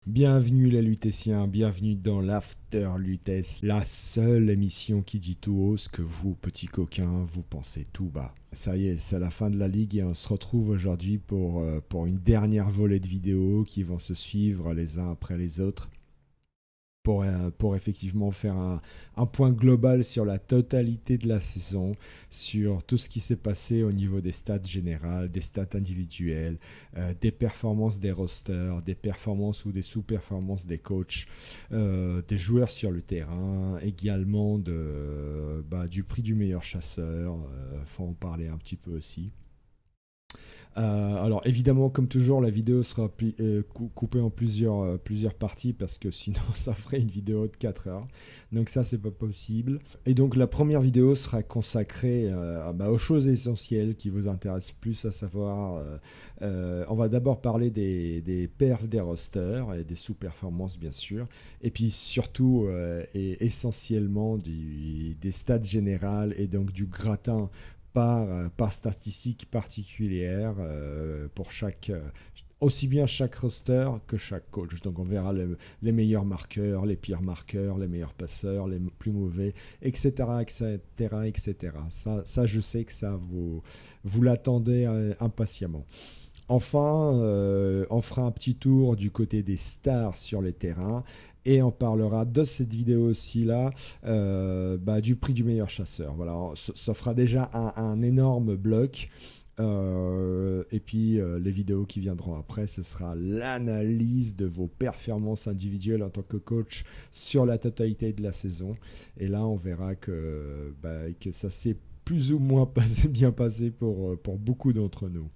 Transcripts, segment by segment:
Bienvenue les lutétiens, bienvenue dans l'After Lutèce, la seule émission qui dit tout haut ce que vous, petits coquins, vous pensez tout bas. Ça y est, c'est la fin de la ligue et on se retrouve aujourd'hui pour une dernière volée de vidéos qui vont se suivre les uns après les autres. Pour effectivement faire un point global sur la totalité de la saison, sur tout ce qui s'est passé au niveau des stats générales, des stats individuelles, des performances des rosters, des performances ou des sous-performances des coachs, des joueurs sur le terrain, également du prix du meilleur chasseur, faut en parler un petit peu aussi. Alors évidemment, comme toujours, la vidéo sera coupée en plusieurs parties parce que sinon ça ferait une vidéo de 4 heures. Donc ça, c'est pas possible. Et donc la première vidéo sera consacrée aux choses essentielles qui vous intéressent plus, à savoir, on va d'abord parler des perfs des rosters et des sous-performances bien sûr, et puis surtout et essentiellement des stats générales et donc du gratin par statistique particulière pour aussi bien chaque roster que chaque coach. Donc on verra les meilleurs marqueurs, les pires marqueurs, les meilleurs passeurs, les plus mauvais, etc. etc. Ça, je sais que ça vous l'attendez impatiemment. Enfin, on fera un petit tour du côté des stars sur les terrains et on parlera de cette vidéo aussi là, du prix du meilleur chasseur. Voilà, ça fera déjà un énorme bloc. Et puis les vidéos qui viendront après, ce sera l'analyse de vos performances individuelles en tant que coach sur la totalité de la saison. Et là, on verra que ça s'est plus ou moins bien passé pour beaucoup d'entre nous.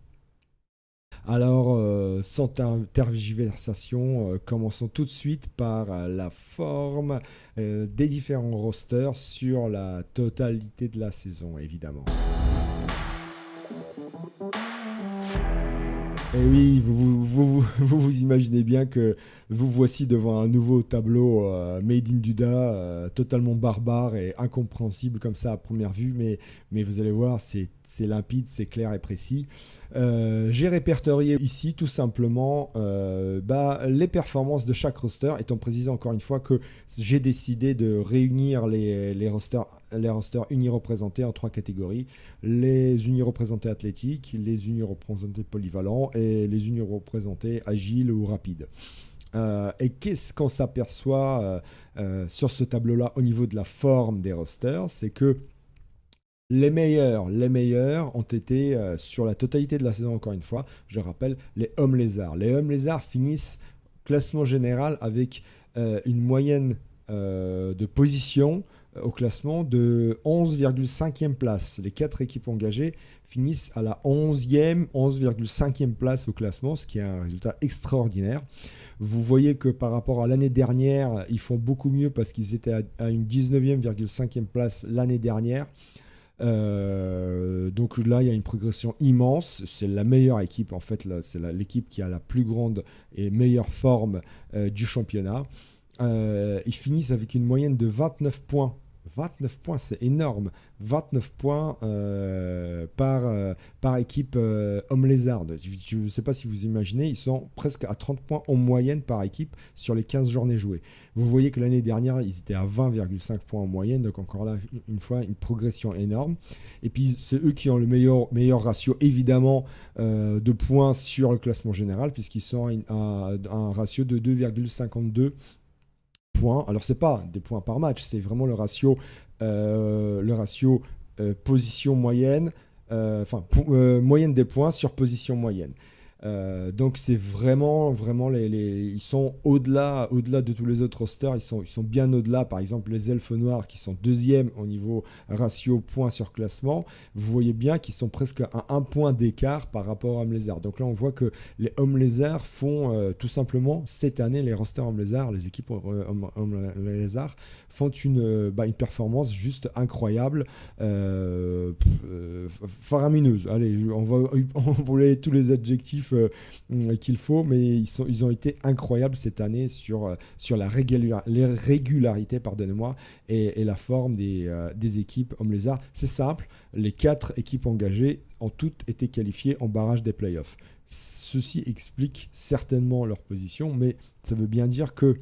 Alors, sans tergiversation, commençons tout de suite par la forme des différents rosters sur la totalité de la saison, évidemment. Et oui, vous imaginez bien que vous voici devant un nouveau tableau Made in Duda, totalement barbare et incompréhensible comme ça à première vue, mais vous allez voir, c'est limpide, c'est clair et précis. J'ai répertorié ici tout simplement les performances de chaque roster, étant précisé encore une fois que j'ai décidé de réunir les rosters unireprésentés en 3 catégories: les unireprésentés athlétiques, les unireprésentés polyvalents et les unireprésentés agiles ou rapides. Et qu'est-ce qu'on s'aperçoit sur ce tableau-là au niveau de la forme des rosters? C'est que les meilleurs ont été sur la totalité de la saison, encore une fois, je rappelle, les hommes lézards. Les hommes lézards finissent classement général avec une moyenne de position au classement de 11,5e place. Les 4 équipes engagées finissent à la 11,5e place au classement, ce qui est un résultat extraordinaire. Vous voyez que par rapport à l'année dernière, ils font beaucoup mieux parce qu'ils étaient à une 19,5e place l'année dernière. Donc là, il y a une progression immense. C'est la meilleure équipe, en fait. C'est l'équipe qui a la plus grande et meilleure forme du championnat. Ils finissent avec une moyenne de 29 points. 29 points, c'est énorme. 29 points par équipe homme lézard. Je ne sais pas si vous imaginez, ils sont presque à 30 points en moyenne par équipe sur les 15 journées jouées. Vous voyez que l'année dernière, ils étaient à 20,5 points en moyenne. Donc encore là, une fois, une progression énorme. Et puis, c'est eux qui ont le meilleur ratio, évidemment, de points sur le classement général, puisqu'ils sont à un ratio de 2,52 points. Alors c'est pas des points par match, c'est vraiment le ratio position moyenne, moyenne des points sur position moyenne. Donc c'est vraiment ils sont au-delà de tous les autres rosters, ils sont bien au-delà. Par exemple, les elfes noirs qui sont deuxième au niveau ratio points sur classement, vous voyez bien qu'ils sont presque à 1 point d'écart par rapport aux hommes lézards. Donc là on voit que les hommes lézards font tout simplement cette année, les rosters hommes lézards, les équipes hommes lézards font une performance juste incroyable, faramineuse. Allez, on va employer tous les adjectifs l'effectif qu'il faut, mais ils ont été incroyables cette année sur la régularité, pardonnez-moi, et la forme des équipes Hommes Lézards. C'est simple, les 4 équipes engagées ont toutes été qualifiées en barrage des playoffs. Ceci explique certainement leur position, mais ça veut bien dire que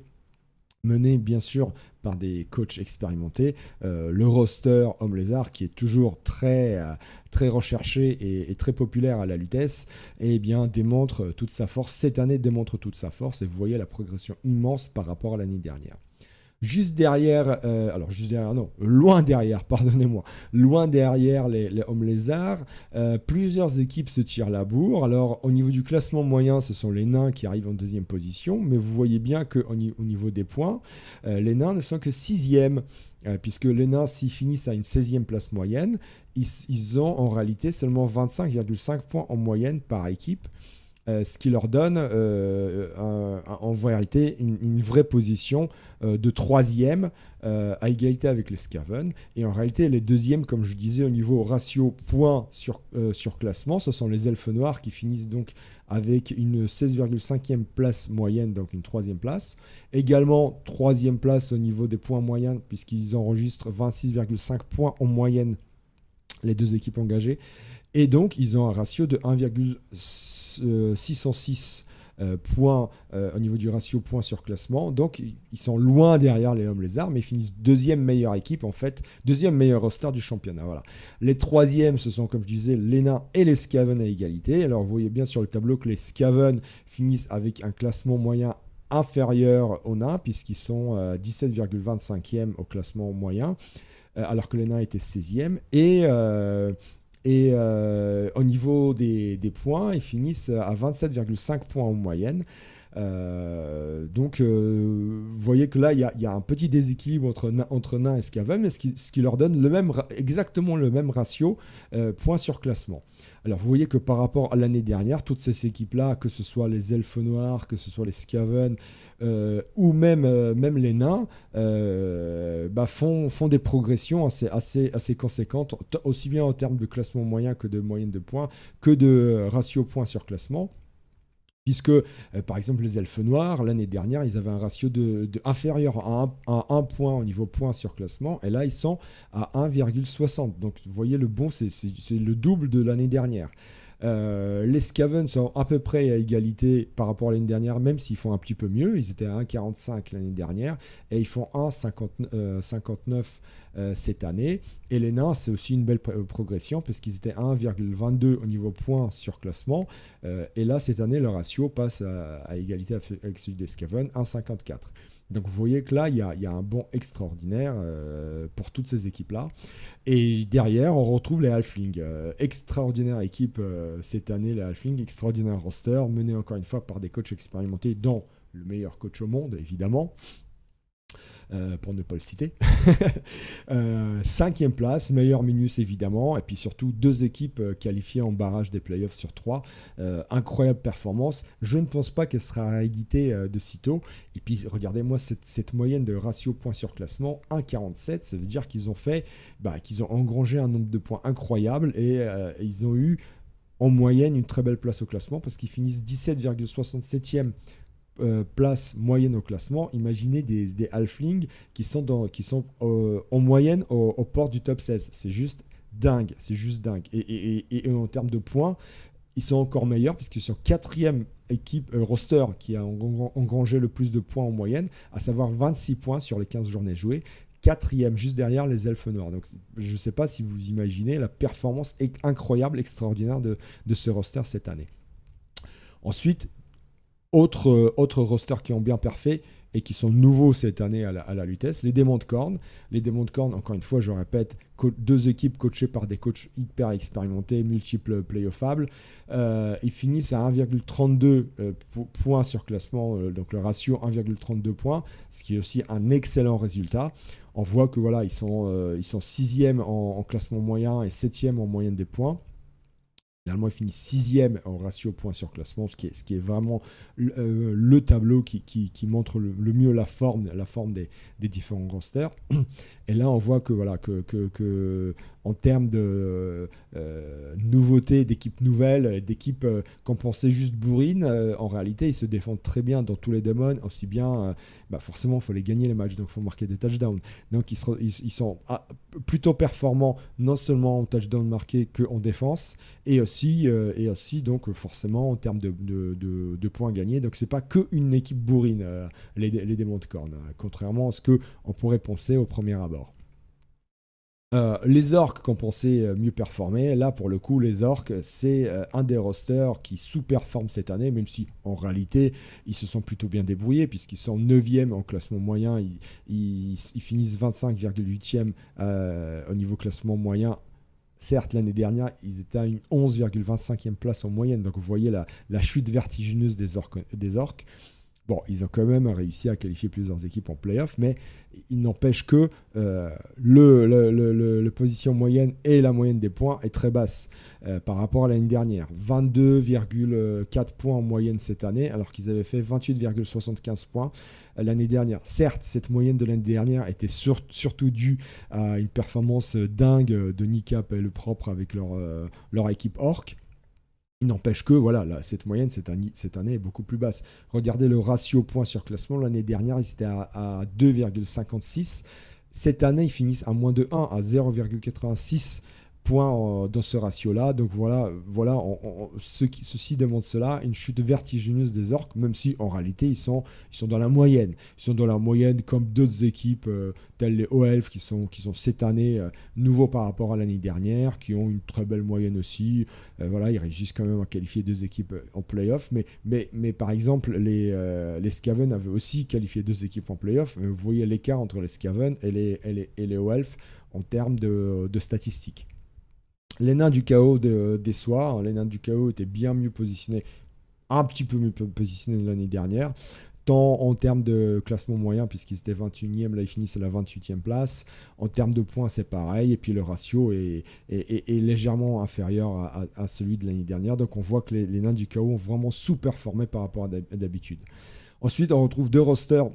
mené bien sûr par des coachs expérimentés, le roster Hommes Lézards qui est toujours très recherché et très populaire à la Lutèce, eh bien démontre toute sa force. Cette année démontre toute sa force et vous voyez la progression immense par rapport à l'année dernière. Loin derrière, pardonnez-moi, loin derrière les Hommes Lézards, plusieurs équipes se tirent la bourre. Alors, au niveau du classement moyen, ce sont les Nains qui arrivent en 2e position, mais vous voyez bien qu'au niveau des points, les Nains ne sont que 6e, puisque les Nains, s'ils finissent à une 16e place moyenne, ils ont en réalité seulement 25,5 points en moyenne par équipe. Ce qui leur donne en vérité une vraie position de 3e à égalité avec les Skaven. Et en réalité, les 2e, comme je disais, au niveau ratio points sur classement, ce sont les Elfes Noirs qui finissent donc avec une 16,5e place moyenne, donc une 3e place. Également, 3e place au niveau des points moyens, puisqu'ils enregistrent 26,5 points en moyenne, les 2 équipes engagées. Et donc, ils ont un ratio de 1,606 points au niveau du ratio points sur classement. Donc, ils sont loin derrière les Hommes Lézards, mais ils finissent 2e meilleure équipe, en fait, 2e meilleur roster du championnat. Voilà. Les 3e, ce sont, comme je disais, les Nains et les Skaven à égalité. Alors, vous voyez bien sur le tableau que les Skaven finissent avec un classement moyen inférieur aux Nains, puisqu'ils sont 17,25e au classement moyen, alors que les Nains étaient 16e. Et au niveau des points, ils finissent à 27,5 points en moyenne. Donc, vous voyez que là, il y a un petit déséquilibre entre Nains et Skaven, mais ce qui leur donne exactement le même ratio points sur classement. Alors, vous voyez que par rapport à l'année dernière, toutes ces équipes-là, que ce soit les Elfes Noirs, que ce soit les Skaven, ou même les Nains, font des progressions assez conséquentes, aussi bien en termes de classement moyen que de moyenne de points, que de ratio points sur classement. Puisque, par exemple, les Elfes Noirs, l'année dernière, ils avaient un ratio inférieur à 1 point au niveau points sur classement, et là, ils sont à 1,60. Donc, vous voyez, le bon, c'est le double de l'année dernière. Les Skaven sont à peu près à égalité par rapport à l'année dernière, même s'ils font un petit peu mieux. Ils étaient à 1,45 l'année dernière et ils font 1,59 cette année. Et les Nains, c'est aussi une belle progression parce qu'ils étaient à 1,22 au niveau points sur classement. Et là, cette année, le ratio passe à égalité avec celui des Skaven, 1,54. Donc vous voyez que là, il y a un bond extraordinaire pour toutes ces équipes-là. Et derrière, on retrouve les Halflings. Extraordinaire équipe cette année, les Halflings. Extraordinaire roster, mené encore une fois par des coachs expérimentés, dont le meilleur coach au monde, évidemment. Pour ne pas le citer. 5e place, meilleur Minus évidemment, et puis surtout 2 équipes qualifiées en barrage des playoffs sur 3. Incroyable performance. Je ne pense pas qu'elle sera rééditée de sitôt. Et puis regardez-moi cette moyenne de ratio points sur classement, 1,47. Ça veut dire qu'ils ont engrangé un nombre de points incroyable et ils ont eu en moyenne une très belle place au classement parce qu'ils finissent 17,67e place moyenne au classement. Imaginez des Halflings qui sont en moyenne aux portes du top 16. C'est juste dingue. Et en termes de points, ils sont encore meilleurs puisqu'ils sont 4e équipe roster qui a engrangé le plus de points en moyenne, à savoir 26 points sur les 15 journées jouées. 4e, juste derrière les Elfes Noirs. Donc, je ne sais pas si vous imaginez la performance incroyable, extraordinaire de ce roster cette année. Ensuite, autres rosters qui ont bien parfait et qui sont nouveaux cette année à la Lutèce, les Démons de Corne. Les Démons de Corne, encore une fois, je répète, 2 équipes coachées par des coachs hyper expérimentés, multiples playoffables. Ils finissent à 1,32 points sur classement, donc le ratio 1,32 points, ce qui est aussi un excellent résultat. On voit que voilà, ils sont 6e en classement moyen et 7e en moyenne des points. Finalement, ils finissent 6e en ratio points sur classement, ce qui est vraiment le tableau qui montre le mieux la forme des différents rosters. Et là, on voit que, voilà, que en termes de nouveautés, d'équipes nouvelles, d'équipes qu'on pensait juste bourrines, en réalité, ils se défendent très bien dans tous les domaines, aussi bien, forcément, il faut les gagner les matchs, donc il faut marquer des touchdowns. Donc, ils sont plutôt performants, non seulement en touchdown marqué qu'en défense, et aussi donc forcément en termes de points gagnés. Donc c'est pas que une équipe bourrine, les démons de corne, contrairement à ce qu'on pourrait penser au premier abord. Les orques qu'on pensait mieux performer, là pour le coup les orques c'est un des rosters qui sous-performe cette année, même si en réalité ils se sont plutôt bien débrouillés puisqu'ils sont 9e en classement moyen, ils finissent 25,8e au niveau classement moyen. Certes, l'année dernière, ils étaient à une 11,25e place en moyenne. Donc, vous voyez la chute vertigineuse des orques. Bon, ils ont quand même réussi à qualifier plusieurs équipes en playoff, mais il n'empêche que la position moyenne et la moyenne des points est très basse par rapport à l'année dernière. 22,4 points en moyenne cette année, alors qu'ils avaient fait 28,75 points l'année dernière. Certes, cette moyenne de l'année dernière était surtout due à une performance dingue de Nicap et le propre avec leur équipe orc. Il n'empêche que voilà, cette moyenne cette année est beaucoup plus basse. Regardez le ratio points sur classement. L'année dernière, ils étaient à 2,56. Cette année, ils finissent à moins de 1, à 0,86 points dans ce ratio-là. Donc voilà ceci demande cela, une chute vertigineuse des orques, même si en réalité, ils sont dans la moyenne. Ils sont dans la moyenne comme d'autres équipes, telles les OELF, qui sont cette année nouveaux par rapport à l'année dernière, qui ont une très belle moyenne aussi. Voilà, ils réussissent quand même à qualifier 2 équipes en play-off. Mais par exemple, les Skaven avaient aussi qualifié 2 équipes en play-off. Vous voyez l'écart entre les Skaven et les OELF en termes de statistiques. Les nains du chaos des soirs, les nains du chaos étaient bien mieux positionnés, un petit peu mieux positionnés l'année dernière, tant en termes de classement moyen, puisqu'ils étaient 21e, là ils finissent à la 28e place. En termes de points, c'est pareil, et puis le ratio est légèrement inférieur à celui de l'année dernière. Donc on voit que les nains du chaos ont vraiment sous-performé par rapport à d'habitude. Ensuite, on retrouve 2 rosters.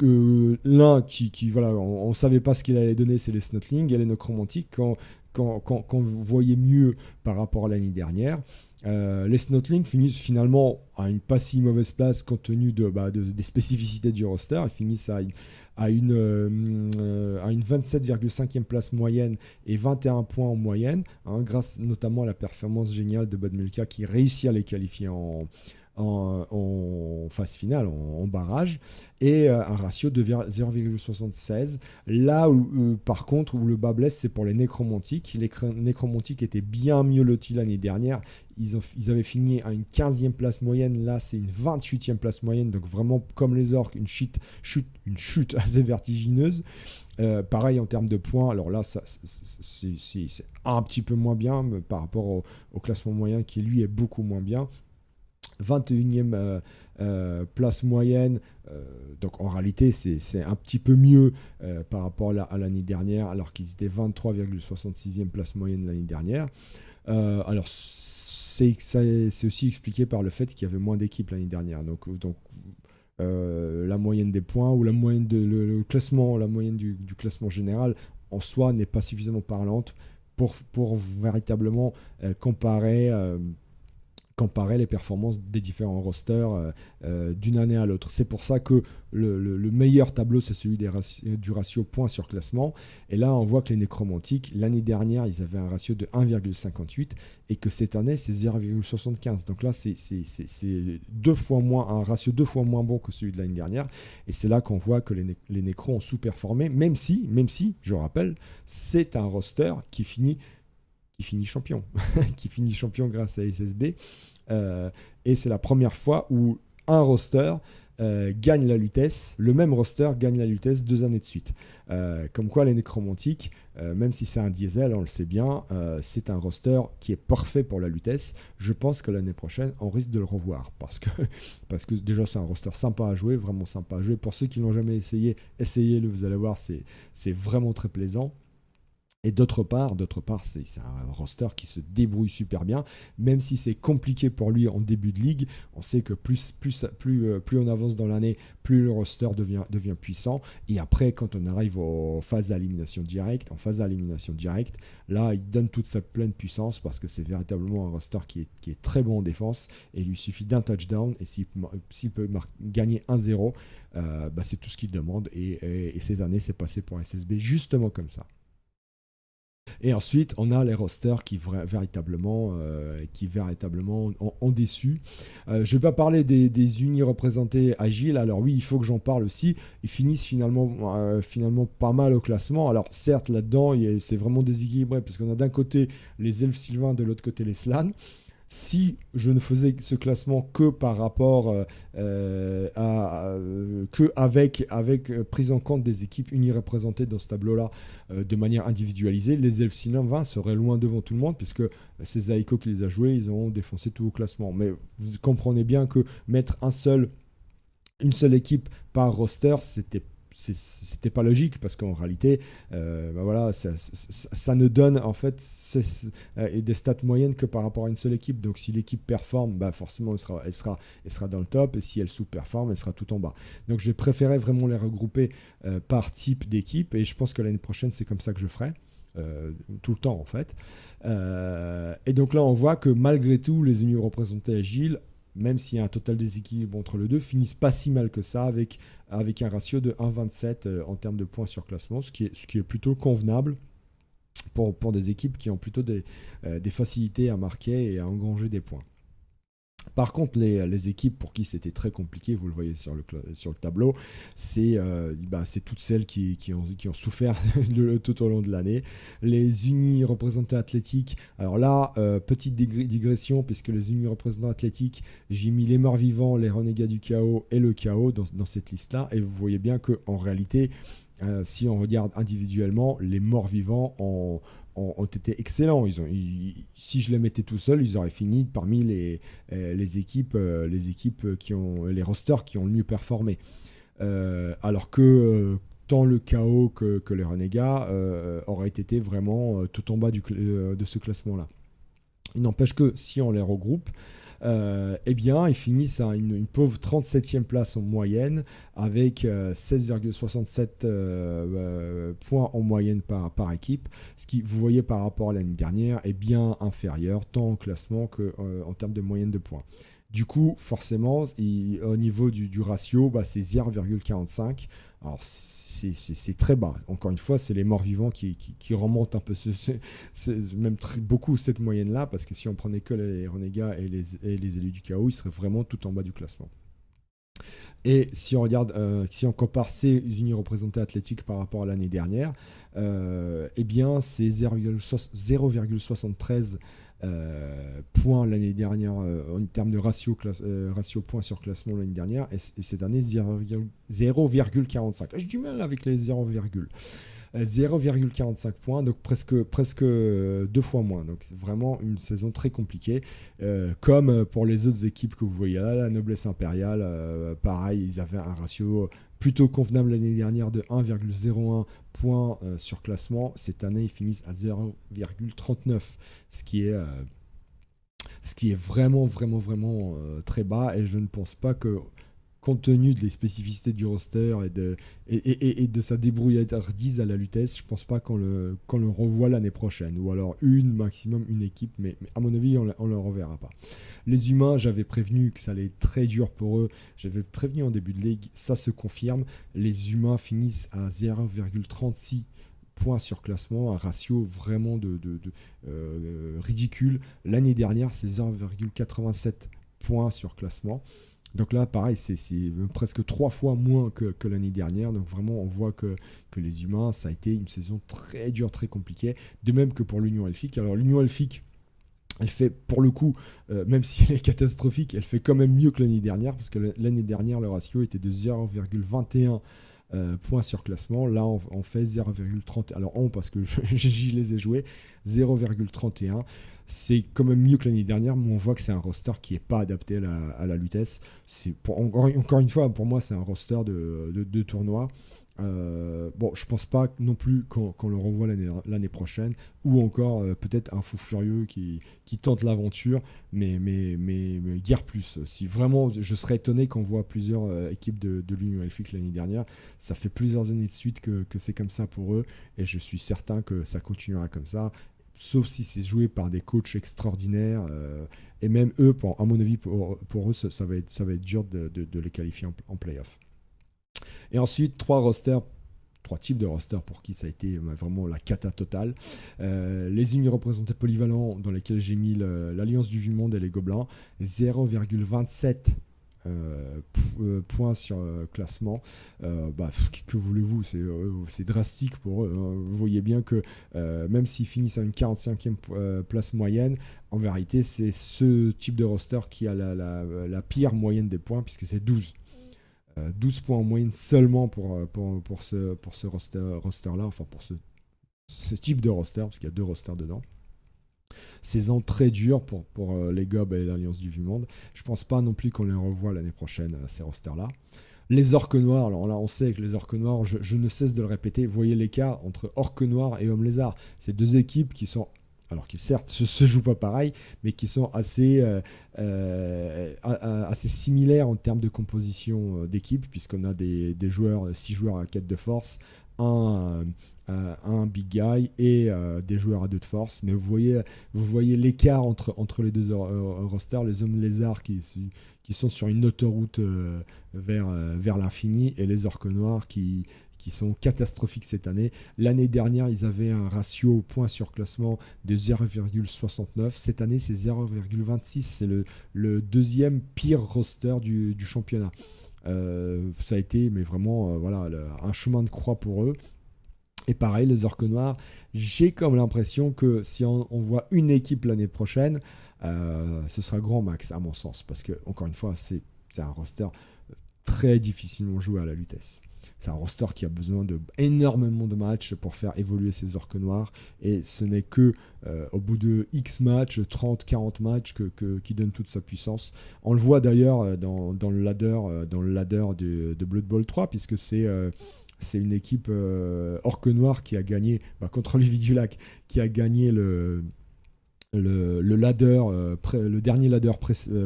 L'un qui voilà, on ne savait pas ce qu'il allait donner, c'est les Snotling et les Necromantiques quand vous voyez mieux par rapport à l'année dernière. Les Snotling finissent finalement à une pas si mauvaise place compte tenu des spécificités du roster. Ils finissent à une 27,5e place moyenne et 21 points en moyenne, grâce notamment à la performance géniale de Bodmelka qui réussit à les qualifier en phase finale, en barrage, et un ratio de 0,76. Là où, par contre, où le bas blesse, c'est pour les Nécromantiques. Les Nécromantiques étaient bien mieux lotis l'année dernière. Ils avaient fini à une 15e place moyenne. Là, c'est une 28e place moyenne. Donc vraiment, comme les orques, une chute assez vertigineuse. Pareil en termes de points. Alors là, c'est un petit peu moins bien par rapport au classement moyen qui, lui, est beaucoup moins bien. 21e place moyenne, donc en réalité c'est un petit peu mieux par rapport à l'année dernière, alors qu'ils étaient 23,66e place moyenne l'année dernière. Alors c'est aussi expliqué par le fait qu'il y avait moins d'équipes l'année dernière, donc la moyenne des points ou la moyenne le classement, la moyenne du classement général en soi n'est pas suffisamment parlante pour véritablement comparer les performances des différents rosters d'une année à l'autre. C'est pour ça que le meilleur tableau, c'est celui du ratio points sur classement. Et là, on voit que les Nécromantiques, l'année dernière, ils avaient un ratio de 1,58 et que cette année, c'est 0,75. Donc là, c'est un ratio 2 fois moins bon que celui de l'année dernière. Et c'est là qu'on voit que les Nécros ont sous-performé, même si, je rappelle, c'est un roster qui finit champion, qui finit champion grâce à SSB. Et c'est la première fois où un roster gagne la Lutèce, le même roster gagne la Lutèce 2 années de suite. Comme quoi les Nécromantiques, même si c'est un diesel, on le sait bien, c'est un roster qui est parfait pour la Lutèce. Je pense que l'année prochaine, on risque de le revoir parce que déjà c'est un roster sympa à jouer, vraiment sympa à jouer. Pour ceux qui ne l'ont jamais essayé, essayez-le, vous allez voir, c'est vraiment très plaisant. Et d'autre part, c'est un roster qui se débrouille super bien, même si c'est compliqué pour lui en début de ligue. On sait que plus on avance dans l'année, plus le roster devient puissant. Et après, quand on arrive en phase d'élimination directe, là, il donne toute sa pleine puissance parce que c'est véritablement un roster qui est très bon en défense. Et il lui suffit d'un touchdown. Et s'il peut gagner 1-0, c'est tout ce qu'il demande. Et cette année, c'est passé pour SSB justement comme ça. Et ensuite, on a les rosters qui véritablement ont déçu. Je ne vais pas parler des unis représentés agiles. Alors oui, il faut que j'en parle aussi. Ils finissent finalement pas mal au classement. Alors certes, là-dedans, c'est vraiment déséquilibré parce qu'on a d'un côté les elfes sylvains, de l'autre côté les slans. Si je ne faisais ce classement que par rapport avec prise en compte des équipes unies représentées dans ce tableau-là de manière individualisée, les elfes sylvains seraient loin devant tout le monde puisque c'est Zaiko qui les a joués, ils ont défoncé tout au classement. Mais vous comprenez bien que mettre une seule équipe par roster, c'était pas logique parce qu'en réalité ça ne donne en fait des stats moyennes que par rapport à une seule équipe. Donc si l'équipe performe, forcément elle sera dans le top, et si elle sous-performe, elle sera tout en bas. Donc j'ai préféré vraiment les regrouper par type d'équipe, et je pense que l'année prochaine c'est comme ça que je ferai. Tout le temps en fait. Et donc là on voit que malgré tout les unions représentées agiles, même s'il y a un total déséquilibre entre les deux, finissent pas si mal que ça avec un ratio de 1,27 en termes de points sur classement, ce qui est plutôt convenable pour des équipes qui ont plutôt des facilités à marquer et à engranger des points. Par contre, les équipes pour qui c'était très compliqué, vous le voyez sur le tableau, c'est toutes celles qui ont souffert tout au long de l'année. Les unis représentants athlétiques, alors là, petite digression, puisque les unis représentants athlétiques, j'ai mis les morts vivants, les renégats du chaos et le chaos dans cette liste-là, et vous voyez bien qu'en réalité, si on regarde individuellement, les morts vivants ont été excellents. Si je les mettais tout seul, ils auraient fini parmi les équipes les rosters qui ont le mieux performé. Alors que tant le chaos que les renégats auraient été vraiment tout en bas de ce classement-là. Il n'empêche que si on les regroupe, ils finissent à une pauvre 37e place en moyenne, avec 16,67 points en moyenne par équipe, ce qui, vous voyez, par rapport à l'année dernière, est bien inférieur, tant en classement qu'en termes de moyenne de points. Du coup, forcément, au niveau du ratio, c'est 0,45. Alors, c'est très bas. Encore une fois, c'est les morts vivants qui remontent un peu beaucoup cette moyenne-là, parce que si on prenait que les renégats et les élus du chaos, ils seraient vraiment tout en bas du classement. Et si on regarde, si on compare ces unis représentés athlétiques par rapport à l'année dernière, c'est 0,73 points l'année dernière en termes de ratio points sur classement l'année dernière, et cette année 0,45. J'ai du mal avec les 0,45 points, donc presque 2 fois moins. Donc c'est vraiment une saison très compliquée. Comme pour les autres équipes que vous voyez là, la Noblesse Impériale, pareil, ils avaient un ratio plutôt convenable l'année dernière de 1,01 points sur classement. Cette année, ils finissent à 0,39, ce qui est vraiment très bas, et je ne pense pas que, compte tenu des spécificités du roster et de sa débrouillardise à la Lutèce, je ne pense pas qu'on le revoit l'année prochaine, ou alors maximum une équipe, mais à mon avis, on ne le reverra pas. Les humains, j'avais prévenu que ça allait être très dur pour eux, j'avais prévenu en début de ligue, ça se confirme. Les humains finissent à 0,36 points sur classement, un ratio vraiment ridicule. L'année dernière, c'est 0,87 points sur classement. Donc là, pareil, c'est presque 3 fois moins que l'année dernière. Donc vraiment, on voit que les humains, ça a été une saison très dure, très compliquée. De même que pour l'Union Elfique. Alors l'Union Elfique, elle fait, pour le coup, même si elle est catastrophique, elle fait quand même mieux que l'année dernière, parce que l'année dernière, le ratio était de 0,21 points sur classement. Là, on fait 0,30. Alors, parce que j'y les ai joués, 0,31. C'est quand même mieux que l'année dernière, mais on voit que c'est un roster qui n'est pas adapté à la Lutèce. Encore une fois, pour moi, c'est un roster de tournoi. Bon, je pense pas non plus qu'on le revoit l'année prochaine, ou encore peut-être un fou furieux qui tente l'aventure, mais guère plus. Si vraiment, je serais étonné qu'on voit plusieurs équipes de l'Union Elfique l'année dernière. Ça fait plusieurs années de suite que c'est comme ça pour eux, et je suis certain que ça continuera comme ça. Sauf si c'est joué par des coachs extraordinaires, et même eux, à mon avis, pour eux, ça va être dur de les qualifier en play-off. Et ensuite, trois types de rosters pour qui ça a été vraiment la cata totale. Les unions représentées polyvalents, dans lesquels j'ai mis l'Alliance du Vieux-Monde et les Gobelins, 0,27 points sur classement. Que voulez-vous, c'est drastique pour eux, hein. Vous voyez bien que même s'ils finissent à une 45e place moyenne, en vérité c'est ce type de roster qui a la pire moyenne des points, puisque c'est 12. 12 points en moyenne seulement pour ce roster-là, enfin pour ce type de roster, parce qu'il y a 2 rosters dedans. Saison très dure pour les Gobs et l'Alliance du Vieux-Monde. Je pense pas non plus qu'on les revoit l'année prochaine, ces rosters-là. Les Orques Noirs, alors là on sait que les Orques Noirs, je ne cesse de le répéter, vous voyez l'écart entre Orques Noirs et Hommes Lézards. C'est 2 équipes qui sont, alors qui certes se jouent pas pareil, mais qui sont assez similaires en termes de composition d'équipe, puisqu'on a des joueurs, 6 joueurs à 4 de force, un big guy et des joueurs à 2 de force. Mais vous voyez l'écart entre les deux rosters, les Hommes Lézards qui sont sur une autoroute vers l'infini, et les Orques Noirs qui sont catastrophiques cette année. L'année dernière, ils avaient un ratio point sur classement de 0,69. Cette année, c'est 0,26. C'est le deuxième pire roster du championnat. Ça a été, mais vraiment, un chemin de croix pour eux. Et pareil, les Orques Noirs, j'ai comme l'impression que si on voit une équipe l'année prochaine, ce sera Grand Max, à mon sens. Parce que, encore une fois, c'est un roster très difficilement joué à la Lutèce. C'est un roster qui a besoin énormément de matchs pour faire évoluer ses Orques Noirs, et ce n'est que au bout de X matchs, 30-40 matchs, qui donne toute sa puissance. On le voit d'ailleurs dans le ladder de Blood Bowl 3, puisque c'est une équipe Orques Noirs qui a gagné contre Lévis du Lac, qui a gagné le ladder, le dernier ladder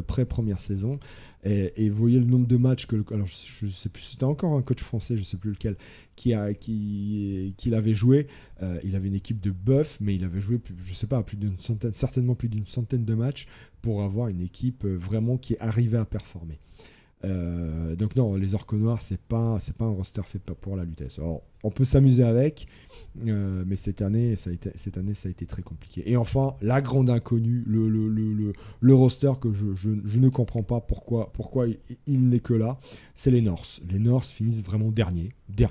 pré-première saison, et vous voyez le nombre de matchs alors je sais plus, c'était encore un coach français, je sais plus lequel, qui l'avait joué. Il avait une équipe de buff, mais il avait joué certainement plus d'une centaine de matchs pour avoir une équipe vraiment qui est arrivée à performer. Donc non, les Orques Noirs, c'est pas un roster fait pour la Lutèce. Alors, on peut s'amuser avec, mais cette année, ça a été très compliqué. Et enfin, la grande inconnue, le roster que je ne comprends pas pourquoi il n'est que là, c'est les Norse. Les Norse finissent vraiment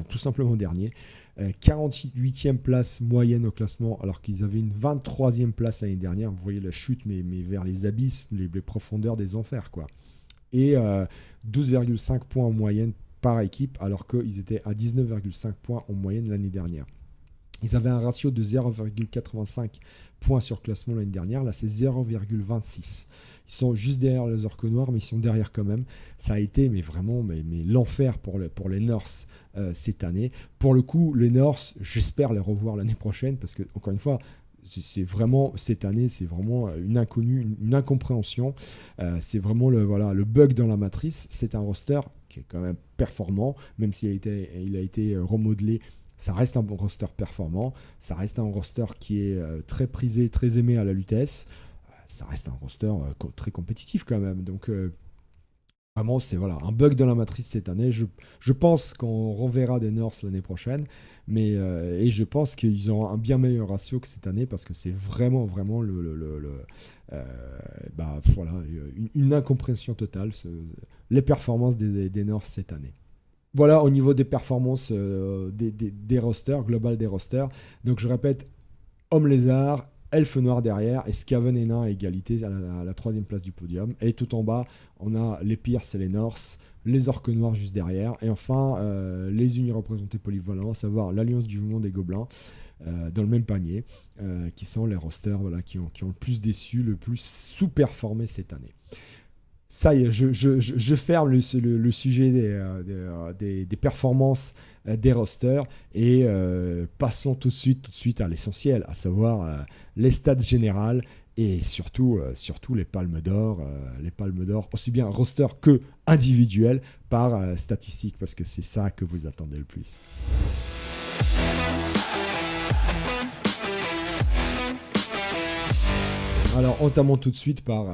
tout simplement dernier. 48e place moyenne au classement, alors qu'ils avaient une 23e place l'année dernière. Vous voyez la chute, mais vers les abysses, les profondeurs des enfers, quoi. Et 12,5 points en moyenne par équipe, alors qu'ils étaient à 19,5 points en moyenne l'année dernière. Ils avaient un ratio de 0,85 points sur classement l'année dernière. Là, c'est 0,26. Ils sont juste derrière les Orques Noirs, mais ils sont derrière quand même. Ça a été vraiment l'enfer pour les Norse cette année. Pour le coup, les Norse, j'espère les revoir l'année prochaine, parce que, encore une fois, c'est vraiment, cette année, c'est vraiment une inconnue, une incompréhension. C'est vraiment le bug dans la matrice. C'est un roster qui est quand même performant, même s'il a été remodelé. Ça reste un bon roster performant. Ça reste un roster qui est très prisé, très aimé à la Lutèce. Ça reste un roster très compétitif quand même. Donc, vraiment, c'est un bug dans la matrice cette année. Je pense qu'on reverra des Norse l'année prochaine, et je pense qu'ils auront un bien meilleur ratio que cette année, parce que c'est vraiment une incompréhension totale, les performances des Norse cette année. Voilà au niveau des performances des rosters, global des rosters. Donc je répète, Hommes Lézards, Elfe Noir derrière et Skaven et Nain à égalité à la troisième place du podium. Et tout en bas, on a les Pierces et les Norse, les Orques Noirs juste derrière. Et enfin, les unis représentés polyvalents, à savoir l'Alliance du Monde des Gobelins, dans le même panier, qui sont les rosters qui ont le plus déçu, le plus sous-performé cette année. Ça y est, je ferme le sujet des performances des rosters et passons tout de suite à l'essentiel, à savoir les stats générales et surtout les palmes d'or, aussi bien roster que individuel par statistique, parce que c'est ça que vous attendez le plus. Alors, entamons tout de suite par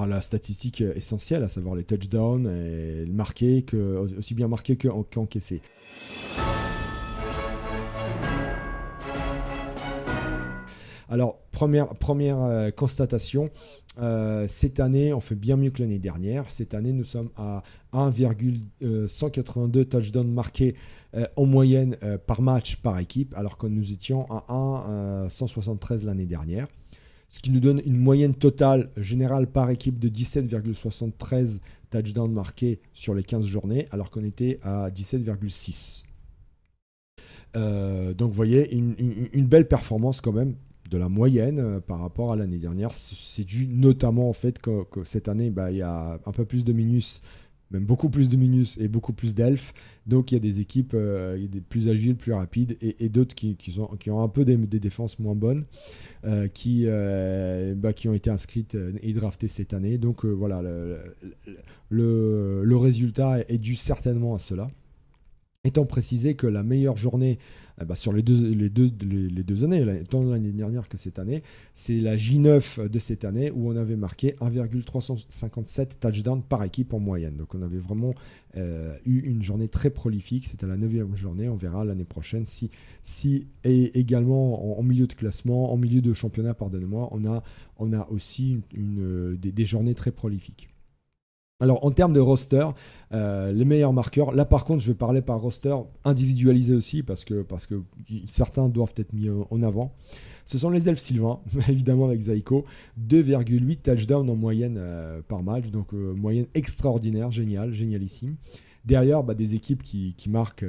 la statistique essentielle, à savoir les touchdowns, et aussi bien marqués qu'encaissés. Alors, première constatation, cette année, on fait bien mieux que l'année dernière. Cette année, nous sommes à 1,182 touchdowns marqués en moyenne par match par équipe, alors que nous étions à 1,173 l'année dernière. Ce qui nous donne une moyenne totale générale par équipe de 17,73 touchdowns marqués sur les 15 journées, alors qu'on était à 17,6. Donc vous voyez, une belle performance quand même de la moyenne par rapport à l'année dernière. C'est dû notamment au fait que cette année, il y a un peu plus de minus, même beaucoup plus de minus et beaucoup plus d'elfes. Donc il y a des équipes plus agiles, plus rapides et d'autres qui ont un peu des défenses moins bonnes, qui ont été inscrites et draftées cette année. Donc voilà, le résultat est dû certainement à cela. Étant précisé que la meilleure journée sur les deux années, tant l'année dernière que cette année, c'est la J9 de cette année où on avait marqué 1,357 touchdowns par équipe en moyenne. Donc on avait vraiment eu une journée très prolifique. C'était la 9e journée. On verra l'année prochaine si et également en milieu de classement, en milieu de championnat, pardonnez-moi, on a aussi des journées très prolifiques. Alors en termes de roster, les meilleurs marqueurs, là par contre je vais parler par roster individualisé aussi parce que certains doivent être mis en avant. Ce sont les elfes sylvains, évidemment avec Zaiko, 2,8 touchdowns en moyenne par match, donc moyenne extraordinaire, génialissime. Derrière, des équipes qui marquent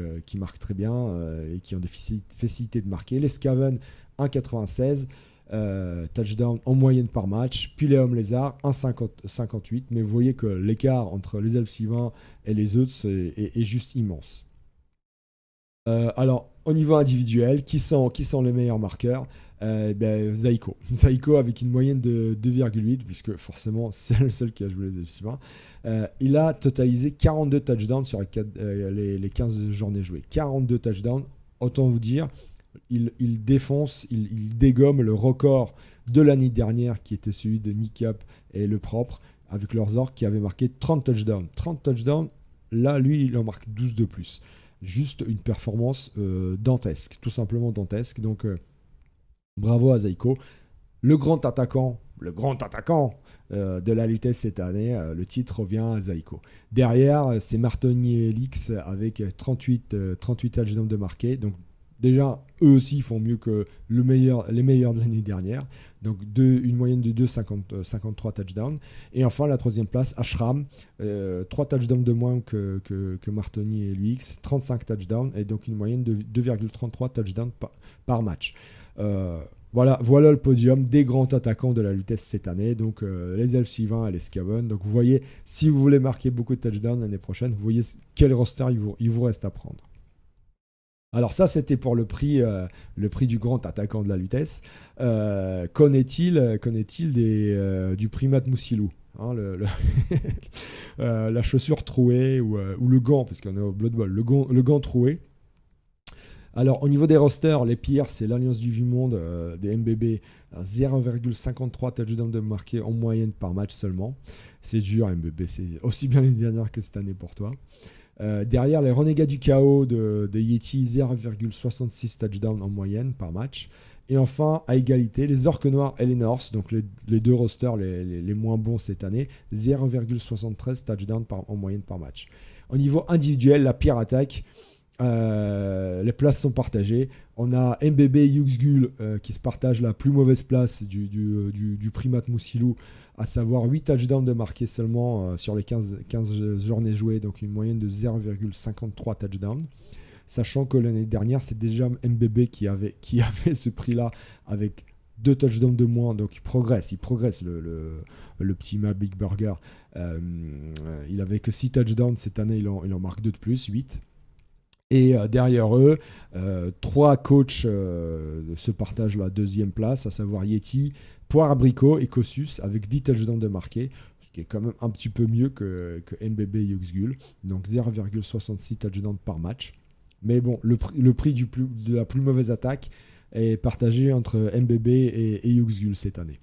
très bien et qui ont des facilités de marquer. Les Skaven, 1,96. Touchdown en moyenne par match, puis les hommes lézards 1,58, mais vous voyez que l'écart entre les elfes sylvains et les autres est juste immense. Alors au niveau individuel, qui sont les meilleurs marqueurs? Zaiko avec une moyenne de 2,8, puisque forcément c'est le seul qui a joué les elfes sylvains. Il a totalisé 42 touchdowns sur les 15 journées jouées, 42 touchdowns, autant vous dire. Il défonce, il dégomme le record de l'année dernière qui était celui de Nickap et le propre avec leurs orques qui avaient marqué 30 touchdowns. 30 touchdowns, là lui il en marque 12 de plus. Juste une performance dantesque, tout simplement dantesque. Donc bravo à Zaiko. Le grand attaquant de la Lutèce cette année, le titre revient à Zaiko. Derrière, c'est Martonier Lix avec 38 touchdowns de marqués. Donc déjà, eux aussi font mieux que les meilleurs de l'année dernière. Donc une moyenne de 2,53 touchdowns. Et enfin, la troisième place, Ashram, 3 touchdowns de moins que Martoni et Luix, 35 touchdowns, et donc une moyenne de 2,33 touchdowns par match. Voilà le podium des grands attaquants de la Lutèce cette année. Donc les elfes sylvains et les Skaven. Donc vous voyez, si vous voulez marquer beaucoup de touchdowns l'année prochaine, vous voyez quel roster il vous reste à prendre. Alors ça, c'était pour le prix du grand attaquant de la Lutèce. Qu'en est-il du primate Moussilou, hein, la chaussure trouée ou le gant, parce qu'on est au Blood Bowl, le gant troué. Alors au niveau des rosters, les pires, c'est l'Alliance du Monde des MBB, 0,53 touchdowns de marqués en moyenne par match seulement. C'est dur MBB, c'est aussi bien l'année dernière que cette année pour toi. Derrière, les Renégats du Chaos de Yeti, 0,66 touchdowns en moyenne par match. Et enfin, à égalité, les Orques Noirs et les Norse, donc les deux rosters les moins bons cette année, 0,73 touchdowns en moyenne par match. Au niveau individuel, la pire attaque, les places sont partagées. On a MBB et Yuxgul qui se partagent la plus mauvaise place du primate Moussilou, à savoir 8 touchdowns de marqués seulement sur les 15 journées jouées, donc une moyenne de 0,53 touchdowns. Sachant que l'année dernière, c'est déjà MBB qui avait ce prix-là avec 2 touchdowns de moins, donc il progresse le petit Matt Big Burger. Il avait que 6 touchdowns cette année, il en marque 2 de plus, 8. Et derrière eux, 3 coachs se partagent la deuxième place, à savoir Yeti, Poire Abricot et Kossus avec 10 touchdowns de marqués, ce qui est quand même un petit peu mieux que MBB et Yuxgul, donc 0,66 touchdowns par match. Mais bon, le prix de la plus mauvaise attaque est partagé entre MBB et Yuxgul cette année.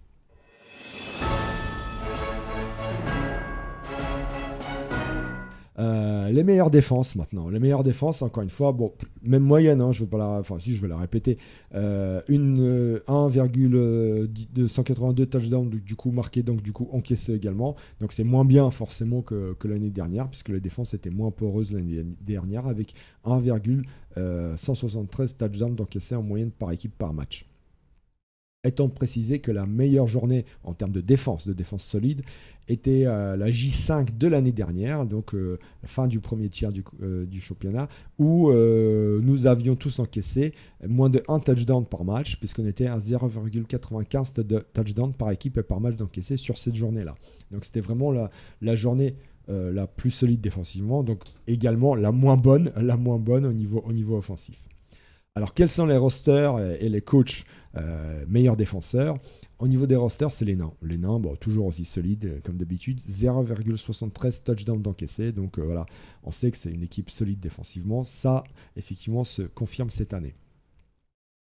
Les meilleures défenses maintenant. Les meilleures défenses, encore une fois, bon, même moyenne, hein, je vais la répéter. 1,182 touchdowns du coup marqués, donc du coup encaissés également. Donc c'est moins bien forcément que l'année dernière, puisque les défenses étaient moins poreuses l'année dernière, avec 1,173 touchdowns encaissés en moyenne par équipe par match. Étant précisé que la meilleure journée en termes de défense solide, était la J5 de l'année dernière, donc la fin du premier tiers du championnat, où nous avions tous encaissé moins de 1 touchdown par match, puisqu'on était à 0,95 touchdown par équipe et par match d'encaissé sur cette journée-là. Donc c'était vraiment la journée la plus solide défensivement, donc également la moins bonne au niveau offensif. Alors, quels sont les rosters et les coachs meilleurs défenseurs? Au niveau des rosters, c'est les nains. Les nains, bon, toujours aussi solides comme d'habitude, 0,73 touchdowns d'encaissés. Donc voilà, on sait que c'est une équipe solide défensivement. Ça, effectivement, se confirme cette année.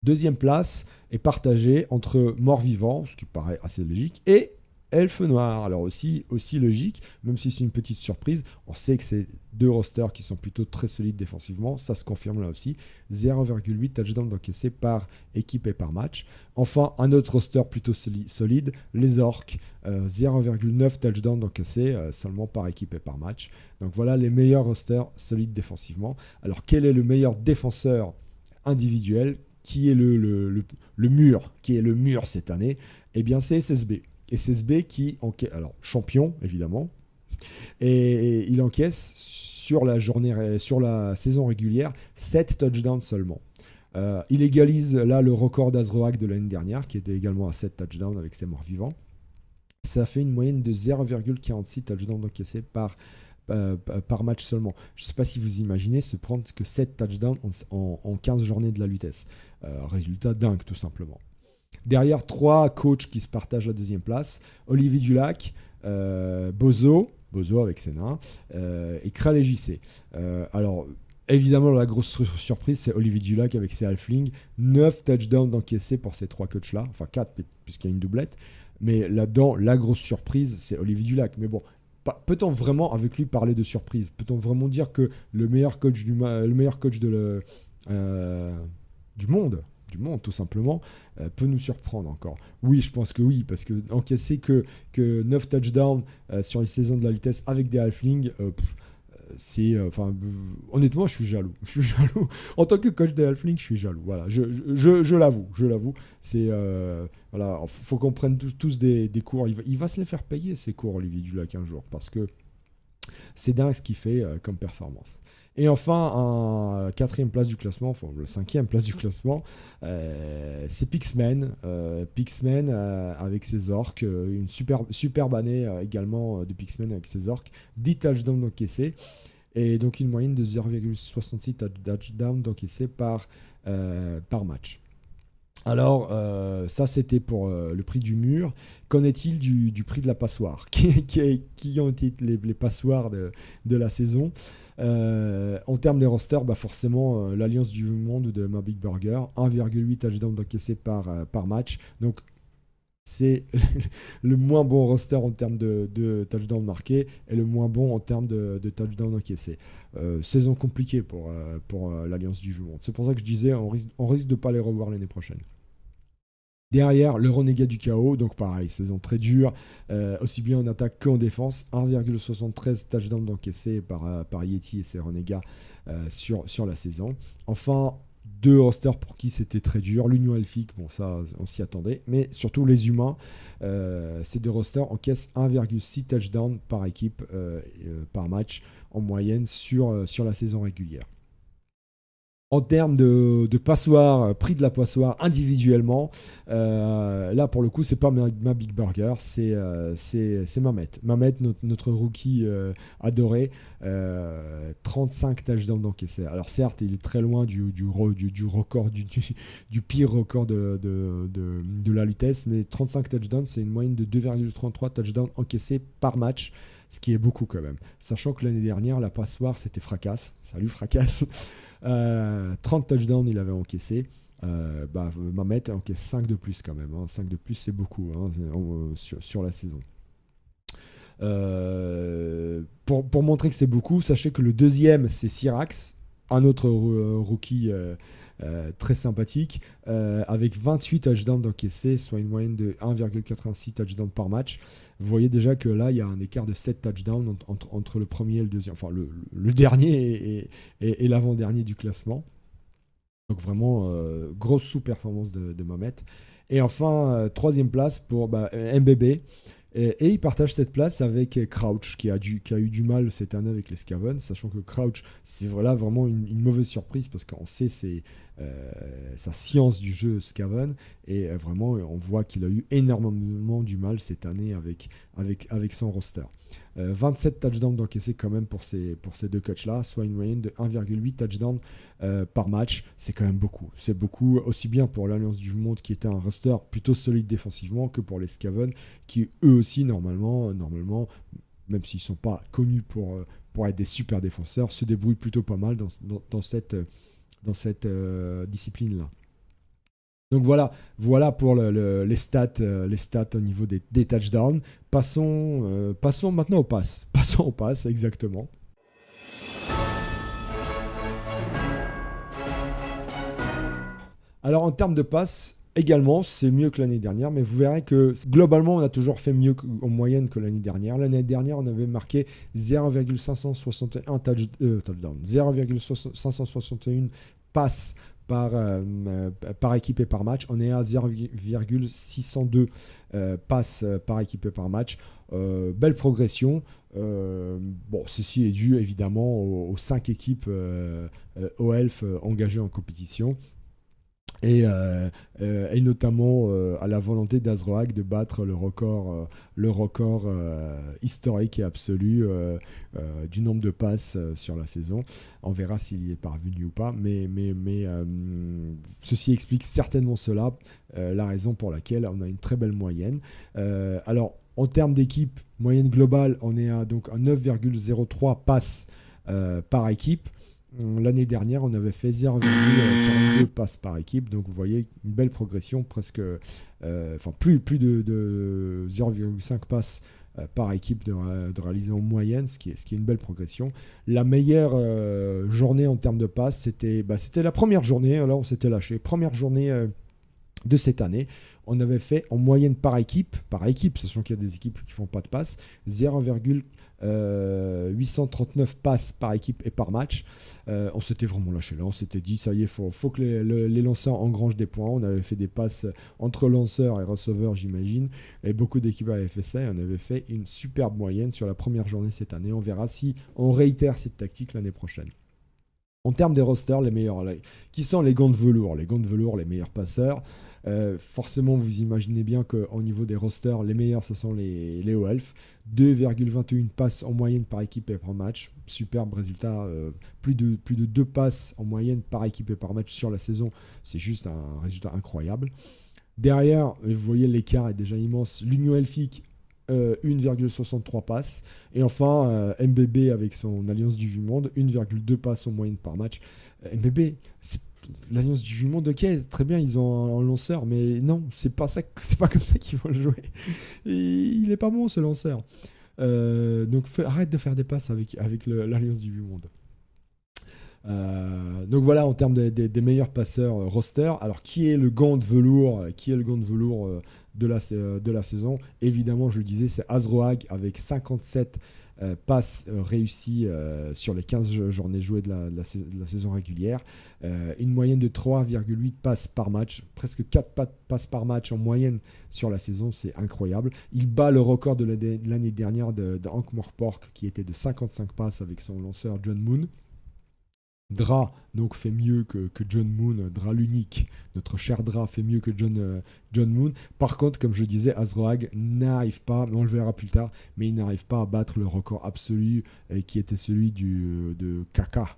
Deuxième place est partagée entre Mort-Vivant, ce qui paraît assez logique, et Elfe Noir. Alors aussi logique, même si c'est une petite surprise, on sait que c'est 2 rosters qui sont plutôt très solides défensivement, ça se confirme là aussi, 0,8 touchdowns d'encaissés par équipe et par match. Enfin, un autre roster plutôt solide, les Orques, 0,9 touchdowns d'encaissés seulement par équipe et par match. Donc voilà les meilleurs rosters solides défensivement. Alors quel est le meilleur défenseur individuel? Qui est le mur? Qui est le mur cette année? Eh bien c'est SSB. SSB qui encaisse, alors champion évidemment, et il encaisse sur la saison régulière 7 touchdowns seulement. Il égalise là le record d'Azroak de l'année dernière, qui était également à 7 touchdowns avec ses morts vivants. Ça fait une moyenne de 0,46 touchdowns encaissés par match seulement. Je ne sais pas si vous imaginez se prendre que 7 touchdowns en 15 journées de la Lutèce. Résultat dingue tout simplement. Derrière, 3 coachs qui se partagent la deuxième place. Olivier Dulac, Bozo avec ses nains, et Kral et JC. Alors, évidemment, la grosse surprise, c'est Olivier Dulac avec ses halflings. 9 touchdowns d'encaissés pour ces 3 coachs-là. Enfin, 4, puisqu'il y a une doublette. Mais là-dedans, la grosse surprise, c'est Olivier Dulac. Mais bon, peut-on vraiment, avec lui, parler de surprise? Peut-on vraiment dire que le meilleur coach du monde, tout simplement, peut nous surprendre encore? Oui, je pense que oui, parce que encaisser que 9 touchdowns sur une saison de la Lutèce avec des halflings, honnêtement, je suis jaloux. En tant que coach des halflings, je suis jaloux. Voilà, je l'avoue. C'est voilà, faut qu'on prenne tous des cours. Il va se les faire payer ces cours, Olivier Dulac, un jour, parce que c'est dingue ce qu'il fait comme performance. Et enfin, la 4e place du classement, enfin la 5e place du classement, c'est Pixman. Pixman avec ses orques, une superbe année également de Pixman avec ses orques, 10 touchdowns encaissés, et donc une moyenne de 0,66 touchdowns encaissés par match. Alors, ça c'était pour le prix du mur. Qu'en est-il du prix de la passoire? Qui ont été les passoires de la saison? En termes des rosters, forcément, l'Alliance du Monde de Ma Big Burger, 1,8 touchdowns encaissés par match. Donc, c'est le moins bon roster en termes de touchdowns marqués et le moins bon en termes de touchdowns encaissés. Saison compliquée pour l'Alliance du Monde. C'est pour ça que je disais, on risque de ne pas les revoir l'année prochaine. Derrière, le renégat du chaos, donc pareil, saison très dure, aussi bien en attaque qu'en défense. 1,73 touchdowns encaissés par Yeti et ses renégats sur la saison. Enfin, deux rosters pour qui c'était très dur. L'Union Elfique, bon ça on s'y attendait, mais surtout les humains, ces deux rosters encaissent 1,6 touchdowns par équipe par match en moyenne sur la saison régulière. En termes de passoire, prix de la passoire individuellement, là pour le coup c'est pas ma Big Burger, c'est Mamet. Mamet, notre rookie adoré, 35 touchdowns encaissés. Alors certes il est très loin du record, du pire record de la vitesse, mais 35 touchdowns c'est une moyenne de 2,33 touchdowns encaissés par match, ce qui est beaucoup quand même. Sachant que l'année dernière la passoire c'était Fracasse, salut Fracasse. 30 touchdowns il avait encaissé. Mamet encaisse 5 de plus quand même. 5 de plus c'est beaucoup sur la saison. Pour montrer que c'est beaucoup, sachez que le deuxième c'est Syrax, un autre rookie très sympathique, avec 28 touchdowns encaissés, soit une moyenne de 1,86 touchdowns par match. Vous voyez déjà que là il y a un écart de 7 touchdowns entre le premier et le deuxième, enfin le dernier et l'avant-dernier du classement. Donc vraiment grosse sous-performance de Mamet. Et enfin troisième place pour MBB. Et il partage cette place avec Crouch, qui a eu du mal cette année avec les Scaven, sachant que Crouch, c'est vraiment une mauvaise surprise, parce qu'on sait sa science du jeu Scaven, et vraiment on voit qu'il a eu énormément du mal cette année avec son roster. 27 touchdowns encaissés quand même pour ces deux coachs-là, soit une moyenne de 1,8 touchdowns par match. C'est quand même beaucoup. C'est beaucoup, aussi bien pour l'Alliance du Monde, qui était un roster plutôt solide défensivement, que pour les Scaven, qui eux aussi, normalement même s'ils ne sont pas connus pour être des super défenseurs, se débrouillent plutôt pas mal dans cette discipline-là. Donc voilà pour les stats au niveau des touchdowns. Passons maintenant aux passes. Passons aux passes, exactement. Alors en termes de passes, également, c'est mieux que l'année dernière, mais vous verrez que globalement, on a toujours fait mieux en moyenne que l'année dernière. L'année dernière, on avait marqué 0,561 touchdowns, 0,561 passes par équipe et par match. On est à 0,602 passes par équipe et par match. Belle progression. Ceci est dû évidemment aux 5 équipes OELF engagées en compétition. Et notamment à la volonté d'Azroag de battre le record historique et absolu du nombre de passes sur la saison. On verra s'il y est parvenu ou pas, mais ceci explique certainement cela, la raison pour laquelle on a une très belle moyenne. Alors, en termes d'équipe, moyenne globale, on est à 9,03 passes par équipe. L'année dernière, on avait fait 0,42 passes par équipe, donc vous voyez une belle progression, presque, plus de 0,5 passes par équipe de réaliser en moyenne, ce qui est une belle progression. La meilleure journée en termes de passes, c'était la première journée, là on s'était lâché, première journée de cette année, on avait fait en moyenne par équipe, sachant qu'il y a des équipes qui ne font pas de passes, 0,839 passes par équipe et par match. On s'était vraiment lâché là, on s'était dit ça y est, faut que les lanceurs engrangent des points. On avait fait des passes entre lanceurs et receveurs, j'imagine, et beaucoup d'équipes avaient fait ça, et on avait fait une superbe moyenne sur la première journée cette année. On verra si on réitère cette tactique l'année prochaine. En termes des rosters, les meilleurs, qui sont les gants de velours, les meilleurs passeurs. Forcément, vous imaginez bien qu'au niveau des rosters, les meilleurs, ce sont les OELF. 2,21 passes en moyenne par équipe et par match. Superbe résultat. Plus de 2 passes en moyenne par équipe et par match sur la saison. C'est juste un résultat incroyable. Derrière, vous voyez, l'écart est déjà immense. L'Union Elfique, 1,63 passes. Et enfin, MBB avec son Alliance du Vu-Monde, 1,2 passes en moyenne par match. MBB, c'est l'Alliance du Vu-Monde, ok, très bien, ils ont un lanceur, mais non, c'est pas comme ça qu'ils vont le jouer. Et il est pas bon, ce lanceur. Donc arrête de faire des passes avec l'Alliance du Vu-Monde. Donc voilà, en termes des meilleurs passeurs roster. Alors, qui est le gant de velours, de la saison? Évidemment, je le disais, c'est Azroag avec 57 passes réussies sur les 15 journées jouées de la saison régulière. Une moyenne de 3,8 passes par match, presque 4 passes par match en moyenne sur la saison, c'est incroyable. Il bat le record de l'année dernière de Hank Morpork qui était de 55 passes avec son lanceur John Moon. Dra donc fait mieux que John Moon, Dra l'unique, notre cher Dra fait mieux que John Moon. Par contre, comme je disais, Azroag n'arrive pas, on le verra plus tard, mais il n'arrive pas à battre le record absolu qui était celui de Kaka,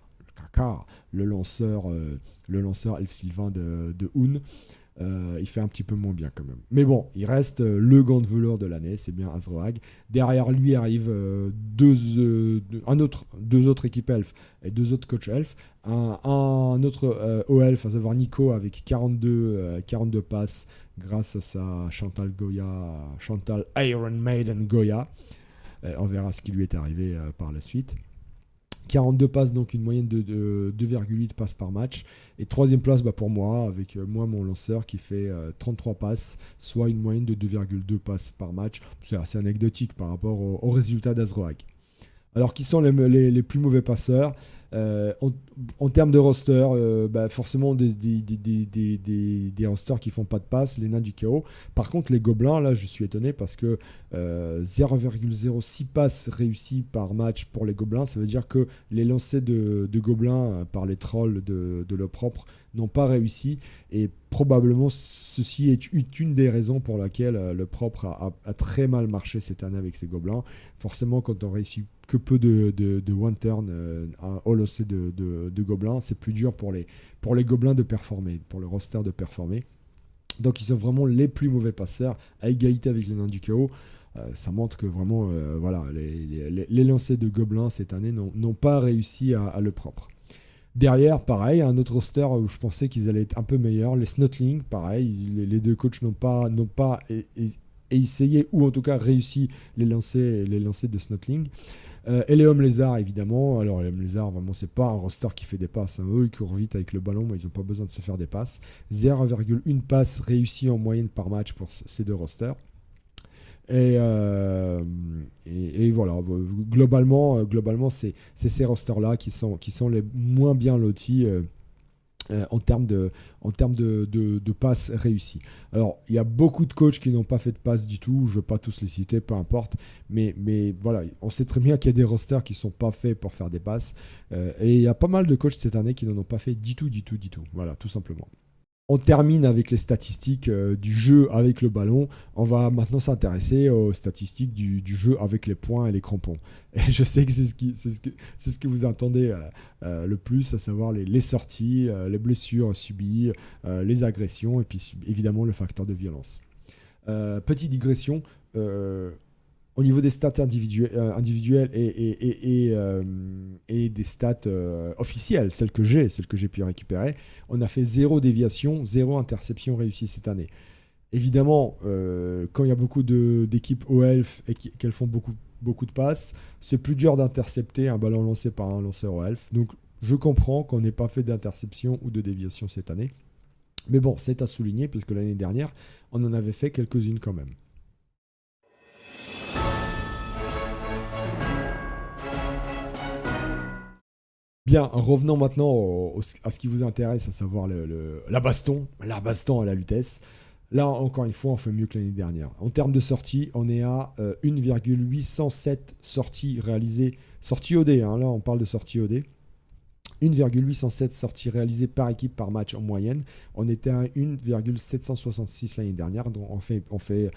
le lanceur elf sylvain de Hoon. Il fait un petit peu moins bien quand même. Mais bon, il reste le gant de velours de l'année, c'est bien Azroag. Derrière lui arrivent deux autres équipes elf et 2 autres coachs elf. Un autre O-elf, à savoir Nico, avec 42 passes grâce à sa Chantal Iron Maiden Goya. On verra ce qui lui est arrivé par la suite. 42 passes, donc une moyenne de 2,8 passes par match. Et troisième place pour moi, avec moi mon lanceur qui fait 33 passes, soit une moyenne de 2,2 passes par match. C'est assez anecdotique par rapport au résultat d'Azroag. Alors, qui sont les plus mauvais passeurs en termes de roster, forcément des rosters qui font pas de passes, les nains du chaos. Par contre, les gobelins, là, je suis étonné parce que 0,06 passes réussies par match pour les gobelins, ça veut dire que les lancers de gobelins par les trolls de l'opprobre n'ont pas réussi. Et probablement, ceci est une des raisons pour laquelle le propre a très mal marché cette année avec ses gobelins. Forcément, quand on réussit que peu de one turn au lancer de gobelins, c'est plus dur pour les gobelins de performer, pour le roster de performer. Donc ils sont vraiment les plus mauvais passeurs, à égalité avec les nains du chaos. Ça montre que vraiment les lancers de gobelins cette année n'ont pas réussi à le propre. Derrière, pareil, un autre roster où je pensais qu'ils allaient être un peu meilleurs, les Snotlings, pareil, les 2 coachs n'ont pas essayé, ou en tout cas réussi les lancers de Snotling. Et les hommes lézards, évidemment. Alors les hommes lézards, vraiment, c'est pas un roster qui fait des passes. Eux, ils courent vite avec le ballon, mais ils n'ont pas besoin de se faire des passes. 0,1 passe réussie en moyenne par match pour ces 2 rosters. Et voilà, globalement c'est ces rosters-là qui sont les moins bien lotis en termes de passes réussies. Alors, il y a beaucoup de coachs qui n'ont pas fait de passes du tout, je ne veux pas tous les citer, peu importe, mais voilà, on sait très bien qu'il y a des rosters qui ne sont pas faits pour faire des passes, et il y a pas mal de coachs cette année qui n'en ont pas fait du tout, voilà, tout simplement. On termine avec les statistiques du jeu avec le ballon. On va maintenant s'intéresser aux statistiques du jeu avec les poings et les crampons. Et je sais que c'est ce que vous entendez le plus, à savoir les sorties, les blessures subies, les agressions et puis évidemment le facteur de violence. Petite digression. Au niveau des stats individuelles et des stats officielles, celles que j'ai pu récupérer, on a fait 0 déviation, 0 interception réussie cette année. Évidemment, quand il y a beaucoup d'équipes O-Elf et qu'elles font beaucoup de passes, c'est plus dur d'intercepter un ballon lancé par un lanceur O-Elf. Donc, je comprends qu'on n'ait pas fait d'interception ou de déviation cette année. Mais bon, c'est à souligner, puisque l'année dernière, on en avait fait quelques-unes quand même. Bien, revenons maintenant à ce qui vous intéresse, à savoir la baston à la vitesse. Là, encore une fois, on fait mieux que l'année dernière. En termes de sorties, on est à 1,807 sorties réalisées. Sorties OD, là on parle de sorties OD. 1,807 sorties réalisées par équipe par match en moyenne. On était à 1,766 l'année dernière, donc on fait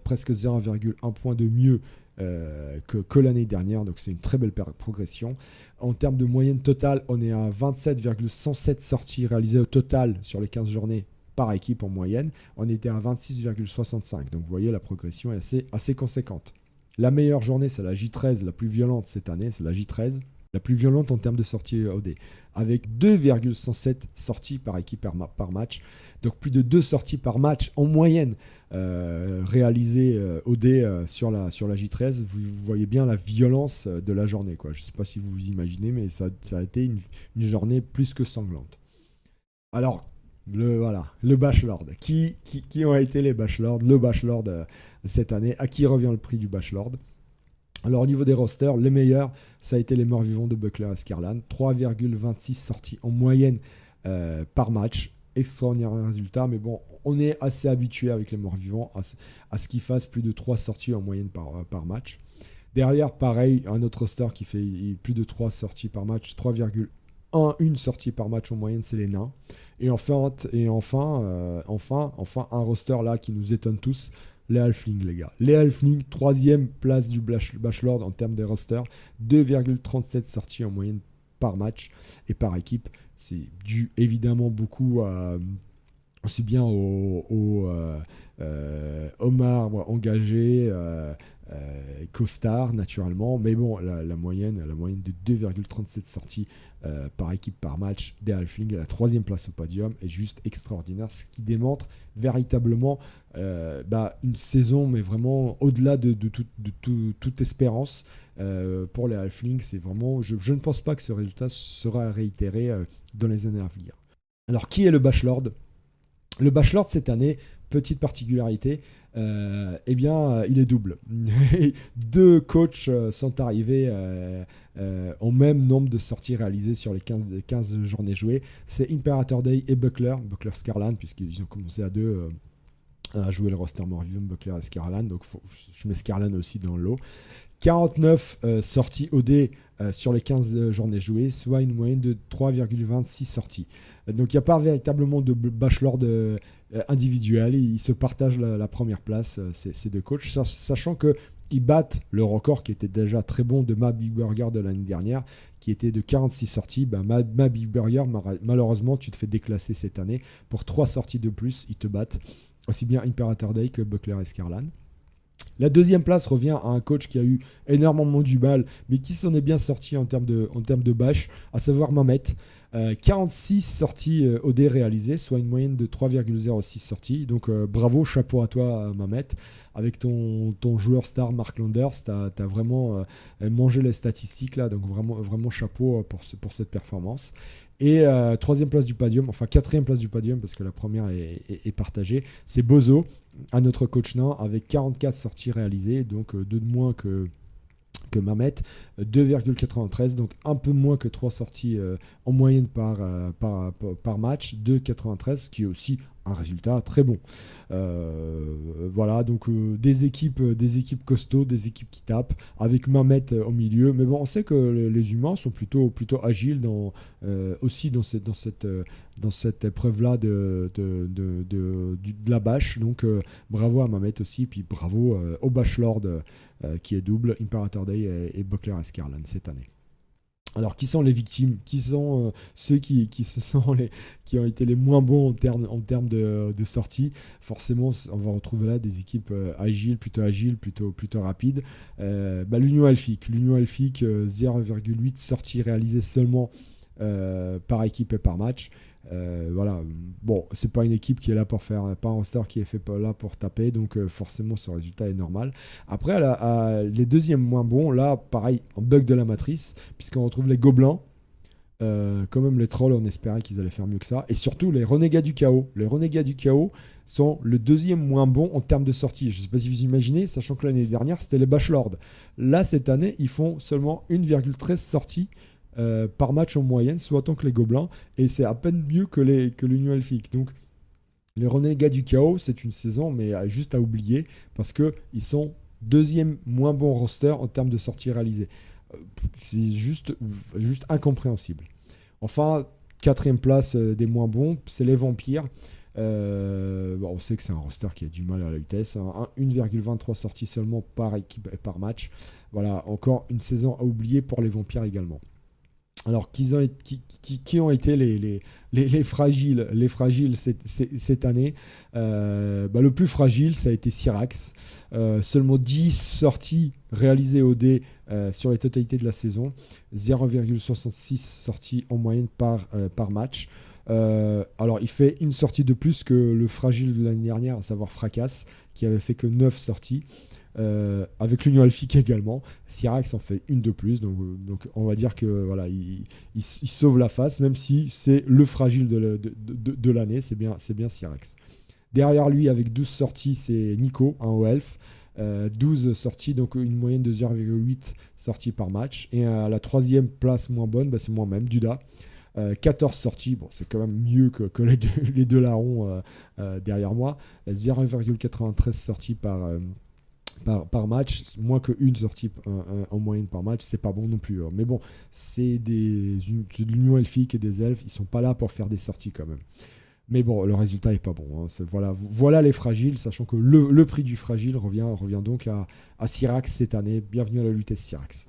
presque 0,1 point de mieux que l'année dernière, donc c'est une très belle progression. En termes de moyenne totale, on est à 27,107 sorties réalisées au total sur les 15 journées par équipe en moyenne. On était à 26,65, donc vous voyez la progression est assez conséquente. La meilleure journée, c'est la J13, la plus violente cette année, c'est la J13. la plus violente en termes de sorties OD, avec 2,107 sorties par équipe par match, donc plus de 2 sorties par match en moyenne réalisées OD sur la J13. Vous voyez bien la violence de la journée, quoi. Je ne sais pas si vous vous imaginez, mais ça a été une journée plus que sanglante. Alors, le Bachelor. Qui ont été les Bachelors? Le Bachelor cette année. À qui revient le prix du Bachelor? Alors au niveau des rosters, le meilleur, ça a été les morts-vivants de Buckler et Scarlan. 3,26 sorties en moyenne par match. Extraordinaire résultat, mais bon, on est assez habitué avec les morts-vivants à ce qu'ils fassent plus de 3 sorties en moyenne par match. Derrière, pareil, un autre roster qui fait plus de 3 sorties par match, 3,1 sortie par match en moyenne, c'est les nains. Et enfin un roster là qui nous étonne tous, les Halflings, les gars. Les Halflings, 3e place du Bachelor en termes de roster, 2,37 sorties en moyenne par match et par équipe. C'est dû évidemment beaucoup aussi bien aux Omar engagé, Costard naturellement, mais bon, la moyenne de 2,37 sorties par équipe par match des Halflings à la 3e place au podium est juste extraordinaire, ce qui démontre véritablement une saison, mais vraiment au-delà de toute espérance pour les Halflings. C'est vraiment, je ne pense pas que ce résultat sera réitéré dans les années à venir. Alors, qui est le Bachelor? Le Bachelor de cette année, petite particularité, il est double. 2 coachs sont arrivés au même nombre de sorties réalisées sur les 15 journées jouées. C'est Imperator Day et Buckler Scarlan, puisqu'ils ont commencé à 2 à jouer le roster mort-vivant, Buckler et Scarlan. Donc je mets Scarlan aussi dans le lot. 49 sorties OD sur les 15 journées jouées, soit une moyenne de 3,26 sorties. Donc il n'y a pas véritablement de Bachelor individuel, ils se partagent la première place, ces 2 coachs, sachant qu'ils battent le record qui était déjà très bon de Ma Big Burger de l'année dernière, qui était de 46 sorties. Ma Big Burger, malheureusement, tu te fais déclasser cette année. Pour 3 sorties de plus, ils te battent, aussi bien Imperator Day que Buckler et Scarlan. La 2e place revient à un coach qui a eu énormément du mal, mais qui s'en est bien sorti en termes de bâche, à savoir Mamet. 46 sorties OD réalisées, soit une moyenne de 3,06 sorties. Donc bravo, chapeau à toi Mamet. Avec ton joueur star Mark Landers, tu as vraiment mangé les statistiques là, donc vraiment chapeau pour cette performance. Et 3e place du podium, enfin 4e place du podium, parce que la première est partagée, c'est Bozo, un autre coach nain, avec 44 sorties réalisées, donc 2 de moins que Mamet, 2,93, donc un peu moins que 3 sorties en moyenne par match, 2,93, qui est aussi un résultat très bon. Voilà, donc des équipes costauds, des équipes qui tapent, avec Mamet au milieu, mais bon, on sait que les humains sont plutôt agiles aussi dans cette épreuve-là de la bâche, donc bravo à Mamet aussi, puis bravo au Bachelor qui est double, Imperator Day et Buckler et Scarlan cette année. Alors, qui sont les victimes? Qui sont ceux qui ont été les moins bons en termes de sortie? Forcément, on va retrouver là des équipes agiles, plutôt rapides. L'Union Elfique, 0,8 sorties réalisées seulement par équipe et par match. Voilà, bon, c'est pas une équipe qui est là pour faire, pas un roster qui est fait là pour taper, donc forcément ce résultat est normal. Après, les 2e moins bons, là, pareil, en bug de la matrice, puisqu'on retrouve les Gobelins. Quand même, les Trolls, on espérait qu'ils allaient faire mieux que ça. Et surtout, les Renégats du Chaos. Les Renégats du Chaos sont le 2e moins bon en termes de sortie. Je ne sais pas si vous imaginez, sachant que l'année dernière, c'était les Bachelors. Là, cette année, ils font seulement 1,13 sorties par match en moyenne, soit autant que les Gobelins, et c'est à peine mieux que l'Union Elfique. Donc les Renégats du Chaos, c'est une saison mais juste à oublier, parce qu'ils sont 2e moins bon roster en termes de sorties réalisées. C'est juste incompréhensible. Enfin, 4e place des moins bons, c'est les Vampires. On sait que c'est un roster qui a du mal à la vitesse, 1,23 sorties seulement par équipe et par match. Voilà, encore une saison à oublier pour les Vampires également. Alors, qui ont été les fragiles, cette année. Le plus fragile, ça a été Syrax. Seulement 10 sorties réalisées au dé sur les totalités de la saison. 0,66 sorties en moyenne par match. Alors, il fait une sortie de plus que le fragile de l'année dernière, à savoir Fracas, qui avait fait que 9 sorties. Avec l'Union Elfique également. Syrax en fait une de plus, donc on va dire que voilà, il sauve la face, même si c'est le fragile de l'année, c'est bien Syrax. Derrière lui, avec 12 sorties, c'est Nico, un haut elfe. 12 sorties, donc une moyenne de 0,8 sorties par match. Et à la troisième place moins bonne, c'est moi-même, Duda. 14 sorties, bon, c'est quand même mieux que les deux larrons derrière moi. 0,93 sorties par match, moins qu'une sortie en moyenne par match, c'est pas bon non plus. Mais bon, c'est de l'Union Elfique et des elfes, ils sont pas là pour faire des sorties quand même. Mais bon, le résultat est pas bon. Voilà les fragiles, sachant que le prix du fragile revient donc à Syrax cette année. Bienvenue à la Lutèce Syrax.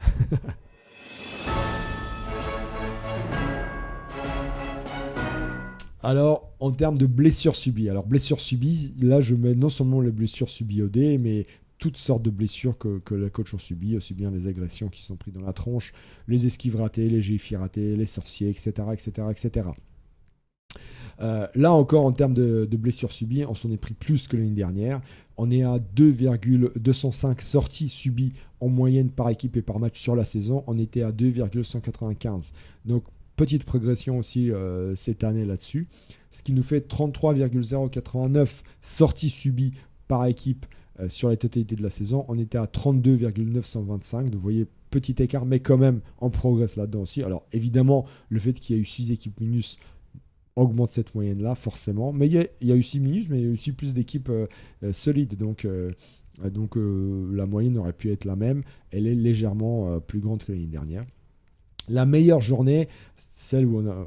Alors, en termes de blessures subies, là je mets non seulement les blessures subies au dé, mais toutes sortes de blessures que les coachs ont subies, aussi bien les agressions qui sont prises dans la tronche, les esquives ratées, les GFI ratés, les sorciers, etc. Là encore, en termes de blessures subies, on s'en est pris plus que l'année dernière. On est à 2,205 sorties subies en moyenne par équipe et par match sur la saison. On était à 2,195. Donc, petite progression aussi cette année là-dessus. Ce qui nous fait 33,089 sorties subies par équipe sur la totalité de la saison. On était à 32,925. Donc, vous voyez, petit écart, mais quand même, on progresse là-dedans aussi. Alors, évidemment, le fait qu'il y ait eu 6 équipes minus augmente cette moyenne-là, forcément. Mais il y a eu 6 minus, mais il y a eu aussi plus d'équipes solides. Donc, la moyenne aurait pu être la même. Elle est légèrement plus grande que l'année dernière. La meilleure journée,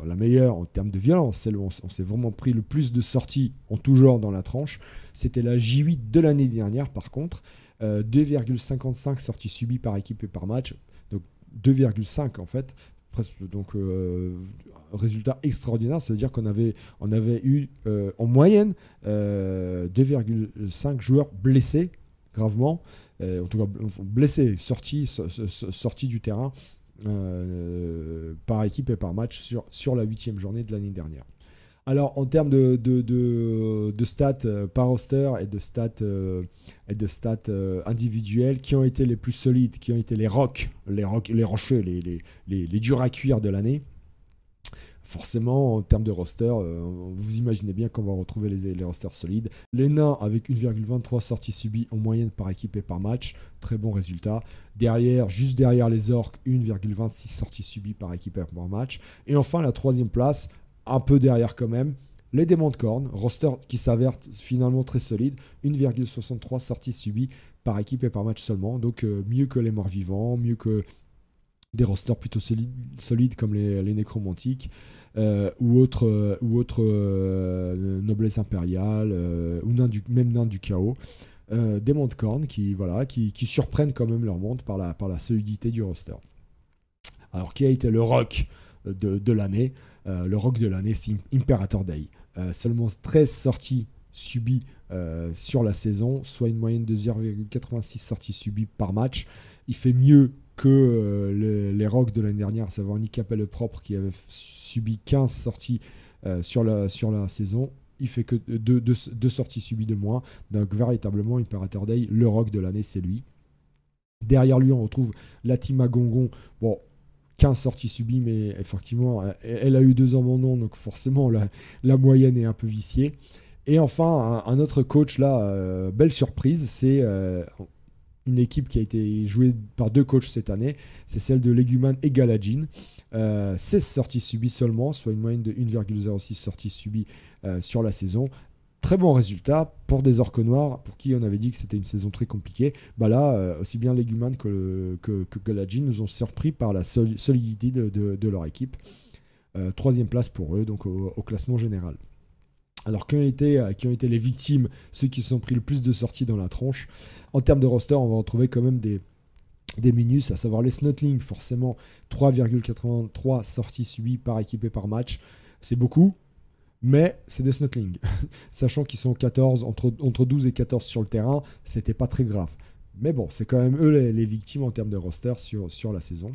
la meilleure en termes de violence, celle où on s'est vraiment pris le plus de sorties en tout genre dans la tranche, c'était la J8 de l'année dernière par contre. 2,55 sorties subies par équipe et par match. Donc 2,5 en fait. Donc résultat extraordinaire, ça veut dire qu'on avait eu en moyenne 2,5 joueurs blessés gravement, en tout cas blessés, sortis du terrain par équipe et par match sur la 8e journée de l'année dernière. Alors en termes de stats par roster et de stats individuelles, qui ont été les plus solides, qui ont été les rocheux, les durs à cuire de l'année. Forcément, en termes de roster, vous imaginez bien qu'on va retrouver les rosters solides. Les nains avec 1,23 sorties subies en moyenne par équipe et par match. Très bon résultat. Juste derrière les orques, 1,26 sorties subies par équipe et par match. Et enfin, la 3e place, un peu derrière quand même, les démons de corne, roster qui s'avère finalement très solide. 1,63 sorties subies par équipe et par match seulement. Donc mieux que les morts vivants, mieux que des rosters plutôt solides comme les nécromantiques ou autres noblesse impériale ou même nains du chaos. Des mondes cornes qui surprennent quand même leur monde par la solidité du roster. Alors qui a été le rock de l'année? Le rock de l'année, c'est Imperator Day. Seulement 13 sorties subies sur la saison, soit une moyenne de 0,86 sorties subies par match. Il fait mieux que les rocks de l'année dernière, à savoir Nick Capel propre qui avait subi 15 sorties sur la saison. Il fait que deux sorties subies de moins. Donc véritablement, Imperator Day, le rock de l'année, c'est lui. Derrière lui, on retrouve Latima Gongon. Bon, 15 sorties subies, mais effectivement, elle a eu 2 abandons, donc forcément, la moyenne est un peu viciée. Et enfin, un autre coach, là, belle surprise, c'est une équipe qui a été jouée par 2 coachs cette année, c'est celle de Leguman et Galadjin. 16 sorties subies seulement, soit une moyenne de 1,06 sorties subies sur la saison. Très bon résultat pour des orques noirs, pour qui on avait dit que c'était une saison très compliquée. Là, aussi bien Leguman que Galadjin nous ont surpris par la solidité de leur équipe. 3e place pour eux, donc au classement général. Alors, qui ont été les victimes, ceux qui se sont pris le plus de sorties dans la tronche? En termes de roster, on va retrouver quand même des des minus, à savoir les Snotling, forcément 3,83 sorties subies par équipe et par match. C'est beaucoup, mais c'est des Snotling. Sachant qu'ils sont 14, entre 12 et 14 sur le terrain, c'était pas très grave. Mais bon, c'est quand même eux les victimes en termes de roster sur la saison.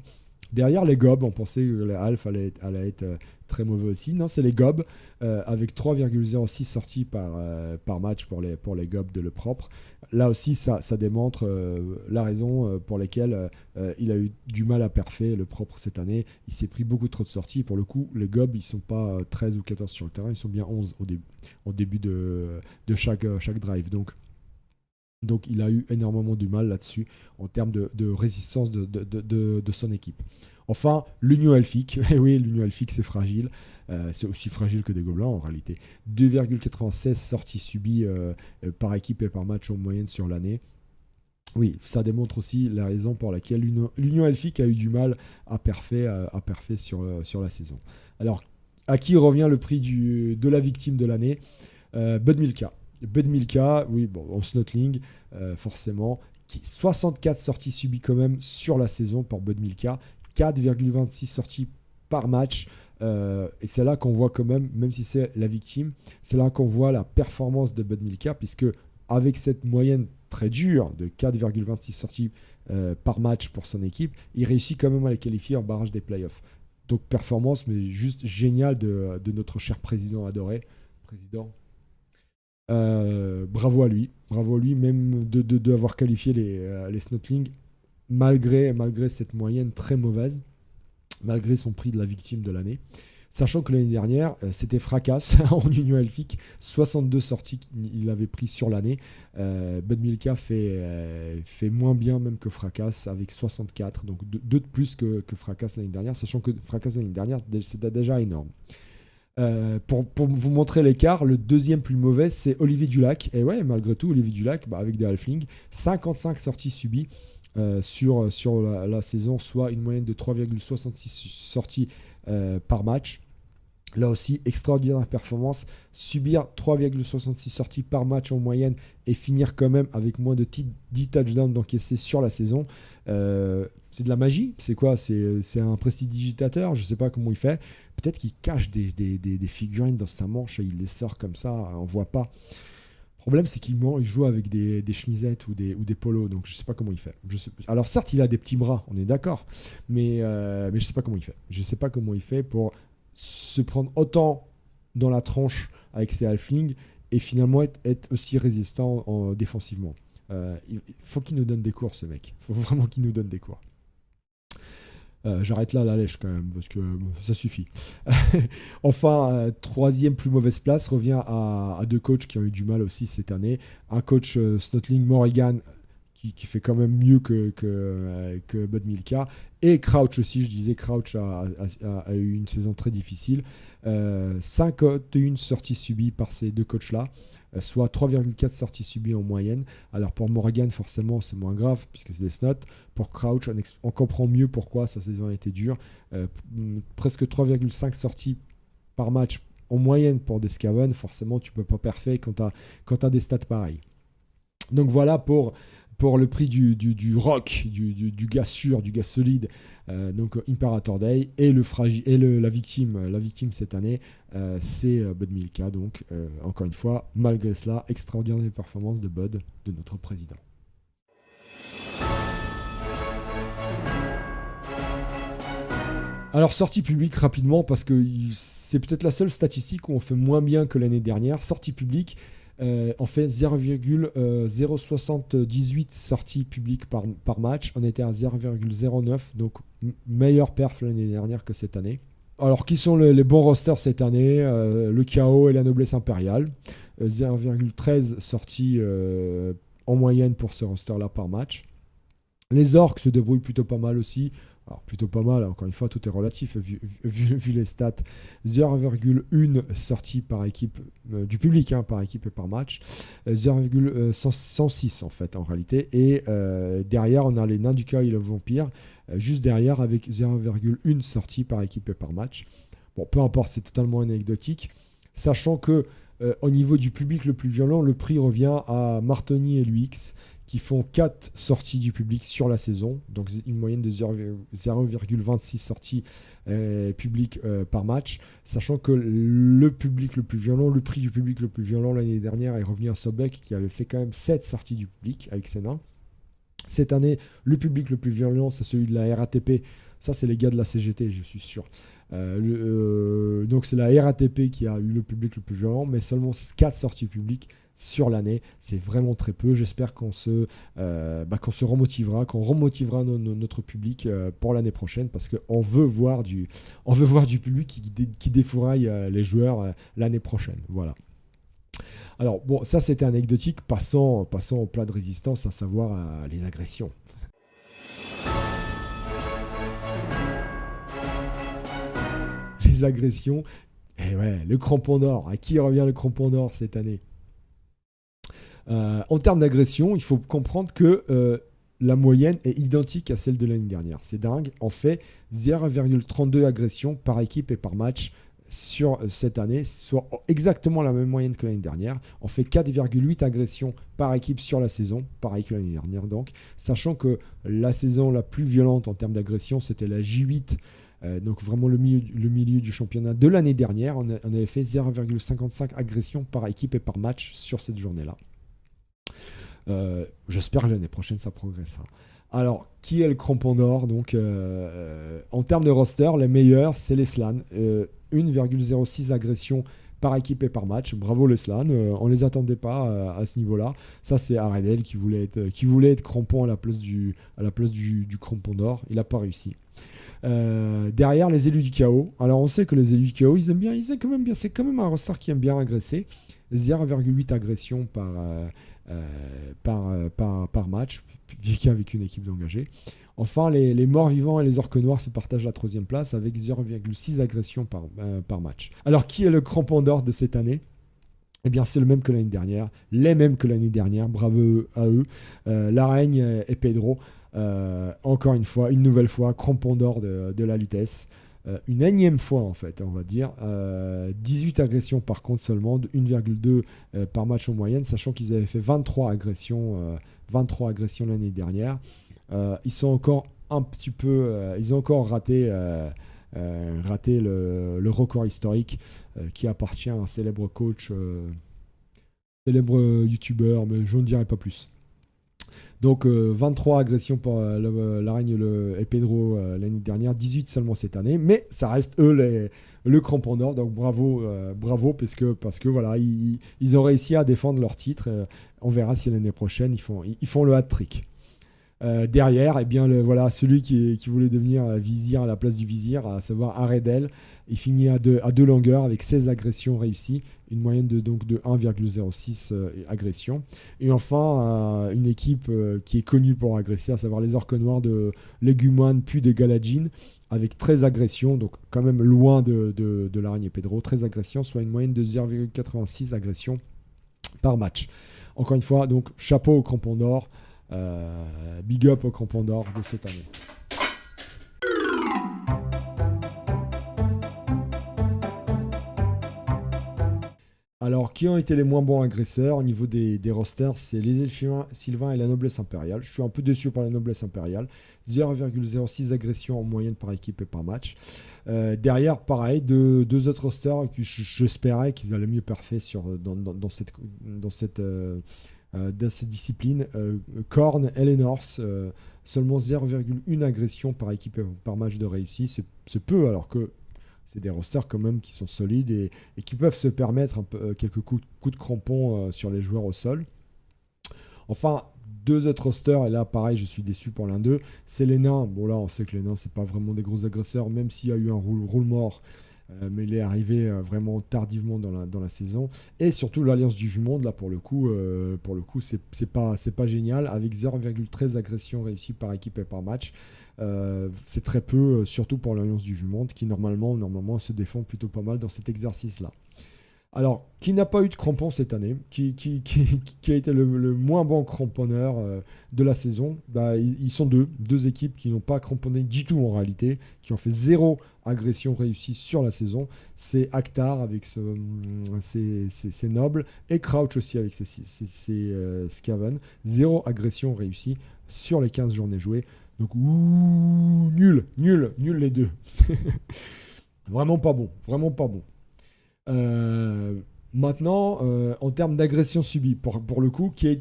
Derrière les Gobs, on pensait que les Alf allait être très mauvais aussi. Non, c'est les Gobs, avec 3,06 sorties par match pour les Gobs de le propre. Là aussi, ça démontre la raison pour laquelle il a eu du mal à perfer le propre cette année. Il s'est pris beaucoup trop de sorties. Pour le coup, les Gobs, ils ne sont pas 13 ou 14 sur le terrain, ils sont bien 11 au début de chaque drive. Donc il a eu énormément du mal là-dessus en termes de résistance de son équipe. Enfin, l'Union Elfique. Oui, l'Union Elfique, c'est fragile. C'est aussi fragile que des Gobelins en réalité. 2,96 sorties subies par équipe et par match en moyenne sur l'année. Oui, ça démontre aussi la raison pour laquelle l'Union Elfique a eu du mal à perfer sur la saison. Alors, à qui revient le prix de la victime de l'année? Bud Milka. Bud Milka, oui, bon, en Snotling, forcément, 64 sorties subies quand même sur la saison pour Bud Milka, 4,26 sorties par match. Et c'est là qu'on voit quand même si c'est la victime, c'est là qu'on voit la performance de Bud Milka, puisque avec cette moyenne très dure de 4,26 sorties par match pour son équipe, il réussit quand même à les qualifier en barrage des playoffs. Donc performance, mais juste géniale de notre cher président adoré. Bravo à lui, même d'avoir qualifié les Snotling malgré cette moyenne très mauvaise, malgré son prix de la victime de l'année. Sachant que l'année dernière, c'était Fracasse en Union Elfique, 62 sorties qu'il avait pris sur l'année. Bud Milka fait moins bien même que Fracasse avec 64, donc 2 de plus que Fracasse l'année dernière, sachant que Fracasse l'année dernière, c'était déjà énorme. Pour vous montrer l'écart, le deuxième plus mauvais, c'est Olivier Dulac. Et ouais, malgré tout, Olivier Dulac, avec des Halflings, 55 sorties subies sur la saison, soit une moyenne de 3,66 sorties par match. Là aussi, extraordinaire performance. Subir 3,66 sorties par match en moyenne et finir quand même avec moins de 10 touchdowns d'encaissés sur la saison. C'est de la magie. C'est quoi? C'est un prestidigitateur. Je ne sais pas comment il fait. Peut-être qu'il cache des figurines dans sa manche et il les sort comme ça. On ne voit pas. Le problème, c'est qu'il joue avec des chemisettes ou des polos. Donc, je ne sais pas comment il fait. Alors, certes, il a des petits bras. On est d'accord. Mais je ne sais pas comment il fait. Je ne sais pas comment il fait pour se prendre autant dans la tronche avec ses halflings et finalement être aussi résistant défensivement. Il faut qu'il nous donne des cours, ce mec. Il faut vraiment qu'il nous donne des cours. J'arrête là la lèche quand même, parce que ça suffit. Enfin, troisième plus mauvaise place revient à deux coachs qui ont eu du mal aussi cette année. Un coach Snotling Morrigan qui fait quand même mieux que Bud Milka. Et Crouch aussi, je disais, Crouch a eu une saison très difficile. 51 sorties subies par ces deux coachs-là, soit 3,4 sorties subies en moyenne. Alors pour Morgan, forcément, c'est moins grave, puisque c'est des snots. Pour Crouch, on comprend mieux pourquoi sa saison a été dure. Presque 3,5 sorties par match en moyenne pour des Scaven. Forcément, tu ne peux pas parfait quand tu as des stats pareils. Donc voilà pour le prix du rock, du gars sûr, du gars solide, donc Imperator Day, et la victime cette année, c'est Bud Milka. Donc encore une fois, malgré cela, extraordinaire performance de Bud, de notre président. Alors, sortie publique rapidement, parce que c'est peut-être la seule statistique où on fait moins bien que l'année dernière. Sortie publique, on fait 0,078 sorties publiques par match. On était à 0,09, donc meilleure perf l'année dernière que cette année. Alors, qui sont les bons rosters cette année? Le Chaos et la Noblesse Impériale. 0,13 sorties en moyenne pour ce roster-là par match. Les Orcs se débrouillent plutôt pas mal aussi. Alors plutôt pas mal, encore une fois, tout est relatif vu les stats. 0,1 sorties par équipe du public, par équipe et par match. 0,106 en fait en réalité. Et derrière, on a les Nains du Chaos et le Vampire, juste derrière avec 0,1 sortie par équipe et par match. Bon, peu importe, c'est totalement anecdotique. Sachant que au niveau du public le plus violent, le prix revient à Martoni et Luix, qui font 4 sorties du public sur la saison, donc une moyenne de 0,26 sorties publiques par match, sachant que le public le plus violent, le prix du public le plus violent l'année dernière est revenu à Sobek, qui avait fait quand même 7 sorties du public avec Senna. Cette année, le public le plus violent, c'est celui de la RATP. Ça, c'est les gars de la CGT, je suis sûr. Donc, c'est la RATP qui a eu le public le plus violent, mais seulement 4 sorties publiques sur l'année. C'est vraiment très peu. J'espère qu'on se remotivera, qu'on remotivera notre public pour l'année prochaine, parce qu'on veut voir du public qui défouraille les joueurs l'année prochaine. Voilà. Alors, bon, ça c'était anecdotique. Passons au plat de résistance, à savoir les agressions. Les agressions, et ouais, le crampon d'or. À qui revient le crampon d'or cette année ? En termes d'agression, il faut comprendre que la moyenne est identique à celle de l'année dernière. C'est dingue. On fait 0,32 agressions par équipe et par match sur cette année, soit exactement la même moyenne que l'année dernière. On fait 4,8 agressions par équipe sur la saison, pareil que l'année dernière donc, sachant que la saison la plus violente en termes d'agression, c'était la J8, donc vraiment le milieu du championnat de l'année dernière. On avait fait 0,55 agressions par équipe et par match sur cette journée-là. J'espère que l'année prochaine ça progressera. Alors, qui est le crampon d'or ? Donc, en termes de roster, les meilleurs, c'est les Slan. 1,06 agressions par équipe et par match. Bravo les Slan. On ne les attendait pas à ce niveau-là. Ça, c'est Aredel qui voulait être crampon à la place du crampon d'or. Il n'a pas réussi. Derrière, les élus du chaos. Alors, on sait que les élus du chaos, ils aiment quand même bien. C'est quand même un roster qui aime bien agresser. 0,8 agressions par match, avec une équipe d'engagés. Enfin, les morts vivants et les orques noirs se partagent la 3e place avec 0,6 agressions par match. Alors, qui est le crampon d'or de cette année ? Eh bien, c'est le même que l'année dernière, les mêmes que l'année dernière, bravo à eux. L'Araigne et Pedro, encore une nouvelle fois, crampon d'or de la Lutèce. Une énième fois en fait, on va dire. 18 agressions par contre seulement, de 1,2 par match en moyenne, sachant qu'ils avaient fait 23 agressions l'année dernière. Ils sont encore un petit peu, ils ont encore raté le record historique qui appartient à un célèbre coach, célèbre youtubeur, mais je ne dirai pas plus. Donc 23 agressions pour l'Araigne et Pedro l'année dernière, 18 seulement cette année, mais ça reste eux le crampon d'or, donc bravo parce que voilà, ils ont réussi à défendre leur titre. On verra si l'année prochaine ils font le hat-trick. Derrière, eh bien, celui qui voulait devenir vizir à la place du vizir, à savoir Aredel, il finit à deux longueurs avec 16 agressions réussies, une moyenne de 1,06 agressions. Et enfin, une équipe qui est connue pour agresser, à savoir les orques noirs de Legumoine puis de Galadjin, avec 13 agressions, donc quand même loin de l'Araigne et Pedro, 13 agressions, soit une moyenne de 0,86 agressions par match. Encore une fois, donc chapeau au crampon d'or. Big up au crampon d'or de cette année. Alors, qui ont été les moins bons agresseurs au niveau des rosters ? C'est les Elfins Sylvain et la Noblesse Impériale. Je suis un peu déçu par la Noblesse Impériale. 0,06 agressions en moyenne par équipe et par match. Derrière, pareil, deux autres rosters que j'espérais qu'ils allaient mieux perfer dans cette discipline. Korn et les Norse, seulement 0,1 agression par équipe et par match de réussi. C'est peu, alors que c'est des rosters quand même qui sont solides et qui peuvent se permettre quelques coups de crampon sur les joueurs au sol. Enfin, deux autres rosters, et là pareil, je suis déçu pour l'un d'eux, c'est les nains. Bon là, on sait que les nains, c'est pas vraiment des gros agresseurs, même s'il y a eu un roule mort, mais il est arrivé vraiment tardivement dans la saison. Et surtout l'Alliance du Jumonde, là pour le coup c'est pas génial, avec 0,13 agressions réussies par équipe et par match. C'est très peu, surtout pour l'Alliance du Jumonde, qui normalement se défend plutôt pas mal dans cet exercice-là. Alors, qui n'a pas eu de crampon cette année, qui a été le moins bon cramponneur de la saison, bah, ils sont deux équipes qui n'ont pas cramponné du tout en réalité, qui ont fait 0 agression réussie sur la saison. C'est Akhtar avec ses nobles et Crouch aussi avec ses Skaven. 0 agression réussie sur les 15 journées jouées. Donc, nul les deux. Vraiment pas bon, vraiment pas bon. Maintenant, en termes d'agression subie, pour le coup, qui a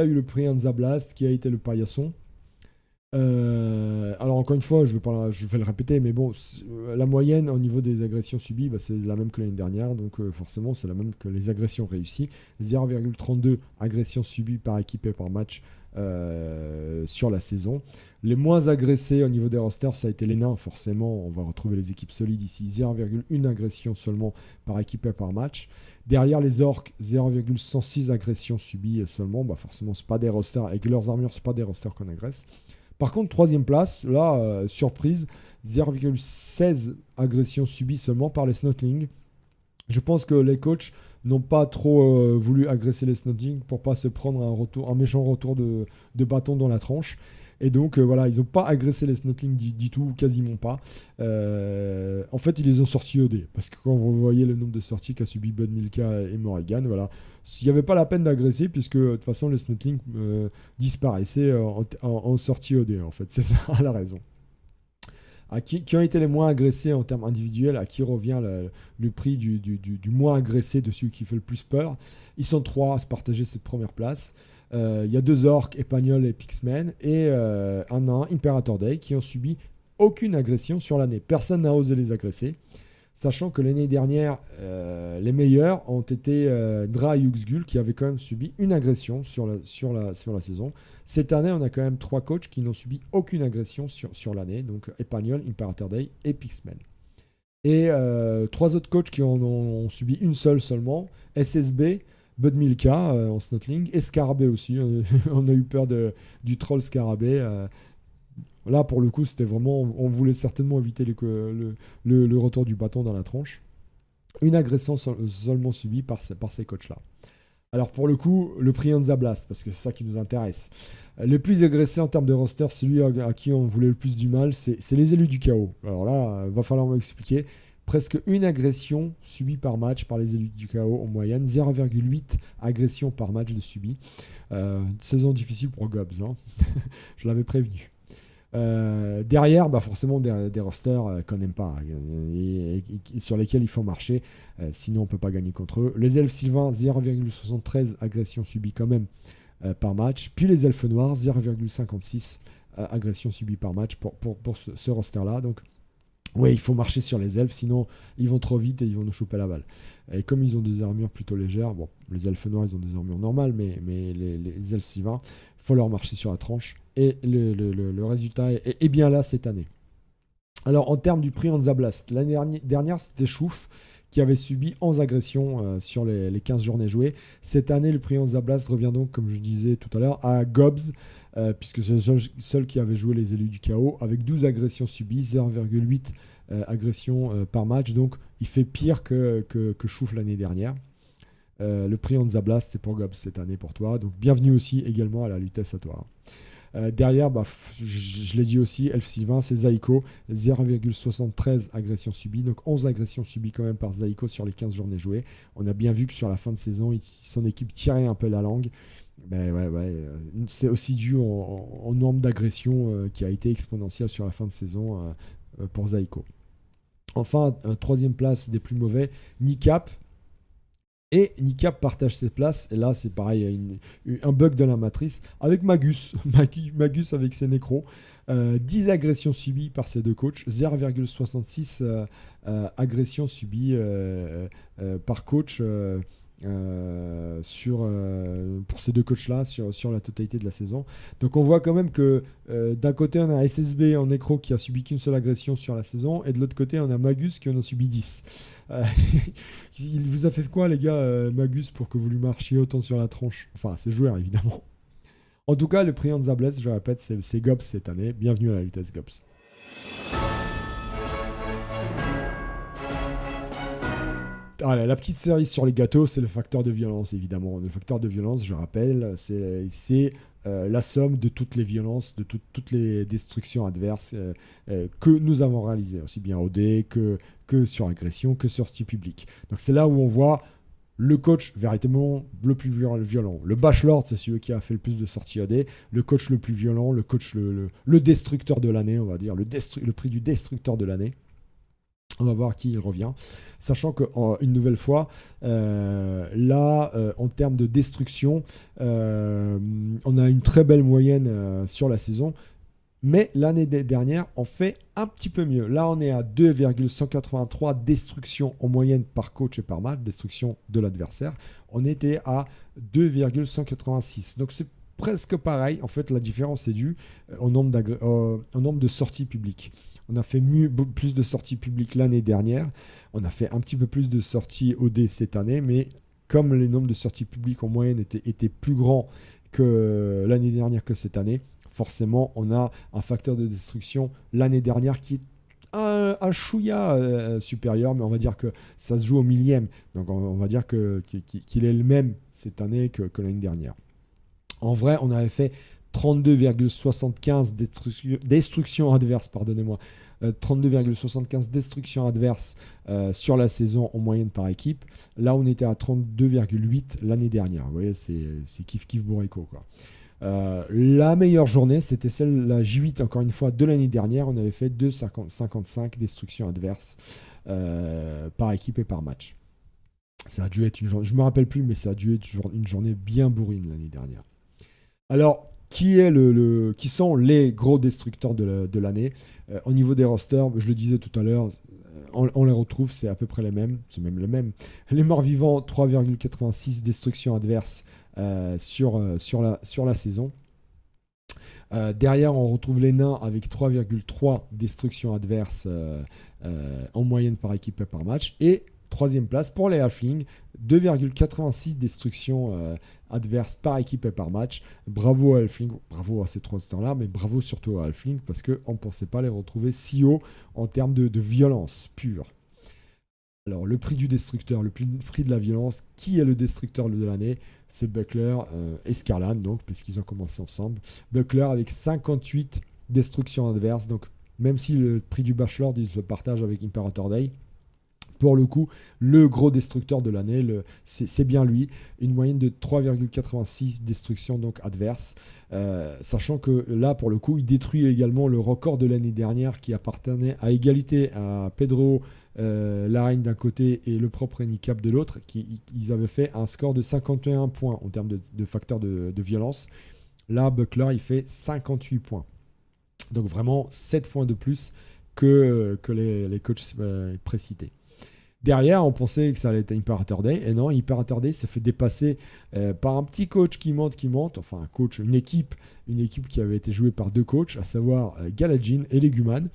eu le prix Hansa Blast, qui a été le paillasson. Alors encore une fois, je vais le répéter, mais bon, la moyenne au niveau des agressions subies, bah, c'est la même que l'année dernière, donc forcément c'est la même que les agressions réussies. 0,32 agressions subies par équipe et par match sur la saison. Les moins agressés au niveau des rosters, ça a été les nains, forcément, on va retrouver les équipes solides ici, 0,1 agression seulement par équipe et par match. Derrière les orques, 0,106 agressions subies seulement, bah forcément c'est pas des rosters, avec leurs armures, c'est pas des rosters qu'on agresse. Par contre, troisième place, là, surprise, 0,16 agressions subies seulement par les Snotlings. Je pense que les coachs n'ont pas trop voulu agresser les Snotlings pour pas se prendre un méchant retour de bâton dans la tranche. Et donc, voilà, ils n'ont pas agressé les Snotlings du tout, ou quasiment pas. En fait, ils les ont sortis au dé. Parce que quand vous voyez le nombre de sorties qu'a subi Bud Milka et Morrigan, voilà, il n'y avait pas la peine d'agresser, puisque de toute façon, les Snotlings disparaissaient en sortie au dé, en fait. C'est ça la raison. Qui ont été les moins agressés en termes individuels, à qui revient le prix du moins agressé, de celui qui fait le plus peur. Ils sont 3 à se partager cette première place. Il y a 2 orques, Epagnol et Pixmen, et un nain, Imperator Day, qui ont subi aucune agression sur l'année. Personne n'a osé les agresser, sachant que l'année dernière, les meilleurs ont été Dra et Uxgul, qui avaient quand même subi une agression sur la saison. Cette année, on a quand même 3 coachs qui n'ont subi aucune agression sur l'année, donc Epagnol, Imperator Day et Pixmen. Et 3 autres coachs qui en ont subi une seule seulement, SSB, Bud Milka en Snotling et Scarabée aussi. On a eu peur du troll Scarabée. Là, pour le coup, c'était vraiment. On voulait certainement éviter le retour du bâton dans la tronche. Une agression seulement subie par ces coachs-là. Alors, pour le coup, le prix Hansa Blast, parce que c'est ça qui nous intéresse. Le plus agressé en termes de roster, celui à qui on voulait le plus du mal, c'est les élus du chaos. Alors là, il va falloir m'expliquer. Presque une agression subie par match par les élus du chaos en moyenne, 0,8 agressions par match de subi. Saison difficile pour Gobs, hein. Je l'avais prévenu. Derrière, bah forcément des rosters qu'on n'aime pas et sur lesquels il faut marcher, sinon on ne peut pas gagner contre eux. Les elfes sylvains, 0,73 agressions subies quand même par match. Puis les elfes noirs, 0,56 agressions subies par match pour ce roster-là. Donc, oui, il faut marcher sur les elfes, sinon ils vont trop vite et ils vont nous choper la balle. Et comme ils ont des armures plutôt légères, bon, les elfes noirs, ils ont des armures normales, mais les elfes sylvains, il faut leur marcher sur la tranche. Et le résultat est bien là cette année. Alors, en termes du prix Hansa Blast, l'année dernière, c'était Chouf qui avait subi 11 agressions sur les 15 journées jouées. Cette année, le prix Hansa Blast revient donc, comme je disais tout à l'heure, à Gobs, puisque c'est le seul qui avait joué les élus du chaos, avec 12 agressions subies, 0,8 agressions par match. Donc, il fait pire que Chouf l'année dernière. Le prix Hansa Blast, c'est pour Gobs cette année pour toi. Donc, bienvenue aussi également à la Lutèce à toi. Derrière, je l'ai dit aussi, Elf Sylvain, c'est Zaiko, 0,73 agressions subies, donc 11 agressions subies quand même par Zaiko sur les 15 journées jouées. On a bien vu que sur la fin de saison, son équipe tirait un peu la langue. Ben c'est aussi dû au nombre d'agressions qui a été exponentiel sur la fin de saison pour Zaiko. Enfin, troisième place des plus mauvais, Nikap. Et Nikap partage ses places, et là c'est pareil, un bug de la matrice, avec Magus, Magus avec ses nécros, 10 agressions subies par ces deux coachs, 0,66 agressions subies par coach pour ces deux coachs-là sur la totalité de la saison. Donc on voit quand même que d'un côté on a SSB en nécro qui a subi qu'une seule agression sur la saison, et de l'autre côté on a Magus qui en a subi 10. Il vous a fait quoi les gars, Magus, pour que vous lui marchiez autant sur la tronche? Enfin, c'est joueur évidemment. En tout cas, le prix Hansa Blast, je répète, c'est Gobs cette année. Bienvenue à la Lutèce Gobs. la petite cerise sur les gâteaux, c'est le facteur de violence, évidemment. Le facteur de violence, je rappelle, c'est la somme de toutes les violences, de toutes les destructions adverses que nous avons réalisées, aussi bien au dé que sur agression, que sortie publique. Donc c'est là où on voit le coach véritablement le plus violent. Le bachelor, c'est celui qui a fait le plus de sorties AD. Le coach le plus violent, le coach le destructeur de l'année, on va dire, le prix du destructeur de l'année. On va voir qui il revient. Sachant qu'une nouvelle fois, en termes de destruction, on a une très belle moyenne sur la saison. Mais l'année dernière, on fait un petit peu mieux. Là, on est à 2,183 destructions en moyenne par coach et par match, destruction de l'adversaire. On était à 2,186. Donc, c'est presque pareil. En fait, la différence est due au nombre de sorties publiques. On a fait plus de sorties publiques l'année dernière. On a fait un petit peu plus de sorties OD cette année. Mais comme le nombre de sorties publiques en moyenne était plus grand que l'année dernière que cette année, forcément, on a un facteur de destruction l'année dernière qui est un chouïa supérieur, mais on va dire que ça se joue au millième. Donc, on va dire qu'il est le même cette année que l'année dernière. En vrai, on avait fait 32,75 destructions adverses, pardonnez-moi. 32,75 destructions adverses sur la saison en moyenne par équipe. Là, on était à 32,8 l'année dernière. Vous voyez, c'est kiff bourrico, quoi. La meilleure journée, c'était celle, la J8, encore une fois, de l'année dernière. On avait fait 2,55 destructions adverses par équipe et par match. Ça a dû être une journée, je ne me rappelle plus, mais ça a dû être une journée bien bourrine l'année dernière. Alors, qui sont les gros destructeurs de l'année au niveau des rosters, je le disais tout à l'heure, on les retrouve, c'est à peu près les mêmes, c'est même les mêmes. Les morts vivants, 3,86 destructions adverses sur la saison. Derrière, on retrouve les nains avec 3,3 destructions adverses en moyenne par équipe et par match. Et troisième place pour les halflings, 2,86 destructions adverses par équipe et par match. Bravo aux halflings, bravo à ces trois rosters-là, mais bravo surtout aux halflings parce qu'on ne pensait pas les retrouver si haut en termes de violence pure. Alors, le prix du destructeur, le prix de la violence, qui est le destructeur de l'année? C'est Buckler et Scarlan, donc, puisqu'ils ont commencé ensemble. Buckler avec 58 destructions adverses, donc même si le prix du Bachelor, il se partage avec Imperator Day, pour le coup, le gros destructeur de l'année, c'est bien lui. Une moyenne de 3,86 destructions donc adverses. Sachant que là, pour le coup, il détruit également le record de l'année dernière qui appartenait à égalité à Pedro Larraine d'un côté et le propre handicap de l'autre. Ils avaient fait un score de 51 points en termes de facteurs de violence. Là, Buckler, il fait 58 points. Donc vraiment 7 points de plus que les coachs précités. Derrière, on pensait que ça allait être Imperator Day. Et non, Imperator Day se fait dépasser par un petit coach qui monte. Enfin, un coach, une équipe qui avait été jouée par deux coachs, à savoir Galadjin et Leguman.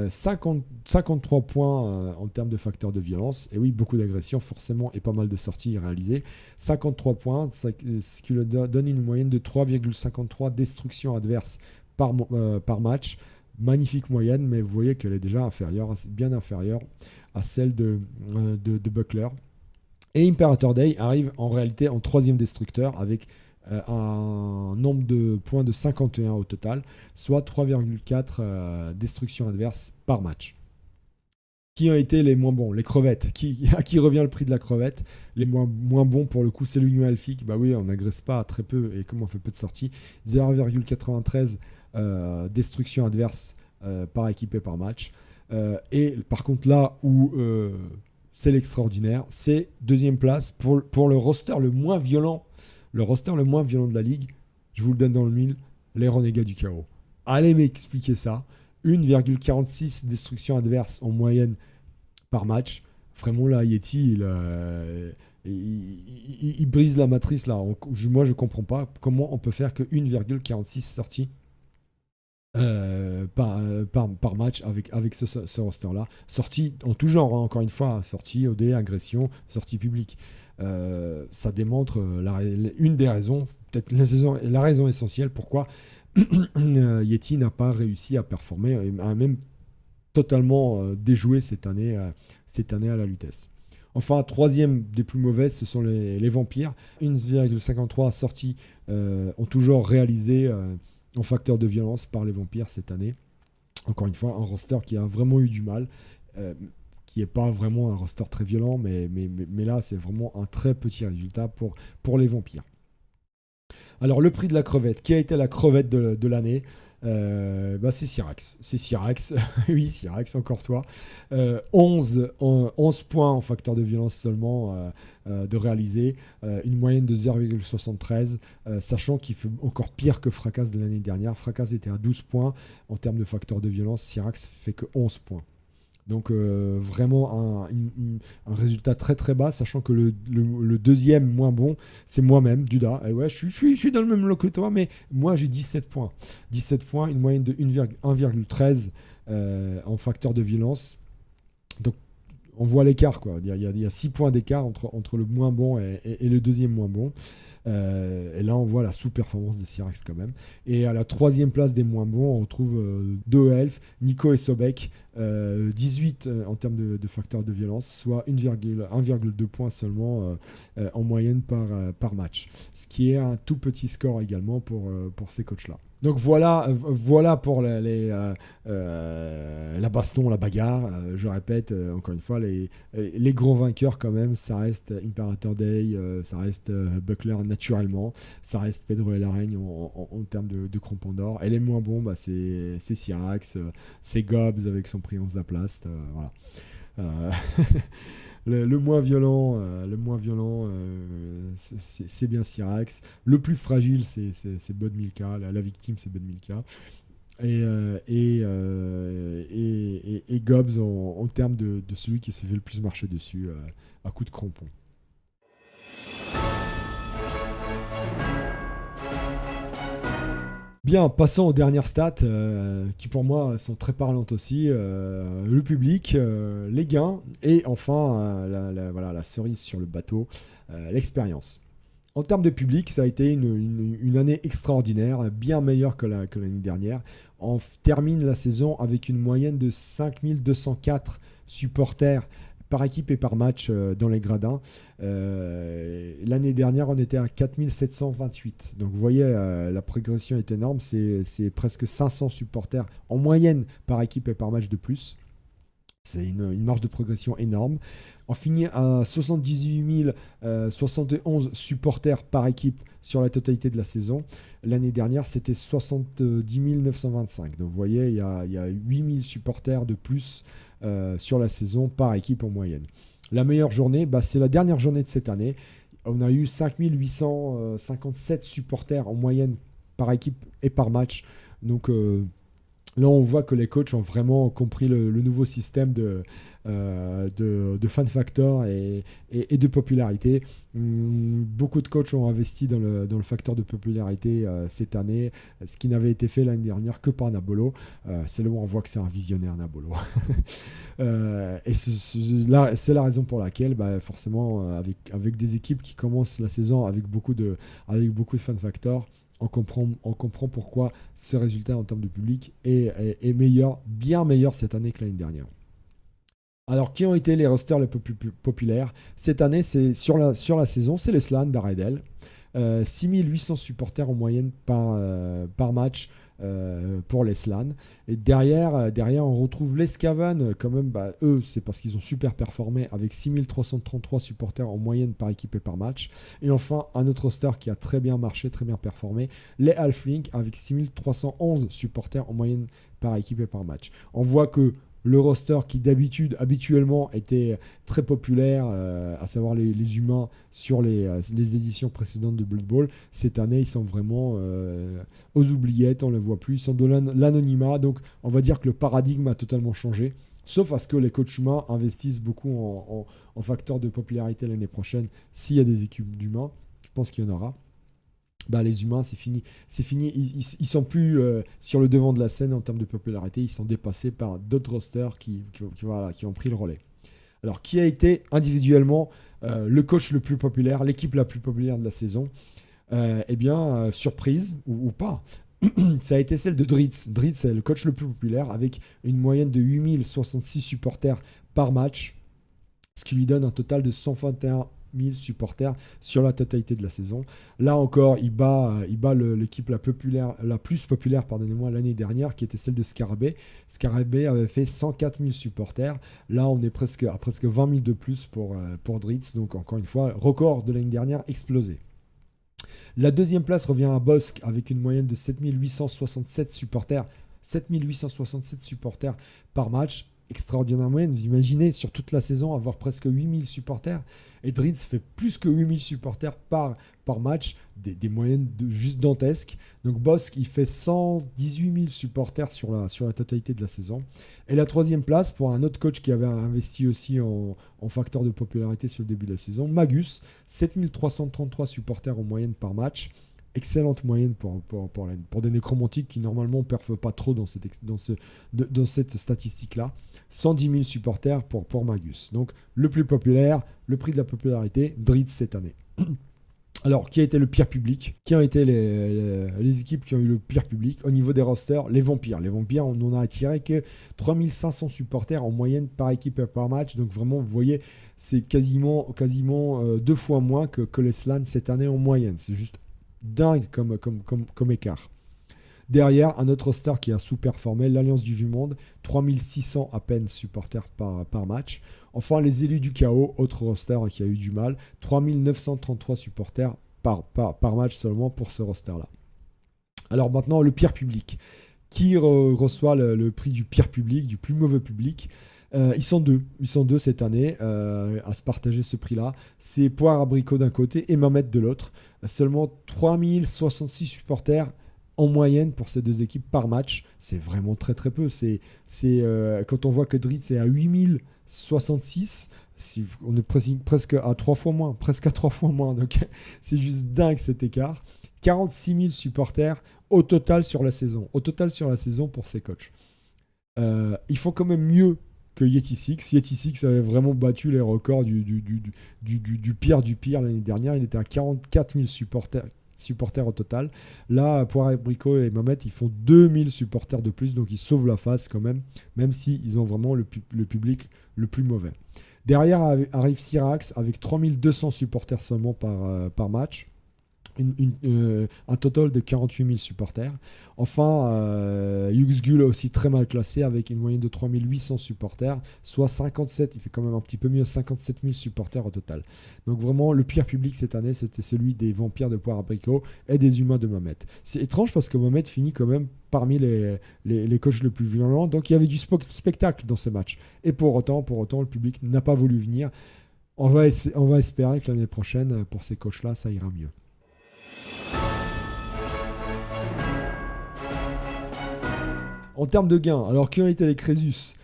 53 points en termes de facteurs de violence. Et oui, beaucoup d'agressions, forcément, et pas mal de sorties réalisées. 53 points, ce qui lui donne une moyenne de 3,53 destructions adverses par match. Magnifique moyenne, mais vous voyez qu'elle est déjà bien inférieure à celle de Buckler. Et Imperator Day arrive en réalité en troisième destructeur avec un nombre de points de 51 au total, soit 3,4 destructions adverses par match. Qui ont été les moins bons? Les crevettes. À qui revient le prix de la crevette? Les moins bons, pour le coup, c'est l'Union Elfique. Bah oui, on n'agresse pas très peu et comme on fait peu de sorties. 0,93 destruction adverse par équipe et par match. Et par contre, là où c'est l'extraordinaire, c'est deuxième place pour le roster le moins violent. Le roster le moins violent de la ligue, je vous le donne dans le mille, les Renégats du Chaos. Allez m'expliquer ça. 1,46 destruction adverse en moyenne par match. Vraiment, là, Yeti, il brise la matrice. Là. Moi, je ne comprends pas comment on peut faire que 1,46 sorties par match avec ce roster-là. Sortie en tout genre, hein, encore une fois, sortie OD, agression, sortie publique. Ça démontre une des raisons, peut-être la raison essentielle pourquoi Yeti n'a pas réussi à performer, a même totalement déjoué cette année à la Lutèce. Enfin, troisième des plus mauvaises, ce sont les vampires. 1,53 sorties ont toujours réalisé en facteur de violence par les vampires cette année. Encore une fois, un roster qui a vraiment eu du mal, qui n'est pas vraiment un roster très violent, mais là, c'est vraiment un très petit résultat pour les vampires. Alors, le prix de la crevette, qui a été la crevette de l'année? C'est Syrax. C'est Syrax. Oui, Syrax, encore toi. 11 points en facteur de violence seulement de réaliser. Une moyenne de 0,73. Sachant qu'il fait encore pire que Fracas de l'année dernière. Fracas était à 12 points. En termes de facteur de violence, Syrax fait que 11 points. Donc vraiment un résultat très très bas, sachant que le deuxième moins bon, c'est moi-même, Duda. Et ouais, je suis dans le même lot que toi, mais moi j'ai 17 points. 17 points, une moyenne de 1,13 en facteur de violence. Donc on voit l'écart, quoi. Il y a 6 points d'écart entre le moins bon et le deuxième moins bon. Et là, on voit la sous-performance de Syrax quand même. Et à la troisième place des moins bons, on retrouve deux elfes, Nico et Sobek, 18 en termes de facteur de violence, soit 1,2 points seulement en moyenne par match. Ce qui est un tout petit score également pour ces coachs-là. Donc voilà pour la baston, la bagarre. Je répète encore une fois, les gros vainqueurs quand même, ça reste Imperator Day, ça reste Buckler naturellement, ça reste Pedro Elaragne en termes de crampons d'or. Et les moins bons, c'est Syrax, c'est Gobbs avec son prix en Zaplast. Voilà. Le moins violent, c'est bien Syrax. Le plus fragile, c'est Bud Milka. La victime, c'est Bud Milka. Et Gobbs en termes de celui qui s'est fait le plus marcher dessus à coup de crampon. Bien, passons aux dernières stats qui pour moi sont très parlantes aussi. Le public, les gains et enfin la cerise sur le bateau, l'expérience. En termes de public, ça a été une année extraordinaire, bien meilleure que l'année dernière. On termine la saison avec une moyenne de 5204 supporters par équipe et par match dans les gradins. L'année dernière, on était à 4728. Donc vous voyez, la progression est énorme. C'est presque 500 supporters en moyenne par équipe et par match de plus. C'est une marge de progression énorme. On finit à 78 071 supporters par équipe sur la totalité de la saison. L'année dernière, c'était 70 925. Donc vous voyez, il y a 8 000 supporters de plus sur la saison par équipe en moyenne. La meilleure journée, c'est la dernière journée de cette année. On a eu 5 857 supporters en moyenne par équipe et par match. Donc là, on voit que les coachs ont vraiment compris le nouveau système de fan factor et de popularité. Beaucoup de coachs ont investi dans le facteur de popularité cette année, ce qui n'avait été fait l'année dernière que par Nabolo. C'est là où on voit que c'est un visionnaire, Nabolo. Et c'est la raison pour laquelle, forcément, avec des équipes qui commencent la saison avec beaucoup de fan factor, on comprend pourquoi ce résultat en termes de public est meilleur, bien meilleur cette année que l'année dernière. Alors, qui ont été les rosters les plus populaires cette année? C'est sur la saison, c'est les Slans d'Aredel. 6800 supporters en moyenne par match pour les Slans. Et derrière, on retrouve les Scavan. Quand même, eux, c'est parce qu'ils ont super performé avec 6333 supporters en moyenne par équipe et par match. Et enfin, un autre roster qui a très bien marché, très bien performé, les Halflings avec 6311 supporters en moyenne par équipe et par match. On voit que le roster qui habituellement était très populaire, à savoir les humains sur les éditions précédentes de Blood Bowl, cette année ils sont vraiment aux oubliettes, on ne les voit plus, ils sont de l'anonymat, donc on va dire que le paradigme a totalement changé, sauf à ce que les coachs humains investissent beaucoup en facteurs de popularité l'année prochaine, s'il y a des équipes d'humains, je pense qu'il y en aura. Les humains, c'est fini. Ils sont plus sur le devant de la scène en termes de popularité. Ils sont dépassés par d'autres rosters qui ont pris le relais. Alors, qui a été individuellement le coach le plus populaire, l'équipe la plus populaire de la saison? Surprise ou pas, ça a été celle de Dritz. Dritz est le coach le plus populaire avec une moyenne de 8066 supporters par match. ce qui lui donne un total de 121 000 supporters sur la totalité de la saison. Là encore, il bat l'équipe la plus populaire pardonnez-moi, l'année dernière, qui était celle de Scarabée. Scarabée avait fait 104 000 supporters. Là, on est presque 20 000 de plus pour Dritz. Donc, encore une fois, record de l'année dernière explosé. La deuxième place revient à Bossk avec une moyenne de 7 867 supporters. 7 867 supporters par match. Extraordinaire moyenne. Vous imaginez sur toute la saison avoir presque 8000 supporters. Et Dritz fait plus que 8000 supporters par match. Des moyennes juste dantesques. Donc Bossk, il fait 118 000 supporters sur la totalité de la saison. Et la troisième place pour un autre coach qui avait investi aussi en facteur de popularité sur le début de la saison, Magus, 7333 supporters en moyenne par match. Excellente moyenne pour des nécromantiques qui normalement ne perfent pas trop dans cette statistique-là. 110 000 supporters pour Magus. Donc le plus populaire, le prix de la popularité, Dritz cette année. Alors, qui a été le pire public? Qui ont été les équipes qui ont eu le pire public? Au niveau des rosters, les Vampires. Les Vampires, on n'en a attiré que 3500 supporters en moyenne par équipe et par match. Donc vraiment, vous voyez, c'est quasiment 2 fois moins que les Slans cette année en moyenne. C'est juste dingue comme écart. Derrière, un autre roster qui a sous-performé, l'Alliance du Vu-Monde, 3600 à peine supporters par match. Enfin, les Élus du Chaos, autre roster qui a eu du mal, 3933 supporters par match seulement pour ce roster-là. Alors maintenant, le pire public. Qui reçoit le prix du pire public, du plus mauvais public? Ils sont deux cette année à se partager ce prix-là. C'est Poire Abricot d'un côté et Mamet de l'autre. Seulement 3066 supporters en moyenne pour ces deux équipes par match. C'est vraiment très très peu. Quand on voit que Dritz est à 8066, on est presque à 3 fois moins. Donc c'est juste dingue cet écart. 46 000 supporters au total sur la saison. Pour ces coachs. Ils font quand même mieux que Yeti Six. Yeti Six avait vraiment battu les records du pire du pire l'année dernière. Il était à 44 000 supporters au total. Là, Poire Abricot et Mamet, ils font 2000 supporters de plus, donc ils sauvent la face quand même s'ils ont vraiment le public le plus mauvais. Derrière arrive Syrax avec 3200 supporters seulement par match. Un total de 48 000 supporters. Enfin, Yuxgul aussi très mal classé avec une moyenne de 3800 supporters, soit 57, il fait quand même un petit peu mieux, 57 000 supporters au total. Donc vraiment, le pire public cette année, c'était celui des Vampires de Poire Abricot et des Humains de Mamet. C'est étrange parce que Mamet finit quand même parmi les coachs les plus violents, donc il y avait du spectacle dans ces matchs. Et pour autant, le public n'a pas voulu venir. On va espérer que l'année prochaine, pour ces coachs-là, ça ira mieux. En termes de gains, alors qui ont été les Crésus,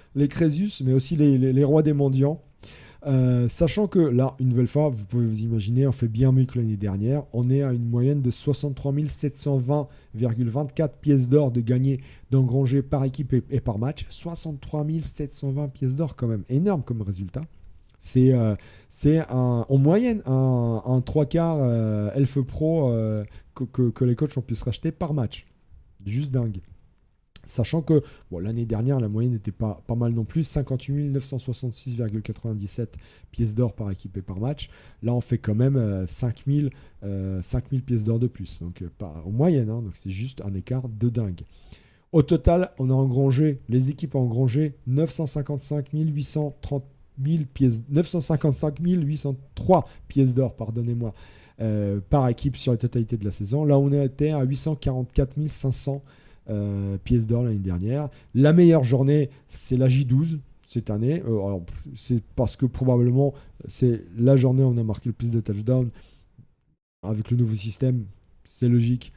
mais aussi les rois des mendiants. Sachant que là, une nouvelle fois, vous pouvez vous imaginer, on fait bien mieux que l'année dernière. On est à une moyenne de 63 720,24 pièces d'or de gagné, d'engrangé par équipe et par match. 63 720 pièces d'or quand même, énorme comme résultat. C'est en moyenne un 3/4 Elfe Pro que les coachs ont pu se racheter par match. Juste dingue. Sachant que l'année dernière, la moyenne n'était pas mal non plus, 58 966,97 pièces d'or par équipe et par match. Là, on fait quand même 5000 pièces d'or de plus, donc pas en moyenne, hein, donc c'est juste un écart de dingue. Au total, les équipes ont engrangé 955 803 pièces d'or, pardonnez-moi, par équipe sur la totalité de la saison. Là, on était à 844 500 pièces d'or l'année dernière. La meilleure journée, c'est la J12 cette année. Alors, c'est parce que probablement c'est la journée où on a marqué le plus de touchdowns. Avec le nouveau système, c'est logique.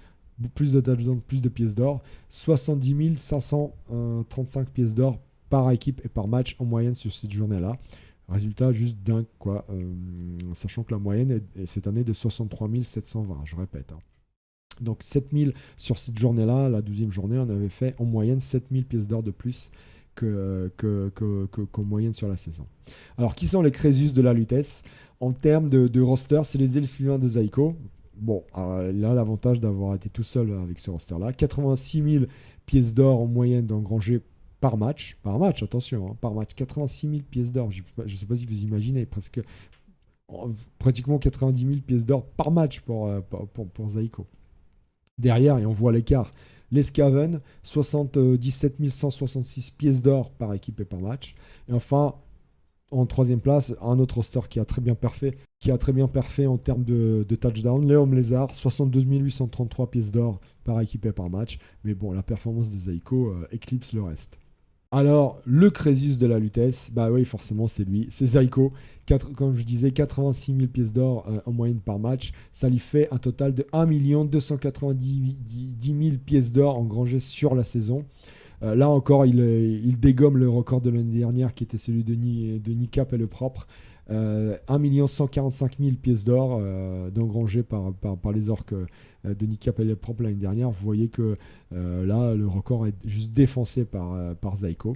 Plus de touchdowns, plus de pièces d'or. 70 535 pièces d'or par équipe et par match en moyenne sur cette journée-là. Résultat juste dingue, quoi. Sachant que la moyenne est cette année de 63 720, je répète. Hein. Donc 7000 sur cette journée-là, la 12e journée, on avait fait en moyenne 7000 pièces d'or de plus qu'en moyenne sur la saison. Alors, qui sont les Crésus de la Lutèce? En termes de roster, c'est les Elfivins de Zaiko. Bon, là, l'avantage d'avoir été tout seul avec ce roster-là. 86 000 pièces d'or en moyenne d'engrangé par match, attention, hein, par match, 86 000 pièces d'or. Je ne sais pas si vous imaginez, pratiquement 90 000 pièces d'or par match pour Zaiko. Derrière, et on voit l'écart, les Scaven, 77 166 pièces d'or par équipe et par match. Et enfin, en troisième place, un autre roster qui a très bien parfait en termes de touchdown, les Hommes Lézards, 62 833 pièces d'or par équipe et par match. Mais bon, la performance de Zaiko éclipse le reste. Alors, le Crésus de la Lutèce, bah oui, forcément, c'est lui, c'est Zaiko. Comme je disais, 86 000 pièces d'or en moyenne par match. Ça lui fait un total de 1 290 000 pièces d'or engrangées sur la saison. Là encore, il dégomme le record de l'année dernière qui était celui de Nicap et le propre. 1 145 000 pièces d'or d'engrangées par les orques de Nicap et le propre l'année dernière. Vous voyez que là, le record est juste défoncé par Zaiko.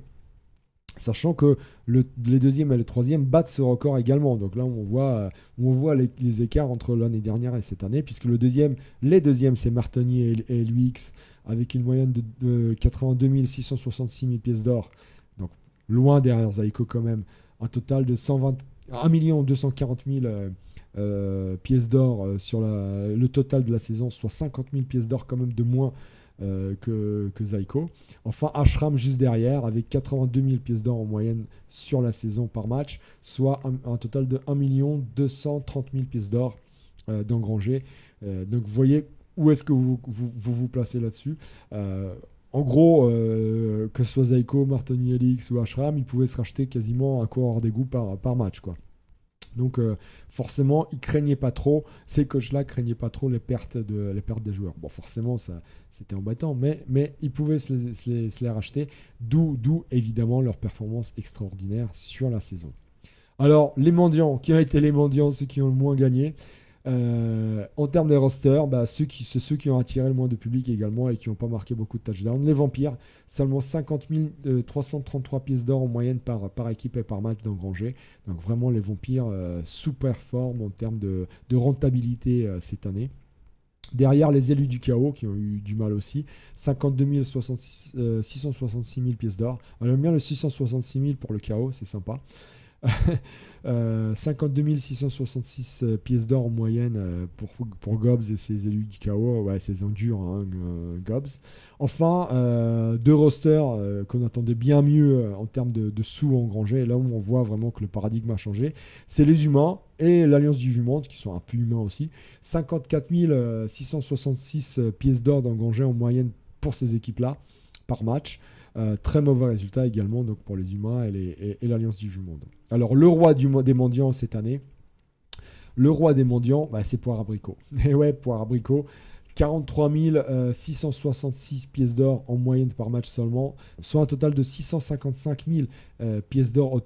Sachant que les deuxièmes et les troisièmes battent ce record également. Donc là, on voit les écarts entre l'année dernière et cette année, puisque les deuxièmes, c'est Martoni et LUX, avec une moyenne de 82 666 000 pièces d'or. Donc loin derrière Zaiko quand même. Un total de 1 240 000 pièces d'or sur le total de la saison, soit 50 000 pièces d'or quand même de moins que Zaiko. Enfin, Ashram juste derrière avec 82 000 pièces d'or en moyenne sur la saison par match, soit un total de 1 230 000 pièces d'or d'engranger. Donc vous voyez où est-ce que vous placez là-dessus. En gros, que ce soit Zaiko, Martoni Elix ou Ashram, ils pouvaient se racheter quasiment un coureur d'égout par match, quoi. Donc forcément, ils craignaient pas trop, ces coachs-là craignaient pas trop les pertes des joueurs. Bon, forcément, ça, c'était embêtant, mais ils pouvaient se les racheter, d'où évidemment leur performance extraordinaire sur la saison. Alors, les mendiants, qui ont été les mendiants, ceux qui ont le moins gagné en termes de roster, c'est ceux qui ont attiré le moins de public également et qui n'ont pas marqué beaucoup de touchdowns. Les vampires, seulement 50 333 pièces d'or en moyenne par équipe et par match d'engranger. Donc vraiment, les vampires sous-performent en termes de rentabilité cette année. Derrière, les élus du chaos qui ont eu du mal aussi, 52 666 000 pièces d'or. Alors, j'aime bien le 666 000 pour le chaos, c'est sympa. 52 666 pièces d'or en moyenne pour Gobs et ses élus du chaos. Ouais, c'est dur, hein, Gobs. Enfin, deux rosters qu'on attendait bien mieux en termes de sous engrangés. Là où on voit vraiment que le paradigme a changé, c'est les humains et l'Alliance du Vu-Monde, qui sont un peu humains aussi. 54 666 pièces d'or d'engrangés en moyenne pour ces équipes-là par match. Très mauvais résultat également donc pour les humains et l'Alliance du Vu-Monde. Alors le roi des mendiants cette année, c'est Poire Abricot. Et ouais, Poire Abricot, 43 666 pièces d'or en moyenne par match seulement, soit un total de 655 000 pièces d'or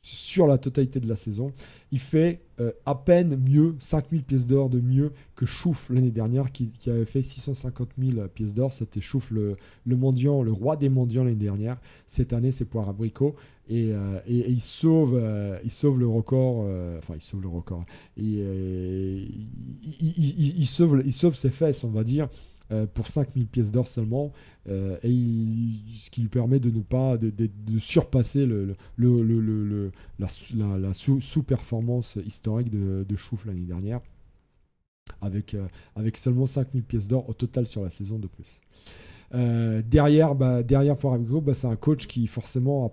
sur la totalité de la saison. Il fait à peine mieux, 5000 pièces d'or de mieux que Chouf l'année dernière qui avait fait 650 000 pièces d'or. C'était Chouf le mendiant, le roi des mendiants l'année dernière. Cette année, c'est Poire Abricot et il sauve le record. Il sauve le record. Il sauve ses fesses, on va dire. Pour 5000 pièces d'or seulement, ce qui lui permet de ne pas de surpasser la sous-performance historique de Chouf l'année dernière, avec seulement 5000 pièces d'or au total sur la saison de plus. Derrière Poire Abricot, c'est un coach qui forcément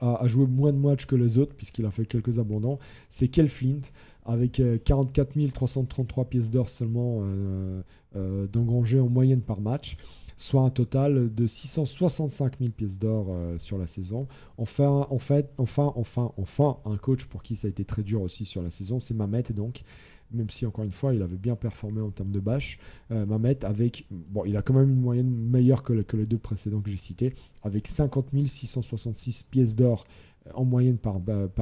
a joué moins de matchs que les autres puisqu'il a fait quelques abandons. C'est Kel Flint avec 44 333 pièces d'or seulement d'engranger en moyenne par match, soit un total de 665 000 pièces d'or sur la saison. Enfin, un coach pour qui ça a été très dur aussi sur la saison, c'est Mamet donc. Même si encore une fois il avait bien performé en termes de bâche, Mamet il a quand même une moyenne meilleure que les deux précédents que j'ai cités, avec 50 666 pièces d'or en moyenne par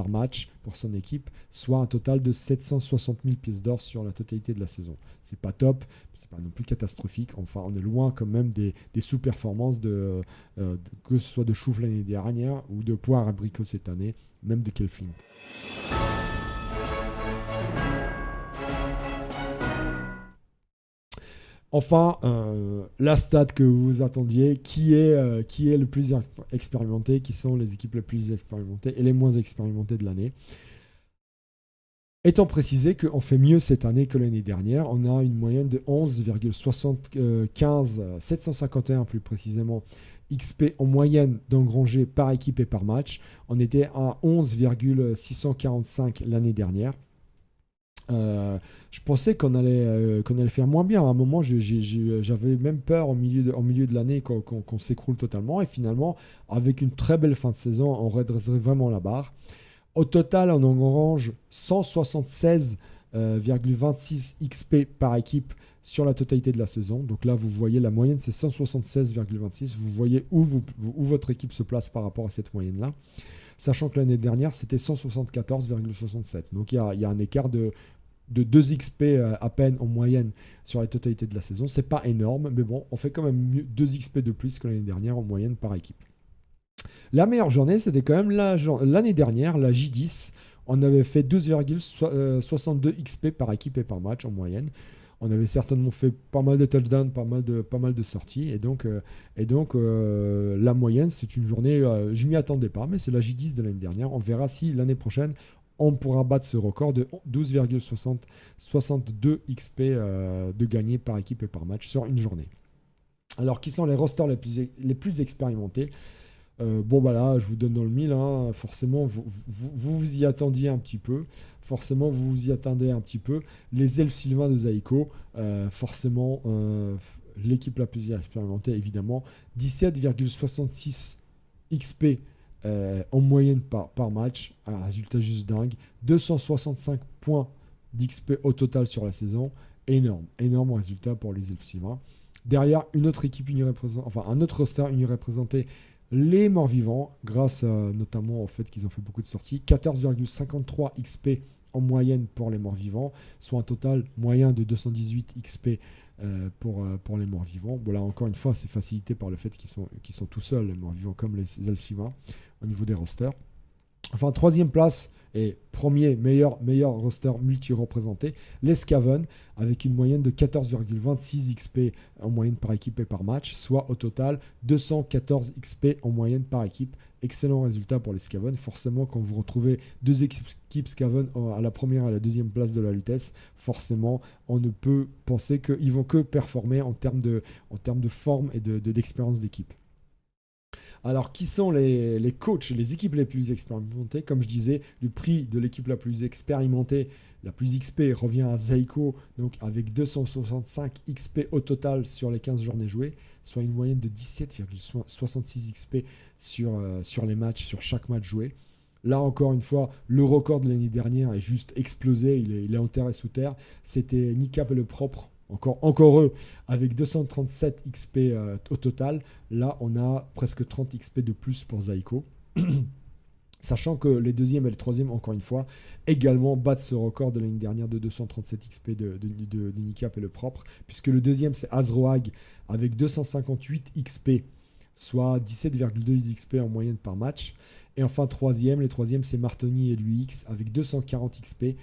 match pour son équipe, soit un total de 760 000 pièces d'or sur la totalité de la saison. C'est pas top, c'est pas non plus catastrophique. Enfin, on est loin quand même des sous-performances que ce soit de Chouf l'année dernière ou de Poire Abricot cette année, même de Kelflin. Enfin, la stat que vous attendiez, qui est le plus expérimenté, qui sont les équipes les plus expérimentées et les moins expérimentées de l'année. Étant précisé qu'on fait mieux cette année que l'année dernière, on a une moyenne de 11,75, 751 plus précisément, XP en moyenne d'engranger par équipe et par match. On était à 11,645 l'année dernière. Je pensais qu'on allait faire moins bien. À un moment, j'avais même peur au milieu de l'année qu'on s'écroule totalement. Et finalement, avec une très belle fin de saison, on redresserait vraiment la barre. Au total, on engrange 176,26 XP par équipe sur la totalité de la saison. Donc là, vous voyez, la moyenne, c'est 176,26. Vous voyez où votre équipe se place par rapport à cette moyenne-là. Sachant que l'année dernière, c'était 174,67. Donc il y a un écart de 2 XP à peine en moyenne sur la totalité de la saison. C'est pas énorme, mais bon, on fait quand même 2 XP de plus que l'année dernière en moyenne par équipe. La meilleure journée, c'était quand même l'année dernière, la J10. On avait fait 12,62 XP par équipe et par match en moyenne. On avait certainement fait pas mal de touchdowns, pas mal de sorties. Et donc la moyenne, c'est une journée, je ne m'y attendais pas, mais c'est la J10 de l'année dernière. On verra si l'année prochaine, on pourra battre ce record de 12,62 XP de gagné par équipe et par match sur une journée. Alors, qui sont les rosters les plus expérimentés ? Bon, bah là, je vous donne dans le mille. Hein. Forcément, vous y attendiez un petit peu. Forcément, vous vous y attendez un petit peu. Les elfes Sylvains de Zaiko, forcément, l'équipe la plus expérimentée, évidemment. 17,66 XP en moyenne par match. Un résultat juste dingue. 265 points d'XP au total sur la saison. Énorme résultat pour les elfes Sylvains. Derrière, un autre roster uni représenté. Les morts-vivants, grâce notamment au fait qu'ils ont fait beaucoup de sorties, 14,53 XP en moyenne pour les morts-vivants, soit un total moyen de 218 XP pour les morts-vivants. Bon, là, encore une fois, c'est facilité par le fait qu'ils sont tout seuls, les morts-vivants, comme les elfes Sylvains, au niveau des rosters. Enfin, troisième place et premier meilleur roster multi-représenté, les Skaven, avec une moyenne de 14,26 XP en moyenne par équipe et par match, soit au total 214 XP en moyenne par équipe. Excellent résultat pour les Skaven. Forcément, quand vous retrouvez deux équipes Skaven à la première et à la deuxième place de la Lutèce, forcément, on ne peut penser qu'ils vont que performer en termes de forme et d'expérience d'équipe. Alors, qui sont les coachs, les équipes les plus expérimentées ? Comme je disais, le prix de l'équipe la plus expérimentée, la plus XP, revient à Zaiko, donc avec 265 XP au total sur les 15 journées jouées, soit une moyenne de 17,66 XP sur les matchs, sur chaque match joué. Là, encore une fois, le record de l'année dernière est juste explosé, il est enterré sous terre. C'était Nicap et le propre. Encore eux, avec 237 XP au total. Là, on a presque 30 XP de plus pour Zaiko. Sachant que les deuxièmes et les troisièmes, encore une fois, également battent ce record de l'année dernière de 237 XP de Nicap et le propre. Puisque le deuxième, c'est Azroag avec 258 XP, soit 17,2 XP en moyenne par match. Et enfin, les troisièmes, c'est Martoni et l'UX avec 240 XP,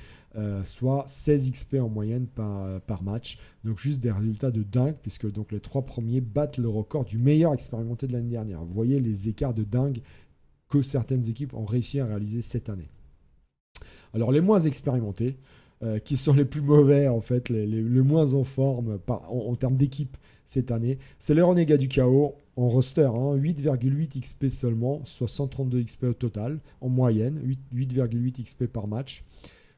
soit 16 XP en moyenne par match. Donc juste des résultats de dingue, puisque donc les trois premiers battent le record du meilleur expérimenté de l'année dernière. Vous voyez les écarts de dingue que certaines équipes ont réussi à réaliser cette année. Alors les moins expérimentés, qui sont les plus mauvais en fait, les moins en forme en termes d'équipe cette année, c'est les Renégats du Chaos en roster, 8,8 XP seulement, soit 132 XP au total, en moyenne, 8,8 XP par match.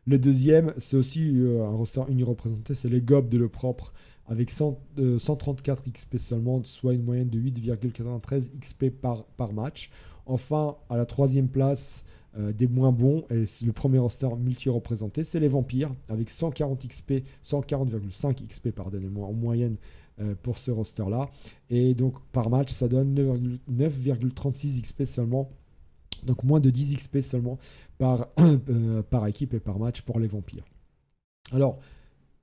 Le deuxième, c'est aussi un roster uni-représenté, c'est les Gobs de Le Propre, avec 134 XP seulement, soit une moyenne de 8,93 XP par match. Enfin, à la troisième place, des moins bons, et c'est le premier roster multi-représenté, c'est les Vampires, avec 140,5 XP en moyenne pour ce roster-là. Et donc, par match, ça donne 9,36 XP seulement. Donc, moins de 10 XP seulement par équipe et par match pour les Vampires. Alors,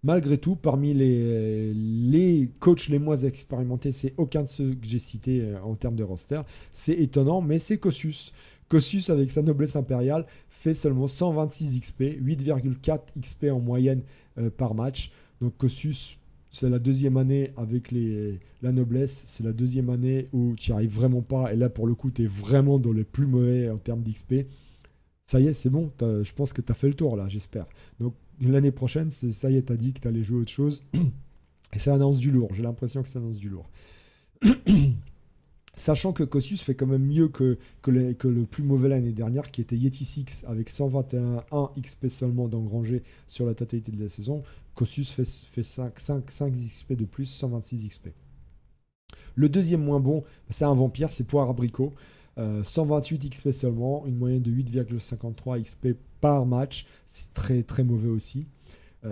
malgré tout, parmi les coachs les moins expérimentés, c'est aucun de ceux que j'ai cités en termes de roster. C'est étonnant, mais c'est Kossus. Kossus, avec sa noblesse impériale, fait seulement 126 XP, 8,4 XP en moyenne par match. Donc Kossus, c'est la deuxième année avec la noblesse, c'est la deuxième année où tu n'y arrives vraiment pas, et là pour le coup tu es vraiment dans les plus mauvais en termes d'XP. Ça y est, c'est bon, je pense que tu as fait le tour là, j'espère. Donc l'année prochaine, ça y est, tu as dit que tu allais jouer autre chose, et ça annonce du lourd, j'ai l'impression que ça annonce du lourd. Sachant que Kossus fait quand même mieux que le plus mauvais l'année dernière, qui était Yeti 6 avec 121 XP seulement d'engrangé sur la totalité de la saison. Kossus fait 5 XP de plus, 126 XP. Le deuxième moins bon, c'est un vampire, c'est Poire Abricot. 128 XP seulement, une moyenne de 8,53 XP par match. C'est très très mauvais aussi.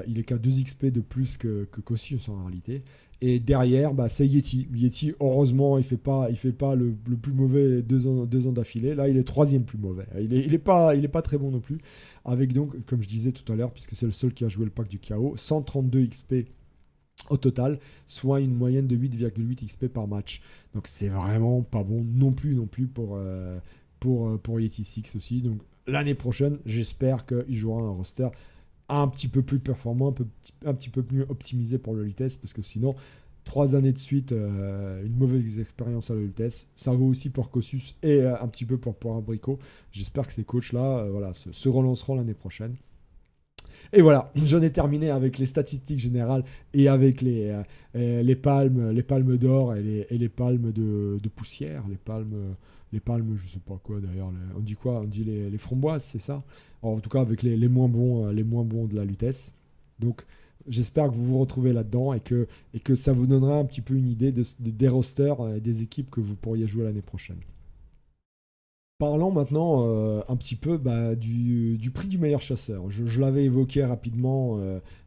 Il est qu'à 2 XP de plus que Kossus en réalité. Et derrière, c'est Yeti. Yeti, heureusement, il fait pas le plus mauvais 2 ans d'affilée. Là, il est troisième plus mauvais. Il est pas très bon non plus. Avec donc, comme je disais tout à l'heure, puisque c'est le seul qui a joué le pack du chaos, 132 XP au total, soit une moyenne de 8,8 XP par match. Donc c'est vraiment pas bon non plus pour Yeti 6 aussi. Donc l'année prochaine, j'espère qu'il jouera un roster un petit peu plus performant, un petit peu plus optimisé pour le LTS, parce que sinon, 3 années de suite, une mauvaise expérience à le LTS, ça vaut aussi pour Kossus et un petit peu pour Abricot. J'espère que ces coachs-là se relanceront l'année prochaine. Et voilà, j'en ai terminé avec les statistiques générales et avec les palmes d'or et les palmes de poussière, les palmes, je sais pas quoi d'ailleurs, on dit quoi? On dit les framboises, c'est ça? En tout cas, avec les moins bons de la Lutèce. Donc, j'espère que vous vous retrouvez là-dedans et que ça vous donnera un petit peu une idée des rosters et des équipes que vous pourriez jouer l'année prochaine. Parlons maintenant un petit peu du prix du meilleur chasseur. Je l'avais évoqué rapidement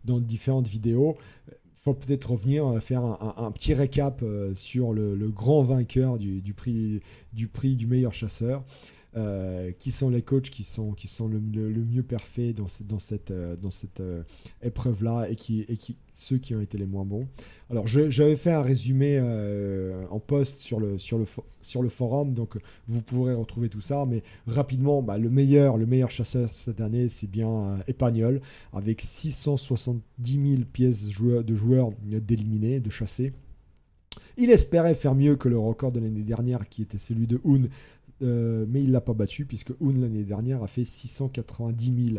dans différentes vidéos. Il faut peut-être revenir faire un petit récap sur le grand vainqueur du prix du meilleur chasseur. Qui sont les coachs qui sont le mieux parfaits dans cette épreuve-là et ceux qui ont été les moins bons. Alors, j'avais fait un résumé en post sur le forum, donc vous pourrez retrouver tout ça, mais rapidement, le meilleur chasseur cette année, c'est bien Epagnol, avec 670 000 pièces de joueurs d'éliminés, de chassés. Il espérait faire mieux que le record de l'année dernière, qui était celui de Hoon, mais il ne l'a pas battu, puisque Hoon l'année dernière a fait 690 000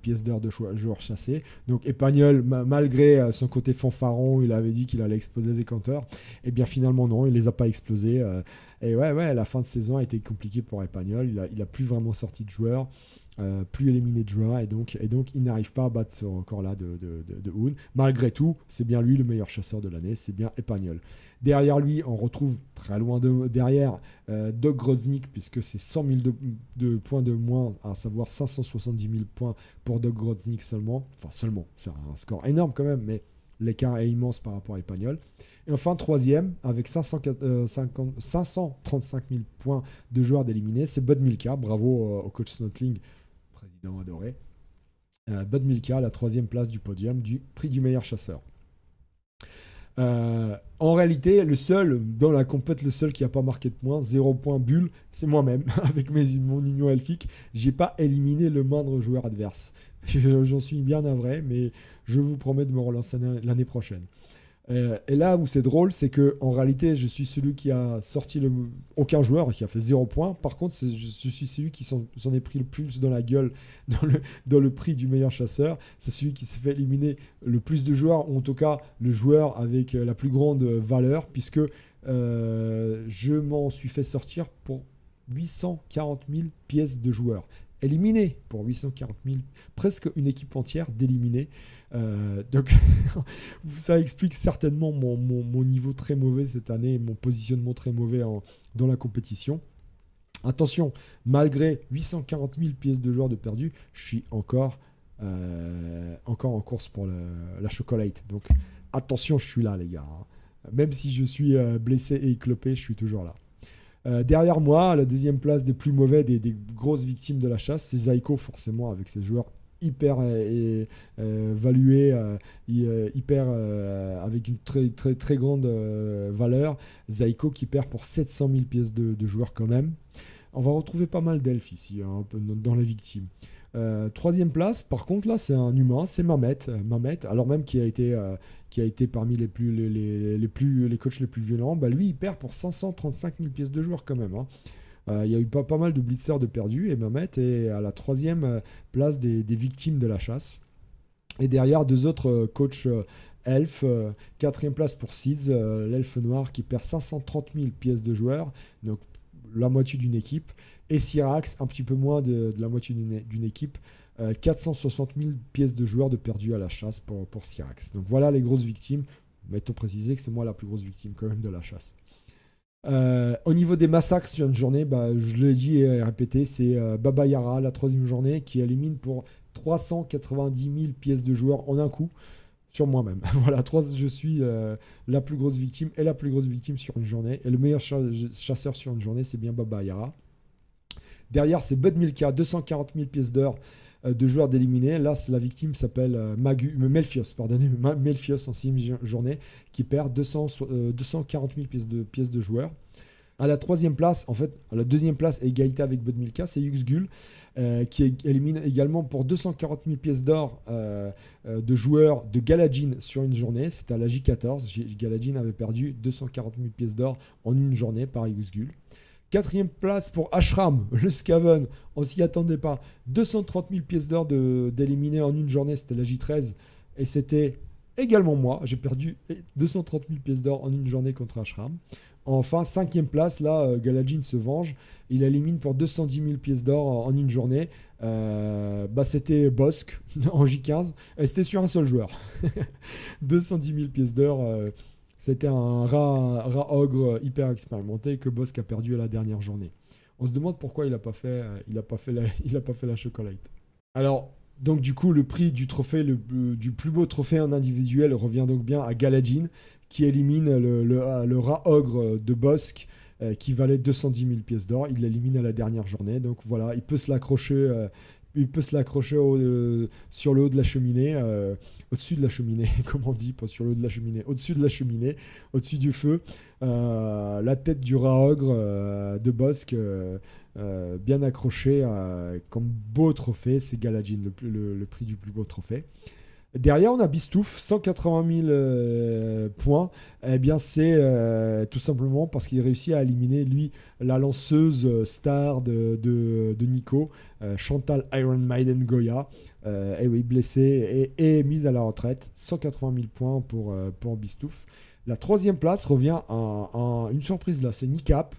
pièces d'or de joueurs chassés. Donc Epagnol, malgré son côté fanfaron, il avait dit qu'il allait exploser les compteurs. Et bien finalement non, il ne les a pas explosés. Et ouais, la fin de saison a été compliquée pour Epagnol. Il a plus vraiment sorti de joueurs. Plus éliminé de joueurs, et donc il n'arrive pas à battre ce record-là de Hoon. Malgré tout, c'est bien lui le meilleur chasseur de l'année, c'est bien Epagnol. Derrière lui, on retrouve très loin derrière Doug Grodznik, puisque c'est 100 000 de points de moins, à savoir 570 000 points pour Doug Grodznik seulement. Enfin seulement, c'est un score énorme quand même, mais l'écart est immense par rapport à Epagnol. Et enfin, troisième, avec 535 000 points de joueurs d'éliminés, c'est Bud Milka. Bravo au coach Snotling, président adoré. Bud Milka, la troisième place du podium du prix du meilleur chasseur. En réalité, le seul dans la compète, le seul qui n'a pas marqué de points, 0 points bulle, c'est moi-même. Avec mon union elfique, j'ai pas éliminé le moindre joueur adverse. J'en suis bien navré, mais je vous promets de me relancer l'année prochaine. Et là où c'est drôle, c'est que en réalité, je suis celui qui a sorti aucun joueur, qui a fait 0 points. Par contre, je suis celui qui s'en est pris le plus dans la gueule dans le prix du meilleur chasseur. C'est celui qui s'est fait éliminer le plus de joueurs, ou en tout cas le joueur avec la plus grande valeur, puisque je m'en suis fait sortir pour 840 000 pièces de joueurs. Éliminé pour 840 000, presque une équipe entière d'éliminés. Donc ça explique certainement mon niveau très mauvais cette année, mon positionnement très mauvais dans la compétition. Attention, malgré 840 000 pièces de joueurs de perdus, je suis encore en course pour la chocolate. Donc attention, je suis là les gars. Même si je suis blessé et éclopé, je suis toujours là. Derrière moi, la deuxième place des plus mauvais, des grosses victimes de la chasse, c'est Zaiko, forcément, avec ses joueurs hyper valués, avec une très, très, très grande valeur. Zaiko qui perd pour 700 000 pièces de joueurs quand même. On va retrouver pas mal d'elfes ici, un peu dans les victimes. Troisième place, par contre, là, c'est un humain, c'est Mamet. Mamet, alors même qui a été parmi les coachs les plus violents, bah, lui, il perd pour 535 000 pièces de joueur quand même. Hein. Il y a eu pas mal de blitzers de perdus et Mamet est à la troisième place des victimes de la chasse. Et derrière, deux autres coachs elfes. Quatrième place pour Seeds, l'elfe noir qui perd 530 000 pièces de joueurs, donc la moitié d'une équipe. Et Syrax, un petit peu moins de la moitié d'une équipe, 460 000 pièces de joueurs de perdus à la chasse pour Syrax. Donc voilà les grosses victimes. Mettons préciser que c'est moi la plus grosse victime quand même de la chasse. Au niveau des massacres sur une journée, bah, je l'ai dit et répété, c'est Baba Yara, la troisième journée, qui élimine pour 390 000 pièces de joueurs en un coup sur moi-même. Voilà, je suis la plus grosse victime et la plus grosse victime sur une journée. Et le meilleur chasseur sur une journée, c'est bien Baba Yara. Derrière, c'est Bud Milka, 240 000 pièces d'or de joueurs d'éliminer. Là, la victime s'appelle Melfios, pardonnez-moi, Melfios en 6e journée, qui perd 240 000 pièces de joueurs. À la troisième place, en fait, à la deuxième place, égalité avec Bud Milka, c'est Yuxgul, qui élimine également pour 240 000 pièces d'or de joueurs de Galadjin sur une journée. C'était à la J14. Galadjin avait perdu 240 000 pièces d'or en une journée par Yuxgul. Quatrième place pour Ashram, le Skaven, on s'y attendait pas. 230 000 pièces d'or d'éliminer en une journée, c'était la J13. Et c'était également moi, j'ai perdu 230 000 pièces d'or en une journée contre Ashram. Enfin, cinquième place, là, Galadjin se venge. Il élimine pour 210 000 pièces d'or en une journée. C'était Bossk en J15. Et c'était sur un seul joueur. 210 000 pièces d'or. C'était un rat ogre hyper expérimenté que Bossk a perdu à la dernière journée. On se demande pourquoi il n'a pas fait la chocolate. Alors, donc du coup, le prix du trophée, du plus beau trophée en individuel revient donc bien à Galadjin, qui élimine le rat ogre de Bossk, qui valait 210 000 pièces d'or. Il l'élimine à la dernière journée. Donc voilà, il peut se l'accrocher. Sur le haut de la cheminée, au-dessus de la cheminée, comme on dit, pas sur le haut de la cheminée, au-dessus de la cheminée, au-dessus du feu, la tête du rat ogre de Bossk, bien accrochée comme beau trophée, c'est Galadjin, le prix du plus beau trophée. Derrière, on a Bistouf, 180 000 points. Eh bien, c'est tout simplement parce qu'il réussit à éliminer, lui, la lanceuse star de Nico, Chantal Iron Maiden Goya. Et oui, blessée et mise à la retraite. 180 000 points pour Bistouf. La troisième place revient à une surprise là, c'est Nikap.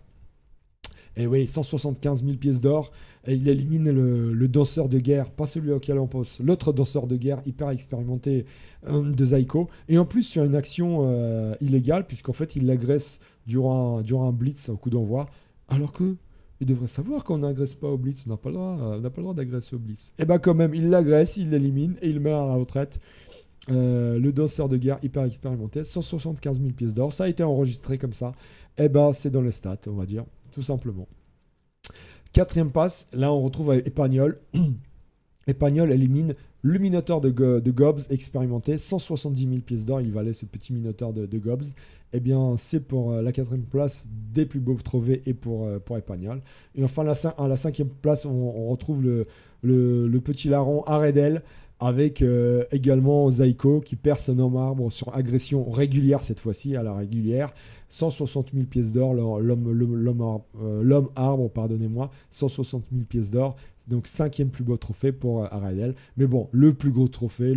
Et oui, 175 000 pièces d'or. Et il élimine le danseur de guerre, pas celui auquel on pense, l'autre danseur de guerre hyper expérimenté de Zaiko. Et en plus, sur une action illégale, puisqu'en fait, il l'agresse durant un blitz, au coup d'envoi. Alors que il devrait savoir qu'on n'agresse pas au blitz. On n'a pas le droit d'agresser au blitz. Et bien, quand même, il l'agresse, il l'élimine et il met à la retraite. Le danseur de guerre hyper expérimenté, 175 000 pièces d'or. Ça a été enregistré comme ça. Et ben, c'est dans les stats, on va dire. Tout simplement. Quatrième passe, là on retrouve Epagnol. Epagnol élimine le Minotaur de Gobs expérimenté, 170 000 pièces d'or, il valait ce petit Minotaur de Gobs. Eh bien, c'est pour la quatrième place des plus beaux trophées et pour Epagnol. Et enfin, à la cinquième place, on retrouve le petit larron Aredel, avec également Zaiko qui perd son homme arbre sur agression régulière cette fois-ci, à la régulière. 160 000 pièces d'or, l'homme arbre, pardonnez-moi, 160 000 pièces d'or. Donc cinquième plus beau trophée pour Aredel. Mais bon, le plus beau trophée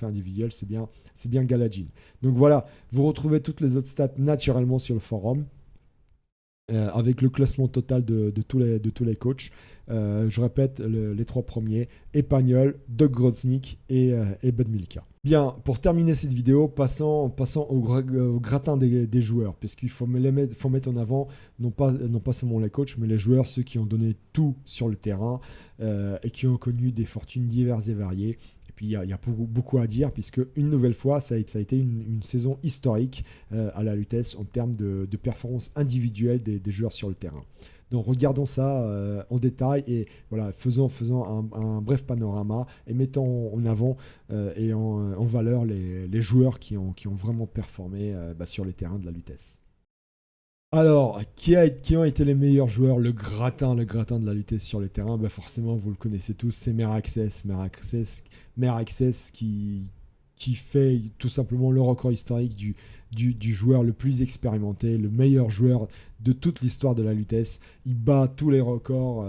individuel, c'est bien Galadjin. Donc voilà, vous retrouvez toutes les autres stats naturellement sur le forum. Avec le classement total de tous les coachs. Je répète, les trois premiers, Epagnol, Doug Groznik et Bud Milka. Bien, pour terminer cette vidéo, passons au gratin des joueurs, puisqu'il faut mettre en avant non pas seulement les coachs, mais les joueurs, ceux qui ont donné tout sur le terrain et qui ont connu des fortunes diverses et variées. Il y a beaucoup à dire, puisque une nouvelle fois, ça a été une saison historique à la Lutèce en termes de performance individuelle des joueurs sur le terrain. Donc regardons ça en détail et voilà, faisons un bref panorama et mettons en avant et en valeur les joueurs qui ont vraiment performé sur les terrains de la Lutèce. Alors, qui ont été les meilleurs joueurs? Le gratin de la vitesse sur les terrains, ben forcément, vous le connaissez tous, c'est Meraxes qui fait tout simplement le record historique du joueur le plus expérimenté, le meilleur joueur de toute l'histoire de la vitesse. Il bat tous les records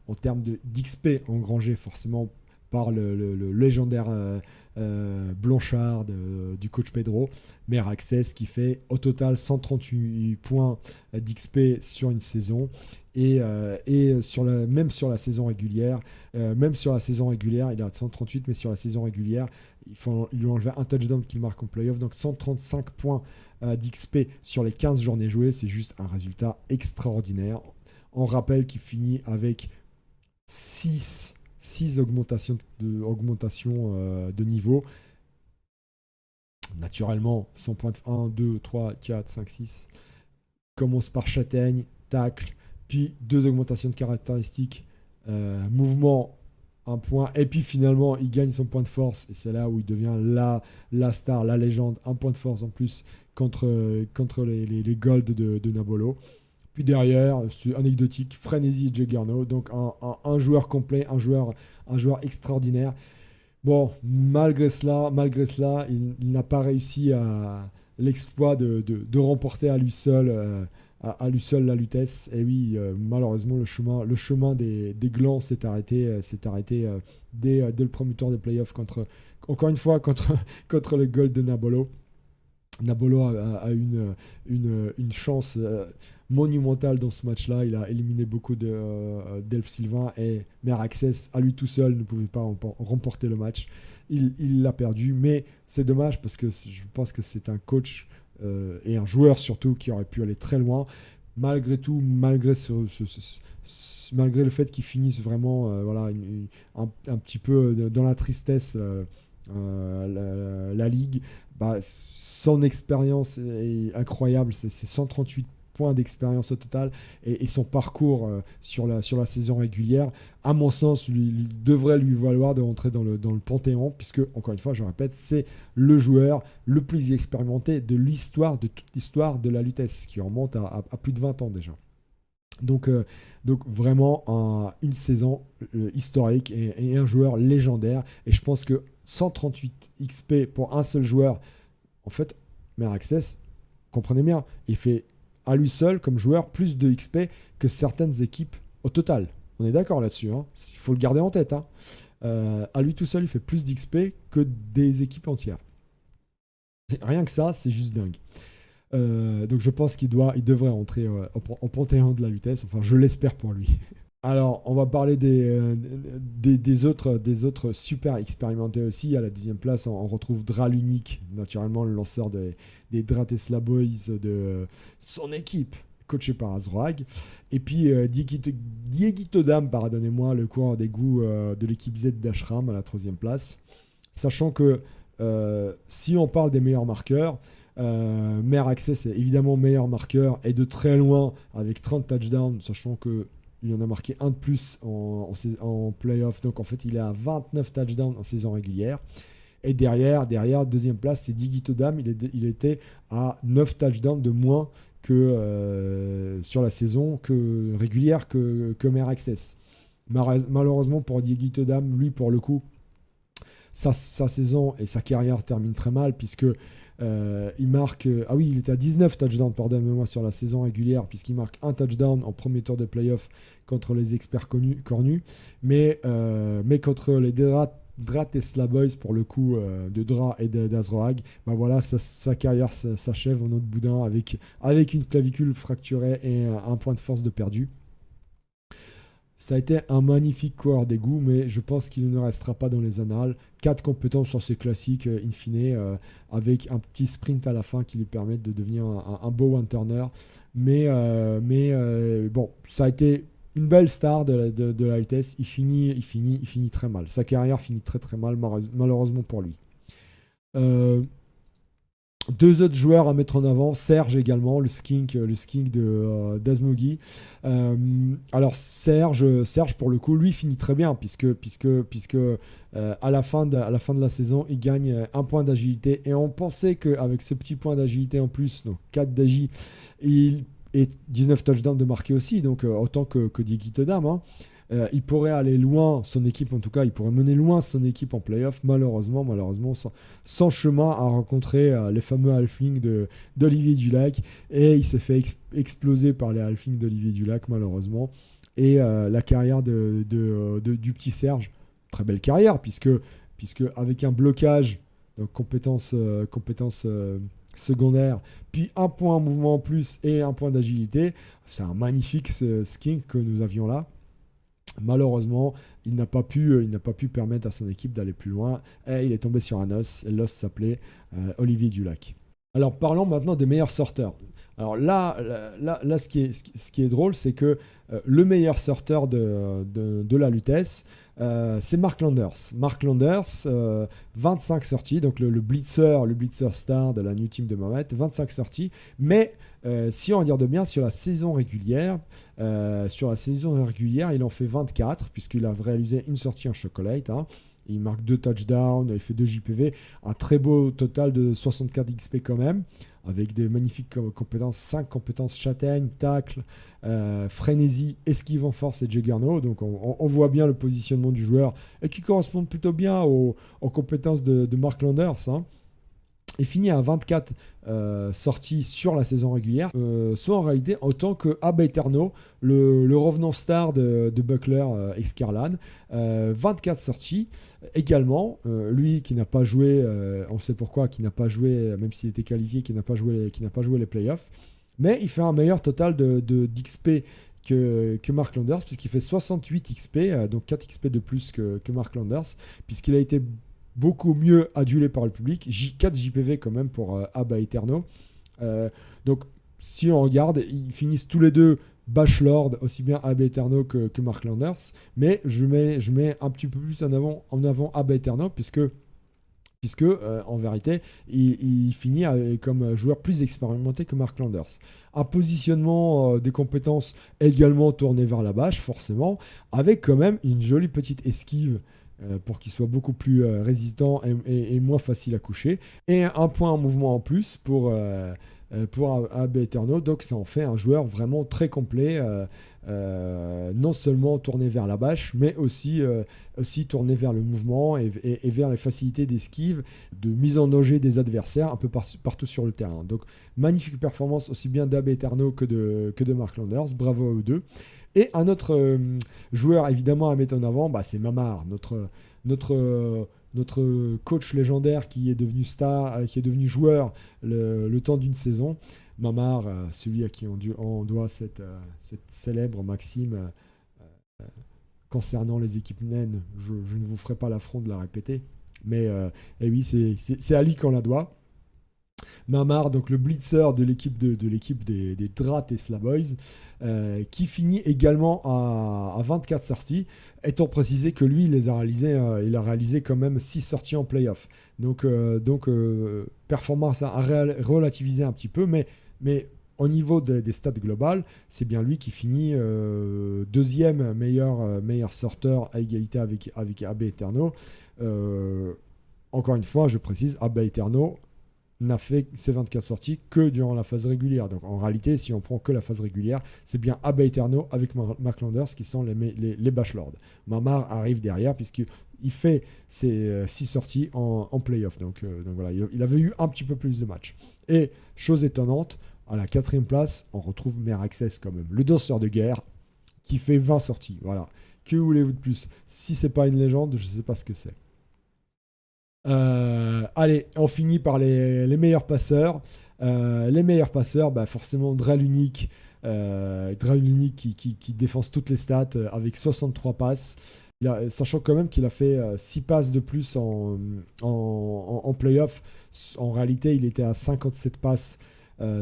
en termes d'XP engrangé forcément par le légendaire Blanchard du coach Pedro, Meraxes qui fait au total 138 points d'XP sur une saison et même sur la saison régulière, il a 138, mais sur la saison régulière, il lui enlever un touchdown qu'il marque en playoff, donc 135 points d'XP sur les 15 journées jouées, c'est juste un résultat extraordinaire. On rappelle qu'il finit avec 6 augmentations de niveau. Naturellement, 100 points de 1, 2, 3, 4, 5, 6. Commence par châtaigne, tacle, puis 2 augmentations de caractéristiques, mouvement, 1 point, et puis finalement, il gagne son point de force, et c'est là où il devient la star, la légende, 1 point de force en plus contre les Gold de Nabolo. Puis derrière, c'est anecdotique, Frenzy et Juggernaut, donc un joueur complet, un joueur extraordinaire. Bon, malgré cela, il n'a pas réussi à l'exploit de remporter à lui seul la Lutèce. Et oui, malheureusement, le chemin des glands s'est arrêté, dès le premier tour des playoffs encore une fois, contre les Gold de Nabolo. Nabolo a une chance monumentale dans ce match-là. Il a éliminé beaucoup d'Elf Sylvain et Meraxes, à lui tout seul, ne pouvait pas remporter le match. Il l'a perdu, mais c'est dommage parce que je pense que c'est un coach et un joueur surtout qui aurait pu aller très loin. Malgré tout, malgré le fait qu'il finisse vraiment un petit peu dans la tristesse la ligue, son expérience est incroyable, c'est 138 points d'expérience au total et son parcours sur la saison régulière, à mon sens, devrait lui valoir de rentrer dans le panthéon, puisque, encore une fois, je répète, c'est le joueur le plus expérimenté de toute l'histoire de la Lutèce, qui remonte à plus de 20 ans déjà. Donc vraiment une saison historique et un joueur légendaire. Et je pense que 138 XP pour un seul joueur, en fait, Meraxes, comprenez bien, il fait à lui seul, comme joueur, plus de XP que certaines équipes au total. On est d'accord là-dessus, hein. Il faut le garder en tête. Hein. À lui tout seul, il fait plus d'XP que des équipes entières. Rien que ça, c'est juste dingue. Donc je pense qu'il devrait entrer au panthéon de la Lutèce. Enfin, je l'espère pour lui. Alors, on va parler des autres super expérimentés aussi. À la 10e place, on retrouve Dra l'unique, naturellement le lanceur des Dra Tesla Boys de son équipe, coaché par Azroag. Et puis Dieguito Dam, pardonnez-moi, le coureur des goûts de l'équipe Z d'Ashram à la 3e place. Sachant que si on parle des meilleurs marqueurs, Meraxes est évidemment meilleur marqueur et de très loin avec 30 touchdowns, sachant qu'il en a marqué un de plus en playoff. Donc en fait, il est à 29 touchdowns en saison régulière. Et derrière deuxième place, c'est Dieguito Dam. Il était à 9 touchdowns de moins que sur la saison régulière que Meraxes. Malheureusement pour Dieguito Dam, lui, pour le coup, sa saison et sa carrière terminent très mal, puisque il marque... il était à 19 touchdowns, pardonnez-moi, sur la saison régulière, puisqu'il marque un touchdown en premier tour de playoff contre les experts cornus, mais contre les Dra Tesla Boys, pour le coup, de Dra et d'Azroag, voilà, sa carrière s'achève en autre boudin avec une clavicule fracturée et un point de force de perdu. Ça a été un magnifique coureur des goûts, mais je pense qu'il ne restera pas dans les annales. 4 compétences sur ces classiques, in fine, avec un petit sprint à la fin qui lui permet de devenir un beau one-turner. Mais bon, ça a été une belle star de la Lutèce. Il finit très mal. Sa carrière finit très très mal, malheureusement pour lui. 2 autres joueurs à mettre en avant, Serge également, le skink d'Azmogi. Alors Serge pour le coup, lui finit très bien puisque à la fin de la saison, il gagne 1 point d'agilité et on pensait qu'avec ce petit point d'agilité en plus, donc 4 d'agi, il et 19 touchdowns de marqués aussi, donc autant que Dieguito Dam, hein. Il pourrait aller loin, son équipe en tout cas, il pourrait mener loin son équipe en playoff, malheureusement, sans chemin à rencontrer les fameux halflings d'Olivier Dulac, et il s'est fait exploser par les halflings d'Olivier Dulac, malheureusement. Et la carrière du petit Serge, très belle carrière, puisque avec un blocage, donc compétences secondaires, puis un point en mouvement en plus et un point d'agilité, c'est un magnifique skink que nous avions là. Malheureusement, il n'a pas pu permettre à son équipe d'aller plus loin, et il est tombé sur un os, et l'os s'appelait Olivier Dulac. Alors parlons maintenant des meilleurs sorteurs. Alors là, ce qui est drôle, c'est que le meilleur sorteur de la Lutèce, c'est Mark Landers. Mark Landers, 25 sorties, donc le blitzer star de la New Team de Mahomet, 25 sorties, mais si on regarde bien sur la saison régulière, il en fait 24, puisqu'il a réalisé une sortie en chocolate, hein. Il marque 2 touchdowns, il fait 2 JPV, un très beau total de 64 XP quand même, avec des magnifiques compétences, 5 compétences châtaigne, tacle, frénésie, esquive en force et juggernaut. Donc on voit bien le positionnement du joueur, et qui correspond plutôt bien aux compétences de Mark Landers, hein. Et finit à 24 sorties sur la saison régulière, soit en réalité autant que Abba Eterno, le revenant star de Buckler ex-Carlan, 24 sorties également, lui qui n'a pas joué, on sait pourquoi, qui n'a pas joué, même s'il était qualifié, qui n'a pas joué les playoffs, mais il fait un meilleur total d'XP que Mark Landers, puisqu'il fait 68 XP, donc 4 XP de plus que Mark Landers, puisqu'il a été beaucoup mieux adulé par le public. 4 JPV quand même pour Abba Eterno. Donc si on regarde, ils finissent tous les deux Bachelor, aussi bien Abba Eterno que Mark Landers, mais je mets un petit peu plus en avant Abba Eterno, puisque en vérité, il finit comme joueur plus expérimenté que Mark Landers. Un positionnement des compétences également tourné vers la bâche, forcément, avec quand même une jolie petite esquive pour qu'il soit beaucoup plus résistant et moins facile à coucher. Et un point en mouvement en plus pour Abba Eterno. Donc ça en fait un joueur vraiment très complet, non seulement tourné vers la bâche, mais aussi tourné vers le mouvement et vers les facilités d'esquive, de mise en danger des adversaires un peu partout sur le terrain. Donc magnifique performance aussi bien d'Abba Eterno que de Mark Landers. Bravo à eux deux. Et un autre joueur évidemment à mettre en avant, c'est Mamar, notre coach légendaire qui est devenu star, qui est devenu joueur le temps d'une saison. Mamar, celui à qui on doit cette célèbre maxime concernant les équipes naines. Je ne vous ferai pas l'affront de la répéter, mais et oui, c'est à lui qu'on la doit. Mamar, donc le blitzer de l'équipe des Dra Tesla Boys, qui finit également à 24 sorties, étant précisé que lui, il a réalisé quand même 6 sorties en playoff. Donc performance à relativiser un petit peu, mais au niveau des stats globales, c'est bien lui qui finit deuxième meilleur sorteur à égalité avec Abba Eterno. Encore une fois, je précise, Abba Eterno n'a fait ses 24 sorties que durant la phase régulière. Donc en réalité, si on prend que la phase régulière, c'est bien Abba Eterno avec Mark Landers qui sont les bachelors. Mamar arrive derrière puisqu'il fait ses 6 sorties en playoff. Donc voilà, il avait eu un petit peu plus de matchs. Et chose étonnante, à la 4e place, on retrouve Mer Access quand même, le danseur de guerre qui fait 20 sorties. Voilà. Que voulez-vous de plus? Si c'est pas une légende, je ne sais pas ce que c'est. Allez, on finit par les meilleurs passeurs. Les meilleurs passeurs, forcément Drell Unique qui défonce toutes les stats avec 63 passes. Sachant quand même qu'il a fait 6 passes de plus en playoff. En réalité, il était à 57 passes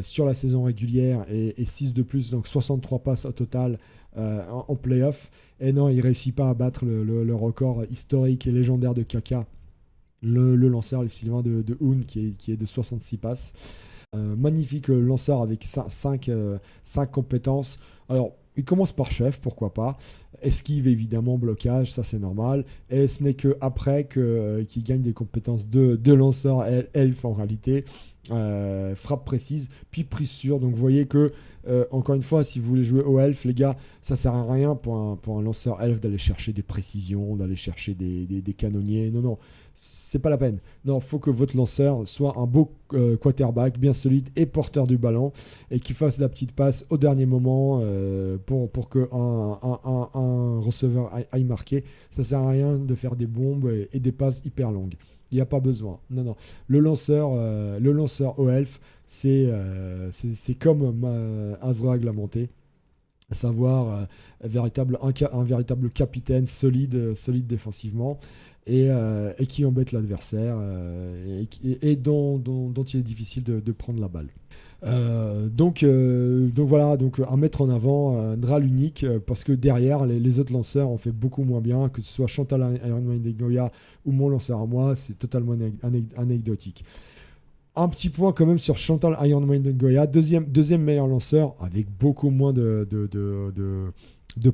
sur la saison régulière et 6 de plus, donc 63 passes au total en playoff. Et non, il ne réussit pas à battre le record historique et légendaire de Kaka, le lanceur Sylvain de Hoon qui est de 66 passes. Magnifique lanceur avec 5 compétences. Alors, il commence par chef, pourquoi pas. Esquive, évidemment, blocage, ça c'est normal. Et ce n'est qu'après qu'il gagne des compétences de lanceur elf en réalité. Frappe précise, puis prise sûre. Donc vous voyez que Encore une fois, si vous voulez jouer au elfe, les gars, ça sert à rien pour un lanceur elfe d'aller chercher des précisions, d'aller chercher des canonniers. Non, non, c'est pas la peine. Non, faut que votre lanceur soit un beau quarterback, bien solide et porteur du ballon, et qui fasse la petite passe au dernier moment pour que un receveur aille marquer. Ça sert à rien de faire des bombes et des passes hyper longues. Il n'y a pas besoin. Non, non. Le lanceur au elfe, c'est comme Azrag l'a monté, à savoir un véritable capitaine solide défensivement et qui embête l'adversaire et dont il est difficile de prendre la balle. Donc voilà, donc à mettre en avant Ndral unique parce que derrière les autres lanceurs ont fait beaucoup moins bien, que ce soit Chantal Iron Maiden Goya ou mon lanceur à moi, c'est totalement anecdotique. Un petit point quand même sur Chantal Iron Maiden Goya, deuxième meilleur lanceur avec beaucoup moins de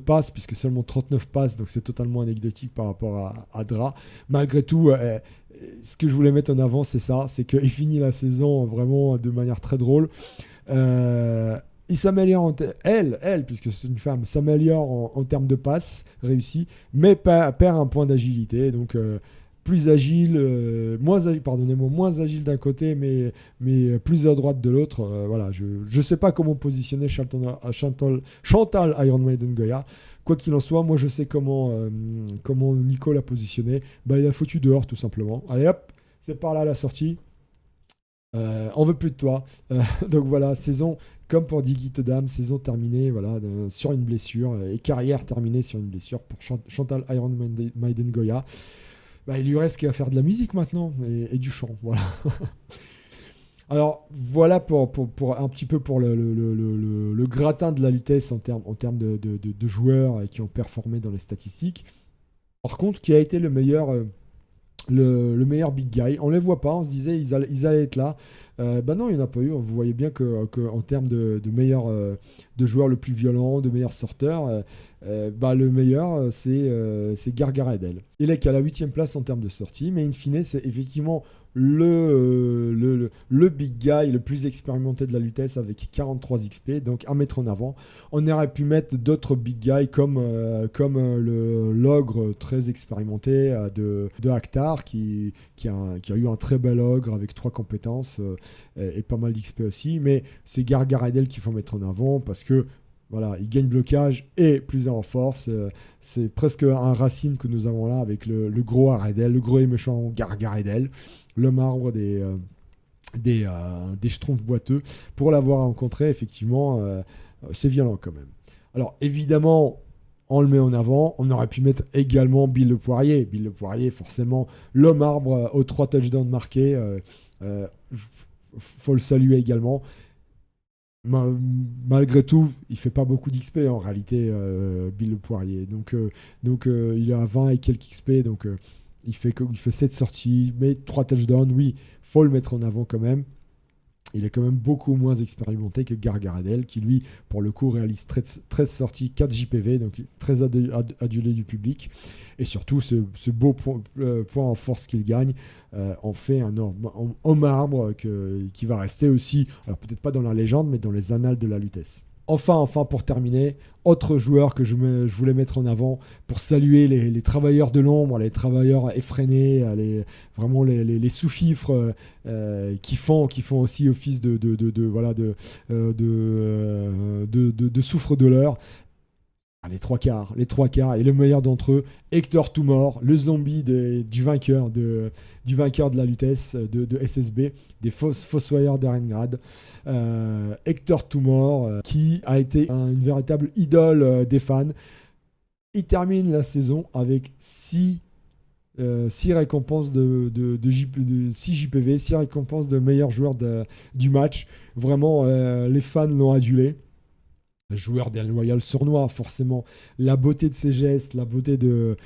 passes, puisque seulement 39 passes, donc c'est totalement anecdotique par rapport à Dra. Malgré tout, ce que je voulais mettre en avant, c'est ça, c'est qu'il finit la saison vraiment de manière très drôle. Il s'améliore, puisque c'est une femme, s'améliore en termes de passes réussies, mais perd un point d'agilité, donc plus agile, moins agile d'un côté, mais plus à droite de l'autre. Voilà, je ne sais pas comment positionner Chantal Iron Maiden Goya. Quoi qu'il en soit, moi je sais comment Nico l'a positionné. Il a foutu dehors tout simplement. Allez hop, c'est par là la sortie. On veut plus de toi. Donc voilà, saison comme pour Diggy Todam, saison terminée sur une blessure et carrière terminée sur une blessure pour Chantal Iron Maiden Goya. Il lui reste qu'à faire de la musique maintenant et du chant. Voilà. Alors voilà pour un petit peu pour le gratin de la Lutèce en termes de joueurs qui ont performé dans les statistiques. Par contre, qui a été le meilleur big guy? On les voit pas, on se disait ils allaient être là. Non, il n'y en a pas eu. Vous voyez bien qu'en termes de meilleur de joueurs le plus violent, de meilleur sorteur, le meilleur c'est Gargaredel. Il est qu'à la 8e place en termes de sortie, mais in fine c'est effectivement le big guy le plus expérimenté de la Lutèce avec 43 XP, donc à mettre en avant. On aurait pu mettre d'autres big guys comme l'ogre très expérimenté de Actar qui a eu un très bel ogre avec 3 compétences et pas mal d'XP aussi, mais c'est Gargaredel qu'il faut mettre en avant parce que voilà, il gagne blocage et plus en force. C'est presque un racine que nous avons là avec le gros Aredel, le gros et méchant Gargaredel, le marbre des schtroumpfs boiteux. Pour l'avoir rencontré, effectivement, c'est violent quand même. Alors évidemment, on le met en avant. On aurait pu mettre également Bill Le Poirier. Bill Le Poirier, forcément, l'homme arbre aux 3 touchdowns marqués. Faut le saluer également. Malgré tout, il fait pas beaucoup d'XP en réalité, Bill Le Poirier. Donc il a 20 et quelques XP, donc il fait 7 sorties, mais 3 touchdowns, oui, faut le mettre en avant quand même. Il est quand même beaucoup moins expérimenté que Gargaredel, qui lui, pour le coup, réalise 13 sorties, 4 JPV, donc très adulé du public. Et surtout, ce beau point en force qu'il gagne en fait un homme arbre qui va rester aussi, alors peut-être pas dans la légende, mais dans les annales de la Lutèce. Enfin, pour terminer, autre joueur que je voulais mettre en avant pour saluer les travailleurs de l'ombre, les travailleurs effrénés, vraiment les sous-fifres qui font aussi office de souffre-douleur. Les trois quarts, et le meilleur d'entre eux, Hector Toumor, le zombie du vainqueur de la Lutèce de SSB, des Fossoyeurs d'Arengrad. Hector Toumor, qui a été une véritable idole des fans. Il termine la saison avec 6 récompenses de 6 JPV, 6 récompenses de meilleur joueur du match. Vraiment, les fans l'ont adulé. Joueur d'El Royal sournois, forcément. La beauté de ses gestes, la beauté de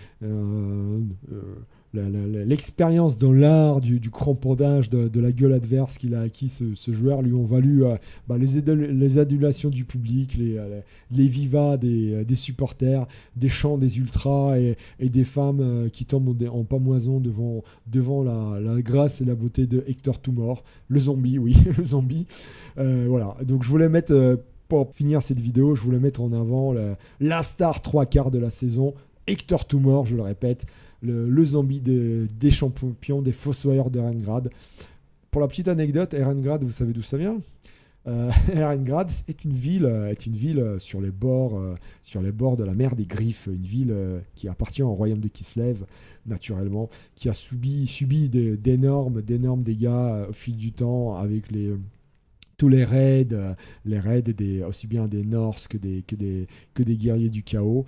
l'expérience dans l'art du cramponnage, de la gueule adverse qu'il a acquis, ce joueur, lui ont valu les adulations du public, les vivas des supporters, des chants des ultras et des femmes qui tombent en pamoison devant la grâce et la beauté de Hector Toumor, le zombie, oui, le zombie. Voilà, donc je voulais mettre... pour finir cette vidéo, je voulais mettre en avant la star 3/4 de la saison, Hector Tumor, je le répète, le zombie des champions, des Fossoyeurs d'Erengrad. Pour la petite anecdote, Erengrad, vous savez d'où ça vient? Erengrad est une ville sur les bords de la mer des Griffes, une ville qui appartient au royaume de Kislev, naturellement, qui a subi d'énormes dégâts au fil du temps avec tous les raids aussi bien des Norse que des guerriers du chaos.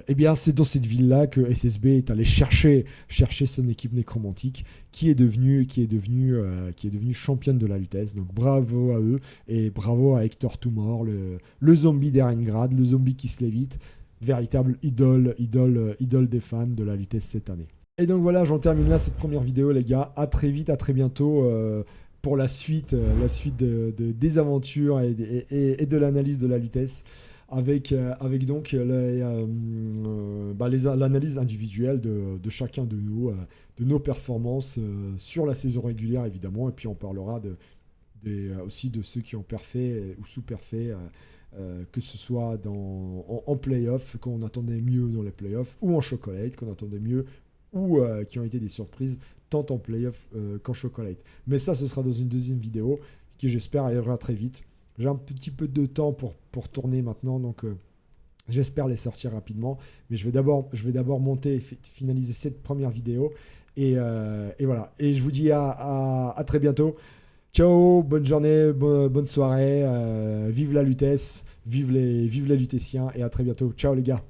Et bien c'est dans cette ville-là que SSB est allé chercher son équipe nécromantique qui est devenue championne de la Lutèce. Donc bravo à eux et bravo à Hector Tumor, le zombie d'Erengrad, le zombie Kislevite, véritable idole des fans de la Lutèce cette année. Et donc voilà, j'en termine là cette première vidéo les gars. À très vite, à très bientôt. Pour la suite des aventures et de l'analyse de la Lutèce avec donc l'analyse individuelle de chacun de nous, de nos performances sur la saison régulière évidemment, et puis on parlera aussi de ceux qui ont perfait ou sous-perfait, que ce soit en play-off, qu'on attendait mieux dans les play-offs, ou en chocolate, qu'on attendait mieux, ou qui ont été des surprises tant en playoff qu'en chocolate. Mais ça, ce sera dans une deuxième vidéo qui, j'espère, arrivera très vite. J'ai un petit peu de temps pour tourner maintenant, donc j'espère les sortir rapidement. Mais je vais d'abord monter et finaliser cette première vidéo. Et voilà. Et je vous dis à très bientôt. Ciao, bonne journée, bonne soirée. Vive la Lutèce, vive les Lutéciens, et à très bientôt. Ciao les gars.